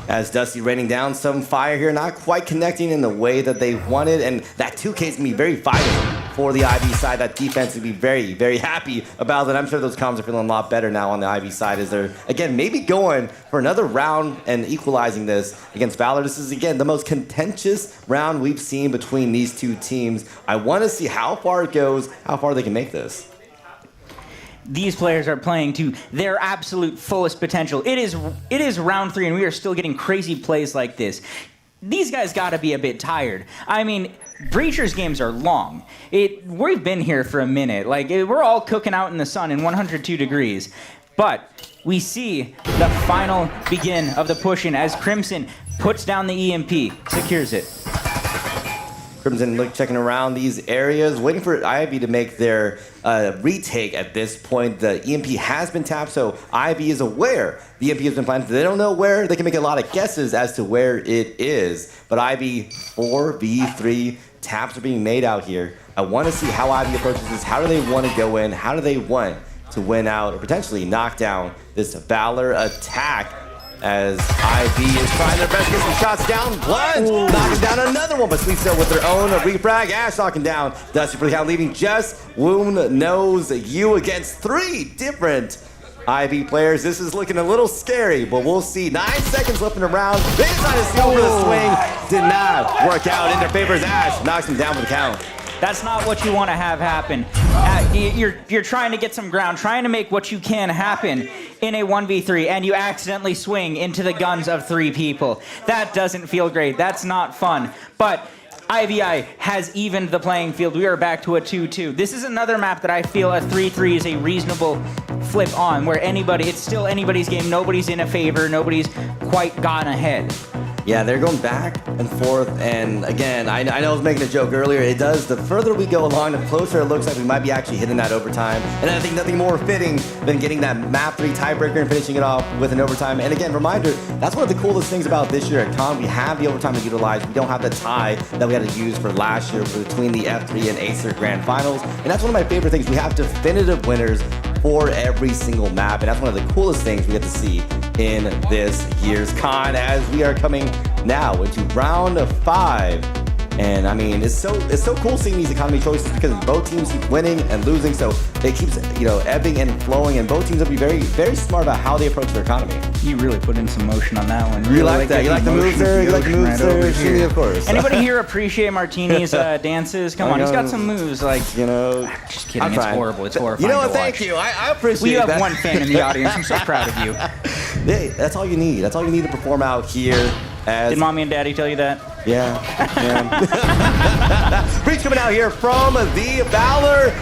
As Dusty raining down some fire here, not quite connecting in the way that they wanted, and that 2K is going to be very vital for the IV side. That defense would be very, very happy about it. I'm sure those comms are feeling a lot better now on the IV side as they're, again, maybe going for another round and equalizing this against Valor. This is, again, the most contentious round we've seen between these two teams. I want to see how far it goes, how far they can make this. These players are playing to their absolute fullest potential. It is round 3, and we are still getting crazy plays like this. These guys got to be a bit tired. I mean, Breacher's games are long. We've been here for a minute. Like, we're all cooking out in the sun in 102 degrees. But we see the final begin of the push-in as Crimson puts down the EMP, secures it. Crimson checking around these areas, waiting for Ivy to make their retake at this point. The EMP has been tapped, so Ivy is aware the EMP has been planted. They don't know where. They can make a lot of guesses as to where it is. But Ivy 4v3 taps are being made out here. I want to see how Ivy approaches this. How do they want to go in? How do they want to win out or potentially knock down this Valor attack? As IV is trying their best to get some shots down. Plunge knocking down another one, but Sweet with their own refrag. Ash knocking down Dusty for the count, leaving just Wound Knows You against 3 different IV players. This is looking a little scary, but we'll see. 9 seconds left in the round. They decided to steal for the swing. Did not work out in their favor as Ash knocks him down for the count. That's not what you want to have happen. You're trying to get some ground, trying to make what you can happen in a 1v3, and you accidentally swing into the guns of 3 people. That doesn't feel great. That's not fun. But IVI has evened the playing field. We are back to a 2-2. This is another map that I feel a 3-3 is a reasonable flip on, where it's still anybody's game. Nobody's in a favor. Nobody's quite gone ahead. Yeah, they're going back and forth, and again, I know I was making a joke earlier. It does, the further we go along, the closer it looks like we might be actually hitting that overtime. And I think nothing more fitting than getting that map 3 tiebreaker and finishing it off with an overtime. And again, reminder, that's one of the coolest things about this year at Con. We have the overtime to utilize. We don't have the tie that we had to use for last year between the F3 and Acer Grand Finals. And that's one of my favorite things. We have definitive winners for every single map, and that's one of the coolest things we get to see in this year's Con as we are coming now into round 5. And I mean, it's so cool seeing these economy choices because both teams keep winning and losing, so it keeps ebbing and flowing. And both teams will be very, very smart about how they approach their economy. You really put in some motion on that one. You like that? You like the moves there? You like the moves there? Shimmy, of course. Anybody here appreciate Martini's dances? Come on, he's got some moves like. Just kidding. It's horrible. It's horrifying. You know what? To Thank watch. you. I appreciate that. We that. have one fan in the audience. I'm so proud of you. Hey, that's all you need. That's all you need to perform out here. Did mommy and daddy tell you that? Yeah. Breach coming out here from the Valor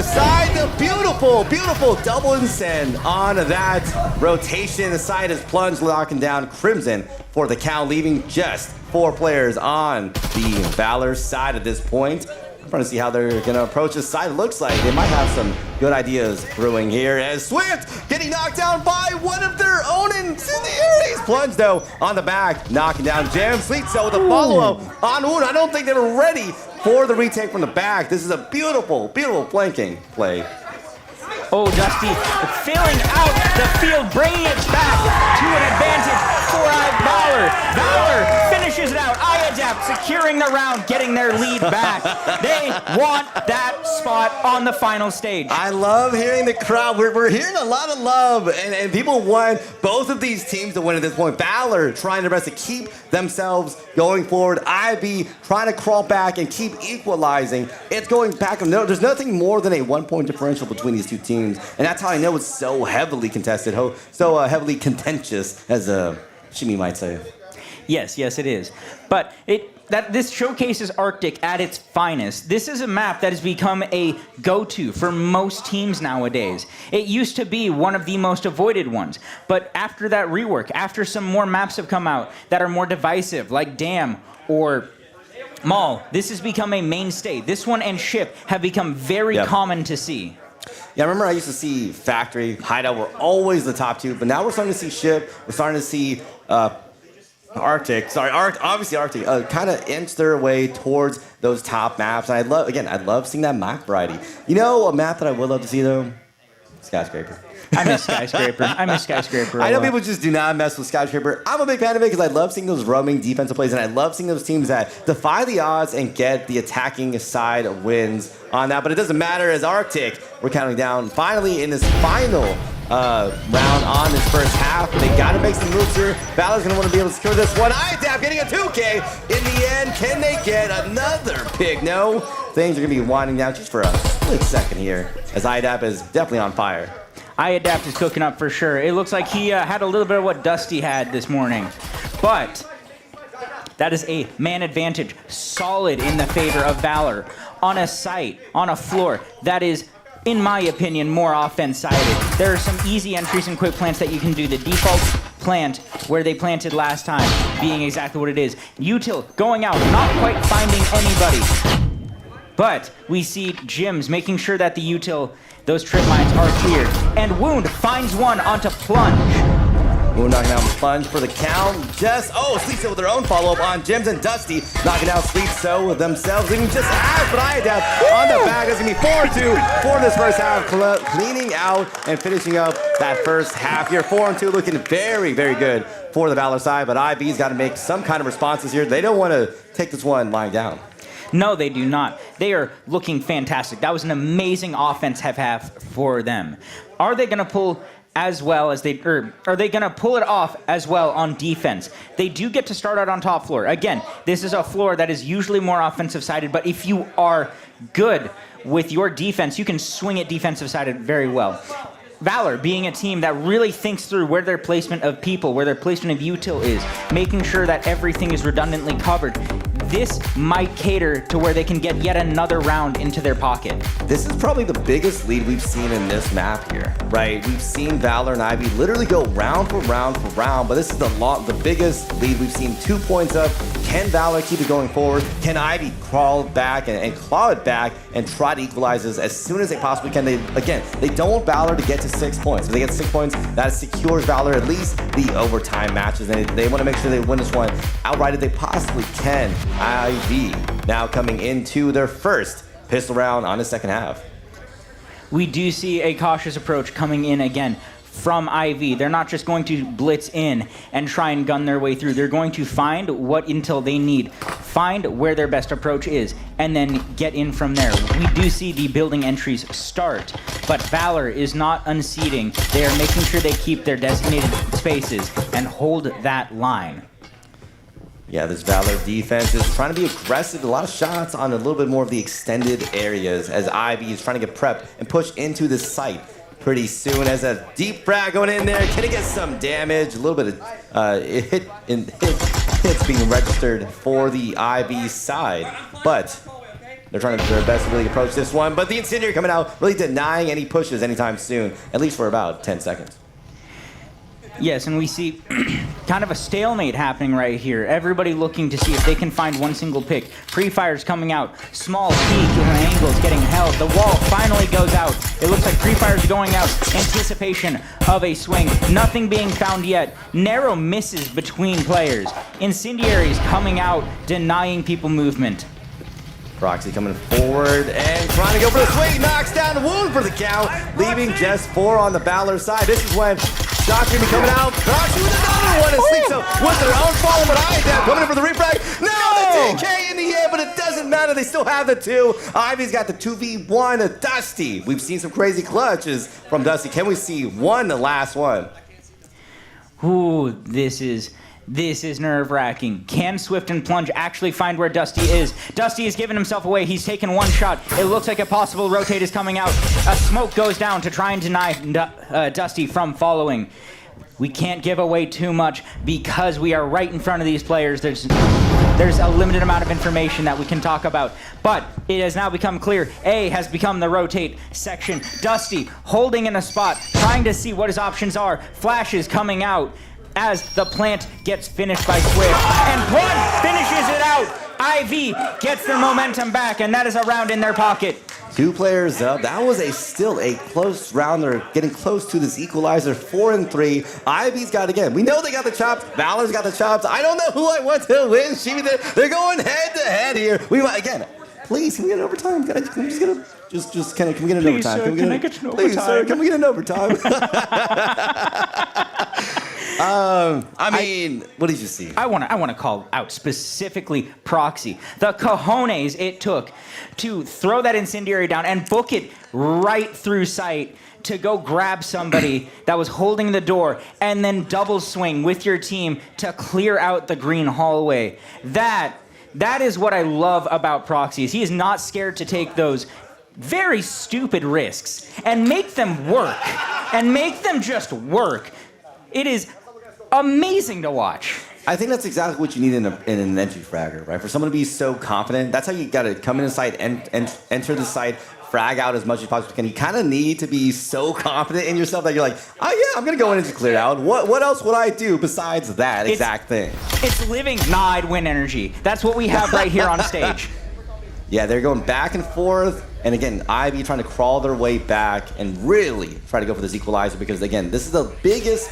side. The beautiful double insend on that rotation. The side is plunged, locking down Crimson for the count, leaving just 4 players on the Valor side at this point. I'm trying to see how they're going to approach this side. It looks like they might have some good ideas brewing here as Swift getting knocked down by one of their own incendiaries. Plunge, though, on the back, knocking down Jam. Sweet so with a follow-up on Woon. I don't think they were ready for the retake from the back. This is a beautiful flanking play. Oh, Dusty filling out the field, bringing it back to an advantage for Valor. Valor finishes it out. IADAP securing the round, getting their lead back. They want that spot on the final stage. I love hearing the crowd. We're hearing a lot of love, and people want both of these teams to win at this point. Valor trying their best to keep themselves going forward. IB trying to crawl back and keep equalizing. It's going back. No, there's nothing more than a 1-point differential between these two teams, and that's how I know it's so heavily contested, so heavily contentious, as Shimi might say. Yes, it is. But this showcases Arctic at its finest. This is a map that has become a go-to for most teams nowadays. It used to be one of the most avoided ones, but after that rework, after some more maps have come out that are more divisive, like Dam or Mall, this has become a mainstay. This one and Ship have become very common to see. Yeah, I remember I used to see Factory, Hideout were always the top 2, but now we're starting to see Ship, we're starting to see Arctic, kind of inch their way towards those top maps. And I love seeing that map variety. You know, a map that I would love to see though? Skyscraper. I miss Skyscraper. I know people just do not mess with Skyscraper. I'm a big fan of it because I love seeing those roaming defensive plays, and I love seeing those teams that defy the odds and get the attacking side wins on that. But it doesn't matter as Arctic, we're counting down finally in this final round on this first half. They got to make some moves here. Valor's going to want to be able to secure this one. IDAP getting a 2K. In the end, can they get another pick? No. Things are going to be winding down just for a split second here, as IDAP is definitely on fire. IADAP is cooking up for sure. It looks like he had a little bit of what Dusty had this morning. But that is a man advantage, solid in the favor of Valor. On a site, on a floor, that is, in my opinion, more offense-sided. There are some easy entries and quick plants that you can do. The default plant where they planted last time being exactly what it is. Util going out, not quite finding anybody. But we see Jims making sure that the Util, those trip mines are cleared. And Wound finds one onto Plunge. Wound knocking down Plunge for the count. Sleep So with their own follow-up on Jims, and Dusty knocking out Sleep So with themselves, leaving just as, but IADAP on the back. It's going to be 4-2 for this first half, cleaning out and finishing up that first half here. 4-2, looking very, very good for the Valor side, but IB's got to make some kind of responses here. They don't want to take this one lying down. No, they do not. They are looking fantastic. That was an amazing offense half for them. Are they going to pull as well as are they going to pull it off as well on defense? They do get to start out on top floor. Again, this is a floor that is usually more offensive sided, but if you are good with your defense, you can swing it defensive sided very well. Valor being a team that really thinks through where their placement of people, where their placement of util is, making sure that everything is redundantly covered. This might cater to where they can get yet another round into their pocket. This is probably the biggest lead we've seen in this map here, right? We've seen Valor and Ivy literally go round for round for round, but this is the biggest lead we've seen. 2 points up. Can Valor keep it going forward? Can Ivy crawl back and claw it back and try to equalize this as soon as they possibly can? They don't want Valor to get to 6 points. If they get 6 points, that secures Valor at least the overtime matches, and they want to make sure they win this one outright if they possibly can. IV now coming into their first pistol round on the second half. We do see a cautious approach coming in again from IV. They're not just going to blitz in and try and gun their way through. They're going to find what intel they need find where their best approach is, and then get in from there. We do see the building entries start, but Valor is not unseating. They are making sure they keep their designated spaces and hold that line. Yeah, this Valor defense is trying to be aggressive. A lot of shots on a little bit more of the extended areas as Ivy is trying to get prepped and push into this site pretty soon as a deep frag going in there. Can it get some damage? A little bit of hits being registered for the Ivy side, but they're trying to do their best to really approach this one. But the Incendiary coming out, really denying any pushes anytime soon, at least for about 10 seconds. Yes, and we see kind of a stalemate happening right here. Everybody looking to see if they can find one single pick. Pre-fire's coming out. Small peak and angles getting held. The wall finally goes out. It looks like pre-fire's going out. Anticipation of a swing. Nothing being found yet. Narrow misses between players. Incendiaries coming out, denying people movement. Proxy coming forward and trying to go for the swing. Knocks down the wound for the count, leaving just 4 on the Valor side. This is when Shock's gonna be coming out. Proxy with another one. And Sleepso with their own follow, but IVI coming in for the refrag. No, the TK in the end, but it doesn't matter. They still have the 2. Ivy's got the 2v1. Dusty. We've seen some crazy clutches from Dusty. Can we see one last one? Ooh, this is nerve-wracking. Can Swift and Plunge actually find where Dusty is? Dusty has given himself away. He's taken one shot. It looks like a possible rotate is coming out. A smoke goes down to try and deny Dusty from following. We can't give away too much because we are right in front of these players. There's a limited amount of information that we can talk about. But it has now become clear. A has become the rotate section. Dusty holding in a spot, trying to see what his options are. Flashes coming out as the plant gets finished by Swift. And Plunge finishes it out. IV gets their momentum back, and that is a round in their pocket. 2 players up. That was still a close round. They're getting close to this equalizer, 4-3. Ivy's got again. We know they got the chops. Valor's got the chops. I don't know who I want to win. They're going head to head here. We might again. Please, can we get an overtime? Can we get an overtime? Sir, can I get an overtime? Please, sir, can we get an overtime? I mean, what did you see? I want to call out specifically Proxy. The cojones it took to throw that incendiary down and book it right through sight to go grab somebody that was holding the door and then double swing with your team to clear out the green hallway. That is what I love about Proxy. Is he is not scared to take those very stupid risks and make them work and make them just work. It is amazing to watch. I think that's exactly what you need in an entry fragger, right? For someone to be so confident, that's how you got to come in the site and enter the site, frag out as much as possible. You kind of need to be so confident in yourself that you're like, oh yeah, I'm gonna go in and just clear out. What else would I do besides that exact thing? It's living. Nah, I'd win energy. That's what we have right here on stage. Yeah, they're going back and forth. And again, Ivy trying to crawl their way back and really try to go for this equalizer because again, this is the biggest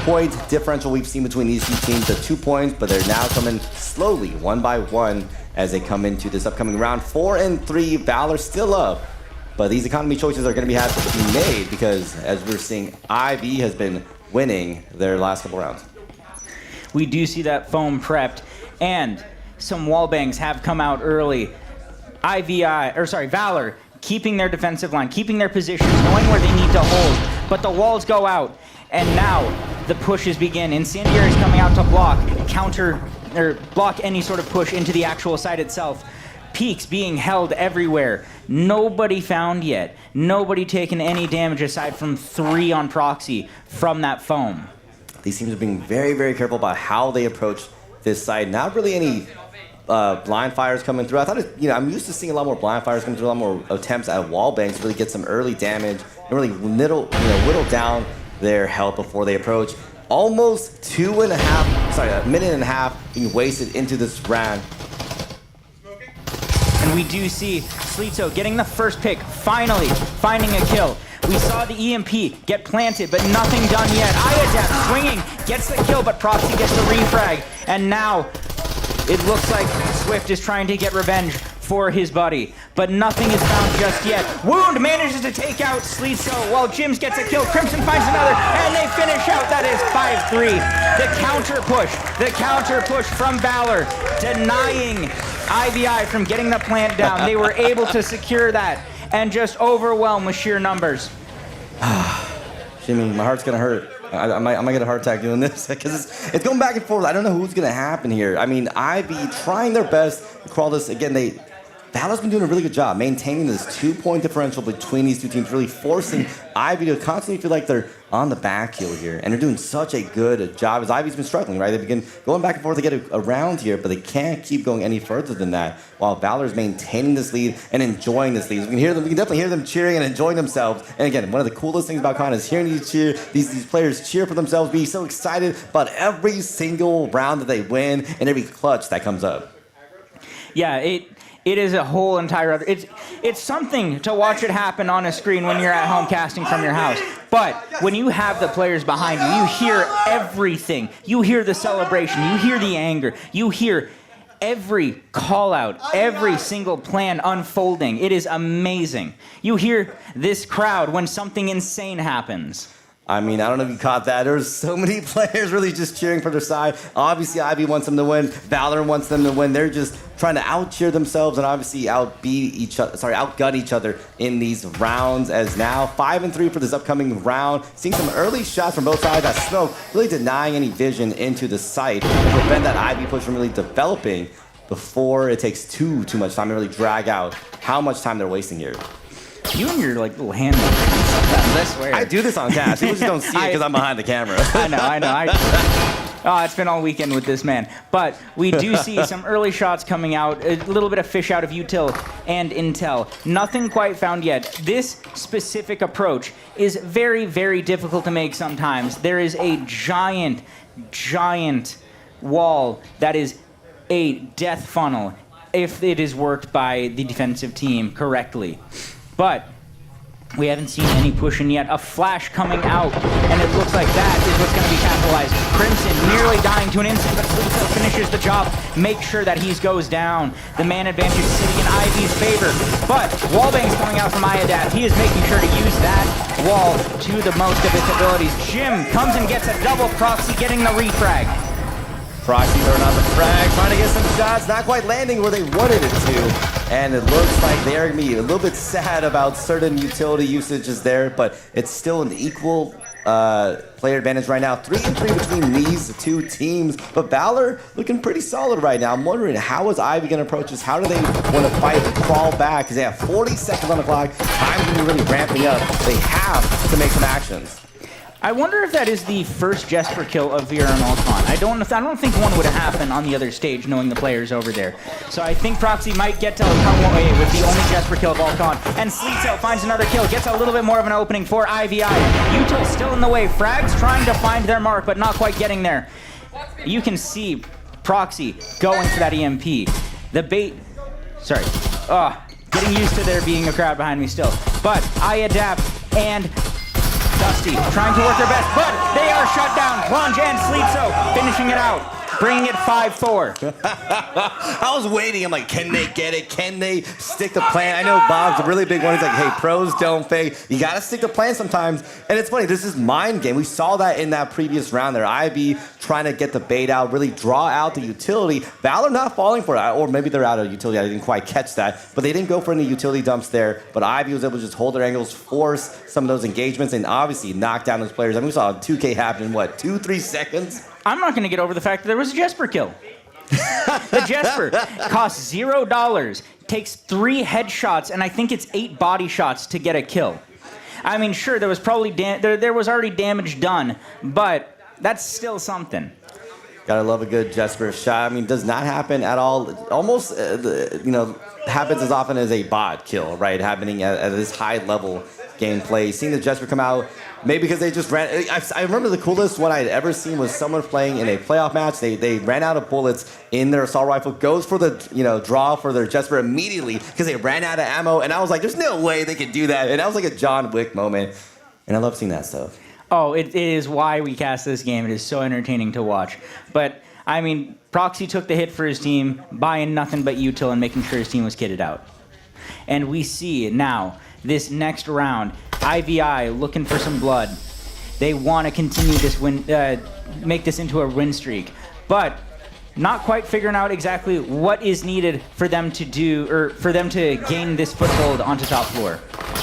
point differential we've seen between these 2 teams, the 2 points, but they're now coming slowly, one by one, as they come into this upcoming round. 4-3, Valor still up, but these economy choices are going to be had to be made because, as we're seeing, IV has been winning their last couple rounds. We do see that foam prepped, and some wall bangs have come out early. Valor keeping their defensive line, keeping their positions, knowing where they need to hold, but the walls go out. And now the pushes begin. Incendiaries coming out to block any sort of push into the actual site itself. Peaks being held everywhere. Nobody found yet. Nobody taken any damage aside from 3 on Proxy from that foam. These teams are being very, very careful about how they approach this site. Not really any blind fires coming through. I thought, I'm used to seeing a lot more blind fires coming through, a lot more attempts at wall bangs to really get some early damage and really whittle down their health before they approach. Almost a minute and a half being wasted into this round. And we do see Sleetso getting the first pick, finally finding a kill. We saw the EMP get planted, but nothing done yet. Iadep swinging, gets the kill, but Proxy gets the refrag. And now it looks like Swift is trying to get revenge for his buddy, but nothing is found just yet. Wound manages to take out Sleetso while Jims gets a kill. Crimson finds another, and they finish out. That is 5-3. The counter push from Valor, denying IVI from getting the plant down. They were able to secure that and just overwhelm with sheer numbers. Jimmy, my heart's gonna hurt. I might get a heart attack doing this because it's going back and forth. I don't know who's gonna happen here. I mean, IB trying their best to crawl this again. Valor's been doing a really good job maintaining this 2-point differential between these two teams, really forcing IB to constantly feel like they're on the back heel here, and they're doing such a good job as IB's been struggling, right? They begin going back and forth to get around here, but they can't keep going any further than that while Valor's maintaining this lead and enjoying this lead. We can definitely hear them cheering and enjoying themselves. And again, one of the coolest things about Con is hearing these players cheer for themselves, be so excited about every single round that they win and every clutch that comes up. Yeah, it is a whole entire other... It's something to watch it happen on a screen when you're at home casting from your house. But when you have the players behind you, you hear everything. You hear the celebration. You hear the anger. You hear every call out, every single plan unfolding. It is amazing. You hear this crowd when something insane happens. I mean, I don't know if you caught that. There's so many players really just cheering for their side. Obviously, IB wants them to win. Valor wants them to win. They're just trying to out-cheer themselves and obviously outgun each other in these rounds. As now 5-3 for this upcoming round. Seeing some early shots from both sides. That smoke really denying any vision into the site to prevent that IB push from really developing before it takes too much time to really drag out how much time they're wasting here. You and your little hand sometimes, I swear. I do this on cast. People just don't see it because I'm behind the camera. I know. It's been all weekend with this man. But we do see some early shots coming out, a little bit of fish out of util and intel. Nothing quite found yet. This specific approach is very, very difficult to make sometimes. There is a giant wall that is a death funnel if it is worked by the defensive team correctly. But we haven't seen any pushing yet. A flash coming out, and it looks like that is what's going to be capitalized. Crimson nearly dying to an instant, but Sleetso finishes the job. Make sure that he goes down. The man advantage sitting in Ivy's favor. But wallbang's coming out from IADAP. He is making sure to use that wall to the most of its abilities. Jim comes and gets a double proxy, getting the refrag. Proxy throwing out the frag, trying to get some shots, not quite landing where they wanted it to. And it looks like they're going to be a little bit sad about certain utility usages there, but it's still an equal player advantage right now. 3-3 between these two teams, but Valor looking pretty solid right now. I'm wondering, how is Ivy going to approach this? How do they want to fight and crawl back? Because they have 40 seconds on the clock. Time's going to be really ramping up. They have to make some actions. I wonder if that is the first Jesper kill of VRML CON. I don't think one would happen on the other stage, knowing the players over there. So I think Proxy might get to come away with the only Jesper kill of all CON. And Sleetso finds another kill, gets a little bit more of an opening for IVI. Util still in the way. Frags trying to find their mark, but not quite getting there. You can see Proxy going for that EMP. The bait... Sorry. Getting used to there being a crowd behind me still. But I adapt, and Dusty trying to work their best, but they are shut down. Plunge and Sleetso finishing it out, bringing it 5-4. I was waiting. I'm like, can they get it? Can they stick the plan? I know Bob's a really big one. He's like, hey, pros don't fake. You got to stick the plan sometimes. And it's funny. This is mind game. We saw that in that previous round there. IB trying to get the bait out, really draw out the utility. Valor not falling for it. Or maybe they're out of utility. I didn't quite catch that. But they didn't go for any utility dumps there. But IB was able to just hold their angles, force some of those engagements, and obviously knock down those players. I mean, we saw a 2K happen in, 2-3 seconds? I'm not going to get over the fact that there was a Jesper kill. The Jesper costs $0, takes 3 headshots, and I think it's 8 body shots to get a kill. I mean, sure, there was probably there was already damage done, but that's still something. Gotta love a good Jesper shot. I mean, does not happen at all. Almost, happens as often as a bot kill, right? Happening at this high level gameplay. Seeing the Jesper come out, maybe because they just ran. I remember the coolest one I'd ever seen was someone playing in a playoff match. They ran out of bullets in their assault rifle, goes for the draw for their Jesper immediately because they ran out of ammo. And I was like, there's no way they could do that. And that was like a John Wick moment. And I love seeing that stuff. Oh, it is why we cast this game. It is so entertaining to watch. But I mean, Proxy took the hit for his team, buying nothing but util and making sure his team was kitted out. And we see now, this next round, IVI looking for some blood. They want to continue this win, make this into a win streak. But not quite figuring out exactly what is needed for them to do, or for them to gain this foothold onto top floor.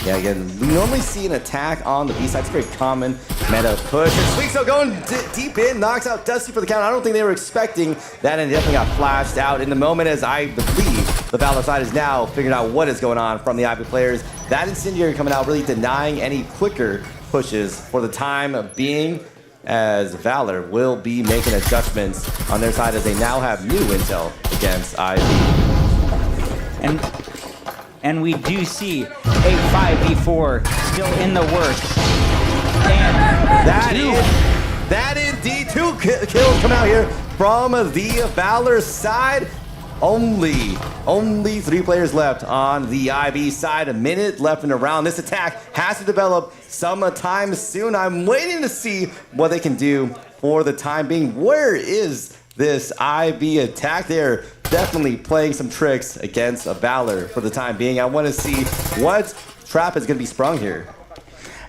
Yeah, again, we normally see an attack on the B side. It's very common meta push. And Sweetso going deep in, knocks out Dusty for the count. I don't think they were expecting that, and definitely got flashed out in the moment, as I believe the Valor side is now figuring out what is going on from the Ivy players. That Incendiary coming out, really denying any quicker pushes for the time being, as Valor will be making adjustments on their side as they now have new intel against Ivy. And we do see a 5v4 still in the works. And that indeed, two kills come out here from the Valor side. Only 3 players left on the IB side. A minute left in the round. This attack has to develop sometime soon. I'm waiting to see what they can do for the time being. Where is this IB attack? They're definitely playing some tricks against a Valor for the time being. I want to see what trap is going to be sprung here.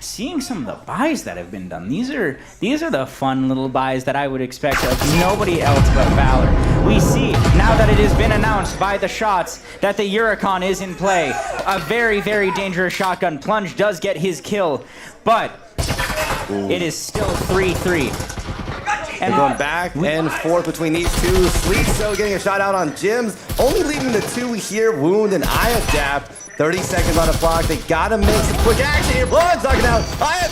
Seeing some of the buys that have been done, these are the fun little buys that I would expect of nobody else but Valor. We see, now that it has been announced by the shots, that the Huracan is in play. A very, very dangerous shotgun. Plunge does get his kill, but it is still 3-3. And going back and forth between these two. Sweetso getting a shot out on Jims, only leaving the 2 here. Wound and IVI. 30 seconds on the clock. They gotta make some quick action here. Plunge knocking out. Plunge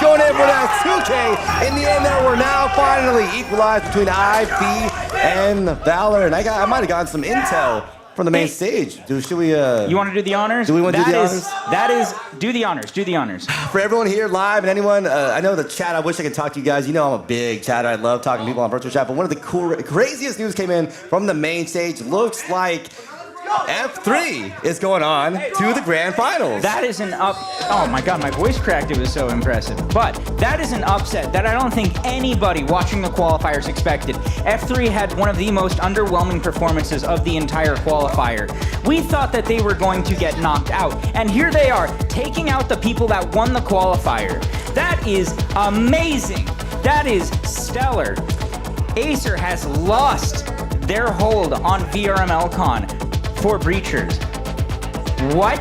going in for that 2K. In the end, though, we're now finally equalized between IB and Valor. And I might have gotten some intel from the main stage. Should we? You want to do the honors? Do we want to do the honors? That is, do the honors. Do the honors. For everyone here live and anyone, I know the chat. I wish I could talk to you guys. You know I'm a big chatter. I love talking to people on virtual chat. But one of the craziest news came in from the main stage. Looks like F3 is going on to the grand finals. That is an oh my god, my voice cracked, it was so impressive. But that is an upset that I don't think anybody watching the qualifiers expected. F3 had one of the most underwhelming performances of the entire qualifier. We thought that they were going to get knocked out, and here they are, taking out the people that won the qualifier. That is amazing. That is stellar. Acer has lost their hold on VRML CON for breachers. What?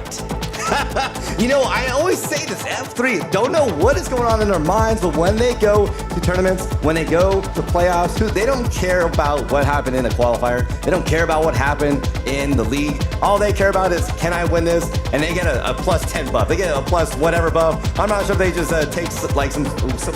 You know, I always say this, F3 don't know what is going on in their minds, but when they go to tournaments, when they go to playoffs, they don't care about what happened in the qualifier. They don't care about what happened in the league. All they care about is, can I win this? And they get a plus 10 buff. They get a plus whatever buff. I'm not sure if they just take like some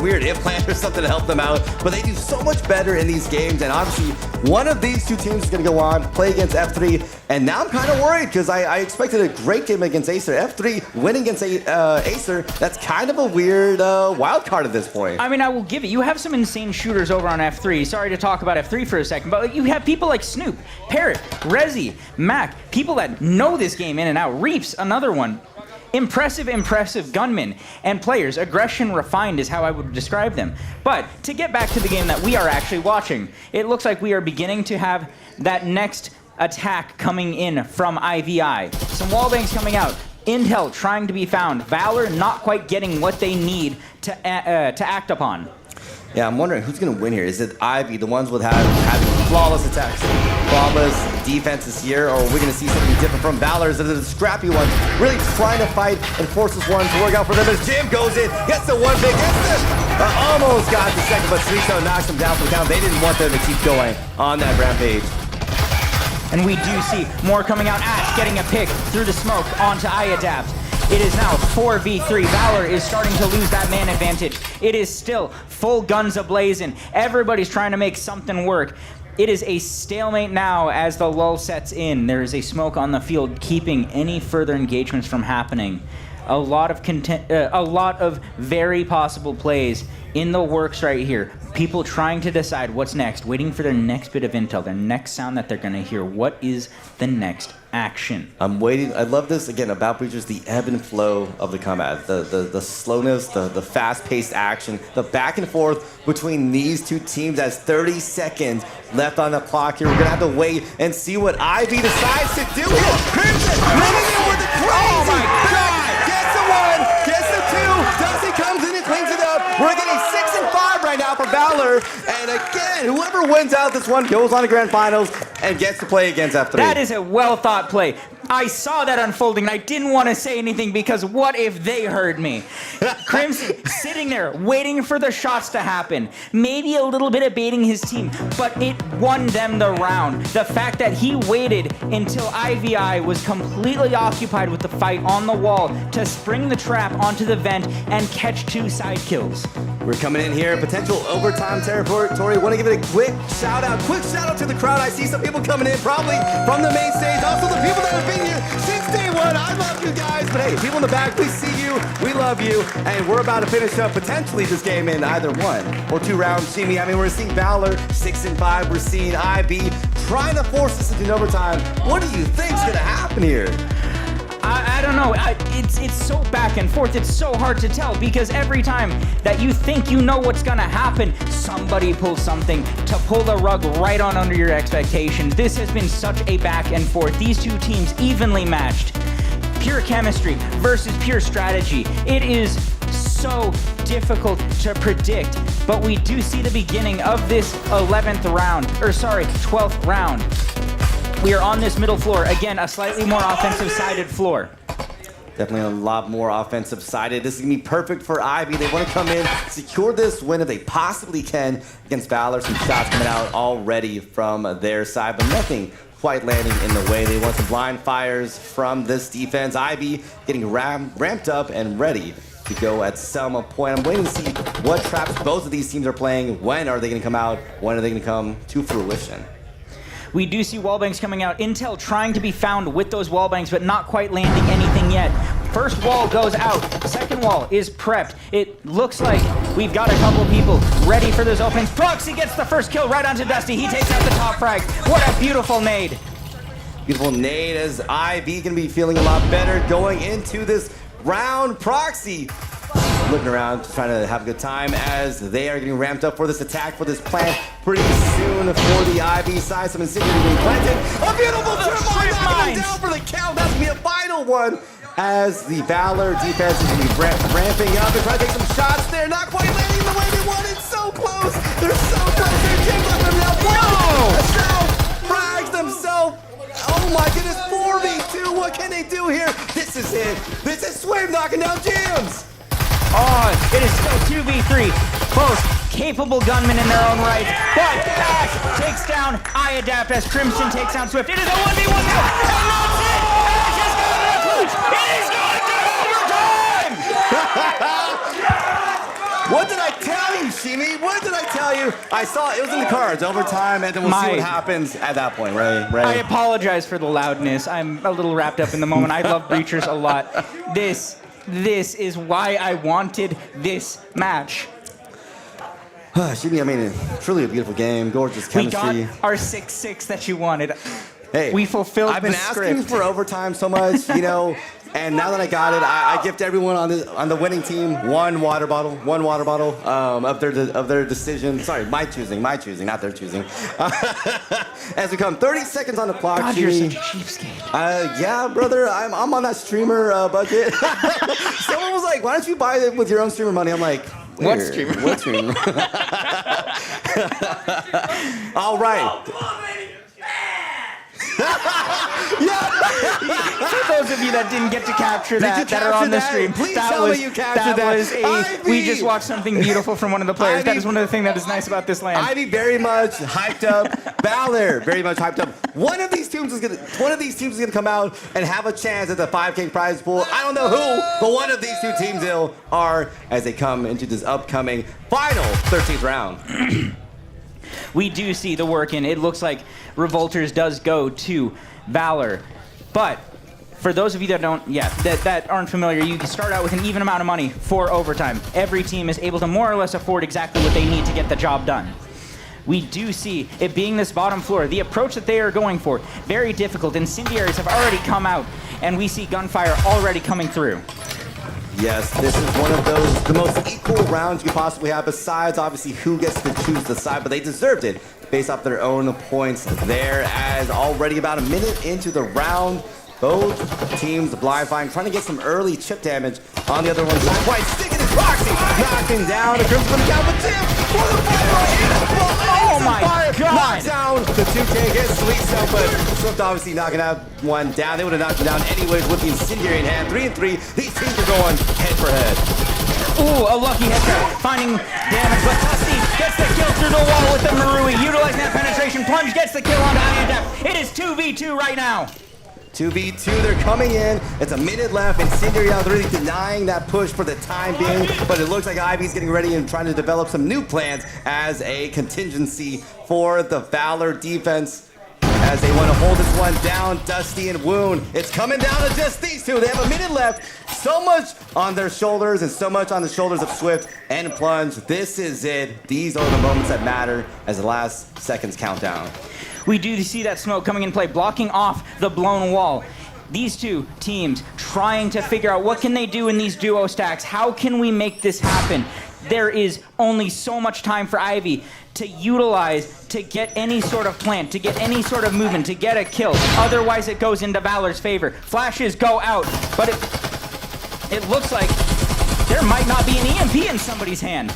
weird implant or something to help them out, but they do so much better in these games. And obviously, one of these 2 teams is going to go on, play against F3. And now I'm kind of worried because I expected a great game against Acer. F3 winning against Acer, that's kind of a weird wild card at this point. I mean, I will give it. You have some insane shooters over on F3. Sorry to talk about F3 for a second, but you have people like Snoop, Parrot, Rezi, Mac, people that know this game in and out. Reaps, another one. Impressive gunmen and players. Aggression refined is how I would describe them. But to get back to the game that we are actually watching, it looks like we are beginning to have that next attack coming in from IVI. Some wallbangs coming out. Intel trying to be found. Valor not quite getting what they need to act upon. Yeah, I'm wondering who's going to win here. Is it Ivy, the ones with having flawless attacks, flawless defenses here, or are we going to see something different from Valor's? The scrappy ones really trying to fight and force this one to work out for them. As Jim goes in, gets the one big, almost got the second, but Sweetso knocks him down for the count. They didn't want them to keep going on that rampage. And we do see more coming out. Ash getting a pick through the smoke onto IADAPT. It is now 4v3. Valor is starting to lose that man advantage. It is still full guns ablazing. Everybody's trying to make something work. It is a stalemate now as the lull sets in. There is a smoke on the field keeping any further engagements from happening. a lot of very possible plays in the works right here. People trying to decide what's next, waiting for their next bit of intel, their next sound that they're going to hear. What is the next action? I'm waiting. I love this, again, about Breachers, the ebb and flow of the combat. The slowness, the fast-paced action, the back and forth between these two teams as 30 seconds left on the clock here. We're going to have to wait and see what Ivy decides to do here. Crimson running in with the crazy. Oh my God! Gets the one, gets the two. Dusty comes in and cleans it up. We're getting 6 and 5 right now for Valor. And again, whoever wins out this one goes on to grand finals and gets to play against F3. That is a well-thought play. I saw that unfolding, and I didn't want to say anything because what if they heard me? Crimson sitting there waiting for the shots to happen. Maybe a little bit of baiting his team, but it won them the round. The fact that he waited until IVI was completely occupied with the fight on the wall to spring the trap onto the vent and catch 2 side kills. We're coming in here, potential overtime territory. Want to give it a quick shout out to the crowd. I see some people coming in, probably from the main stage. Also, the people that have been here since day one. I love you guys. But hey, people in the back, we see you, we love you, and we're about to finish up potentially this game in either 1 or 2 rounds. Jimmy, I mean, we're seeing Valor 6 and 5. We're seeing IB trying to force this into overtime. What do you think's gonna happen here? I don't know. It's so back and forth. It's so hard to tell because every time that you think you know what's going to happen, somebody pulls something to pull the rug right on under your expectations. This has been such a back and forth. These two teams evenly matched. Pure chemistry versus pure strategy. It is so difficult to predict, but we do see the beginning of this 12th round. We are on this middle floor. Again, a slightly more offensive-sided floor. Definitely a lot more offensive-sided. This is going to be perfect for Ivy. They want to come in, secure this win if they possibly can against Valor. Some shots coming out already from their side, but nothing quite landing in the way. They want some blind fires from this defense. Ivy getting ramped up and ready to go at some point. I'm waiting to see what traps both of these teams are playing. When are they going to come out? When are they going to come to fruition? We do see wallbangs coming out. Intel trying to be found with those wallbangs, but not quite landing anything yet. First wall goes out. Second wall is prepped. It looks like we've got a couple of people ready for those openings. Proxy gets the first kill right onto Dusty. He takes out the top frag. What a beautiful nade. Beautiful nade as IB going to be feeling a lot better going into this round. Proxy looking around, just trying to have a good time as they are getting ramped up for this attack, for this plant pretty soon for the IB side. Some incendiary being planted. A beautiful trip mine down for the count. That's going to be a final one as the Valor defense is going to be ramping up and trying to take some shots there. Not quite landing the way they wanted. So close. They're so close. They're jingling them now. Self frags themselves. Oh my goodness, 4v2. What can they do here? This is it. This is Swim knocking down jams. Oh, it is still 2v3. Both capable gunmen in their own right. But Ash takes down iAdapt as Crimson takes down Swift. It is a 1v1 now. And that's it. Ash has got it clutch. It is going to overtime. What did I tell you, Shimi? What did I tell you? I saw it was in the cards, overtime, and then we'll see what happens at that point, right? I apologize for the loudness. I'm a little wrapped up in the moment. I love Breachers a lot. This is why I wanted this match. Shimi, I mean, truly a beautiful game, gorgeous chemistry. We got our 6-6 that you wanted. Hey, we fulfilled I've been the script. asking for overtime so much, you know, and now that I got it, I gift everyone on the winning team one water bottle of their decision. Sorry, my choosing, not their choosing. As we come 30 seconds on the clock. God, you're such a cheapskate. Yeah, brother, I'm on that streamer budget. Someone was like, "Why don't you buy it with your own streamer money?" I'm like, what streamer? What streamer? All right. For those of you that didn't get to capture that are on the stream, please tell me you captured that. We just watched something beautiful from one of the players. That is one of the things that is nice about this land. Ivy very much hyped up. Valor very much hyped up. One of these teams is gonna come out and have a chance at the 5K prize pool. I don't know who, but one of these two teams are as they come into this upcoming final 13th round. We do see the work in. It looks like Revolters does go to Valor, but For those of you that that aren't familiar, you can start out with an even amount of money for overtime. Every team is able to more or less afford exactly what they need to get the job done. We do see it being this bottom floor, the approach that they are going for, very difficult. Incendiaries have already come out, and we see gunfire already coming through. Yes, this is one of the most equal rounds you possibly have, besides obviously who gets to choose the side, but they deserved it based off their own points there, as already about a minute into the round, both teams blind flying, trying to get some early chip damage on the other one's side. Quite sticking his proxy, knocking down a Crimson from the count, but Tim for the fire. Oh my God! Knocks down the 2K against Sweet Self, but Swift obviously knocking out one down. They would have knocked him down anyways with the Incendiary in hand. 3 and 3. These teams are going head for head. Ooh, a lucky headshot, finding damage, but Tusty gets the kill through the wall with the Marui, utilizing that penetration. Plunge gets the kill onto INDEP. It is 2v2 right now. 2v2, they're coming in. It's a minute left. Incendiary out really denying that push for the time being, but it looks like Ivy's getting ready and trying to develop some new plans as a contingency for the Valor defense, as they want to hold this one down. Dusty and Wound. It's coming down to just these two. They have a minute left. So much on their shoulders and so much on the shoulders of Swift and Plunge. This is it. These are the moments that matter as the last seconds count down. We do see that smoke coming in play, blocking off the blown wall. These two teams trying to figure out what can they do in these duo stacks. How can we make this happen? There is only so much time for Ivy to utilize to get any sort of plant, to get any sort of movement, to get a kill. Otherwise, it goes into Valor's favor. Flashes go out, but it looks like there might not be an EMP in somebody's hand.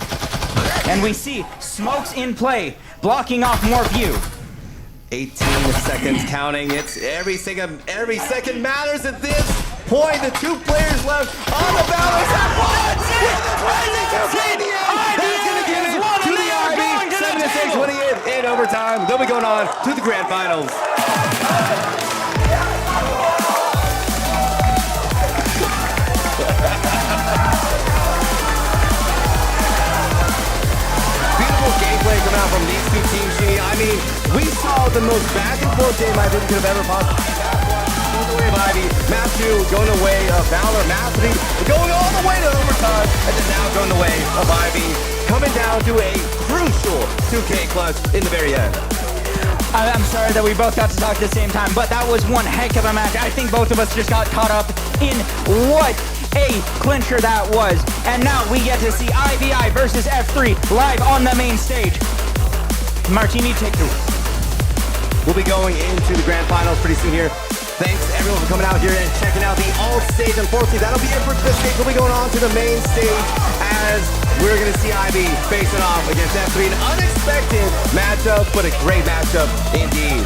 And we see smokes in play, blocking off more view. 18 seconds counting. It's every second matters at this point. The two players left on the Valor side. That's gonna give it to the IB. 7-6 winning it in overtime. They'll be going on to the grand finals. Beautiful gameplay coming out from these two teams, Genie. I mean, we saw the most back and forth game I think could have ever possibly. Going the way of Ivy. Map 2 going the way of Valor. Map 3 going all the way to overtime. And then now going the way of Ivy. Coming down to a crucial 2K clutch in the very end. I'm sorry that we both got to talk at the same time, but that was one heck of a match. I think both of us just got caught up in what a clincher that was. And now we get to see IVI versus F3 live on the main stage. Martini, take two. We'll be going into the grand finals pretty soon here. Thanks everyone for coming out here and checking out the alt stage. Unfortunately, that'll be it for this stage. We'll be going on to the main stage as we're going to see IB facing off against F3. An unexpected matchup, but a great matchup indeed.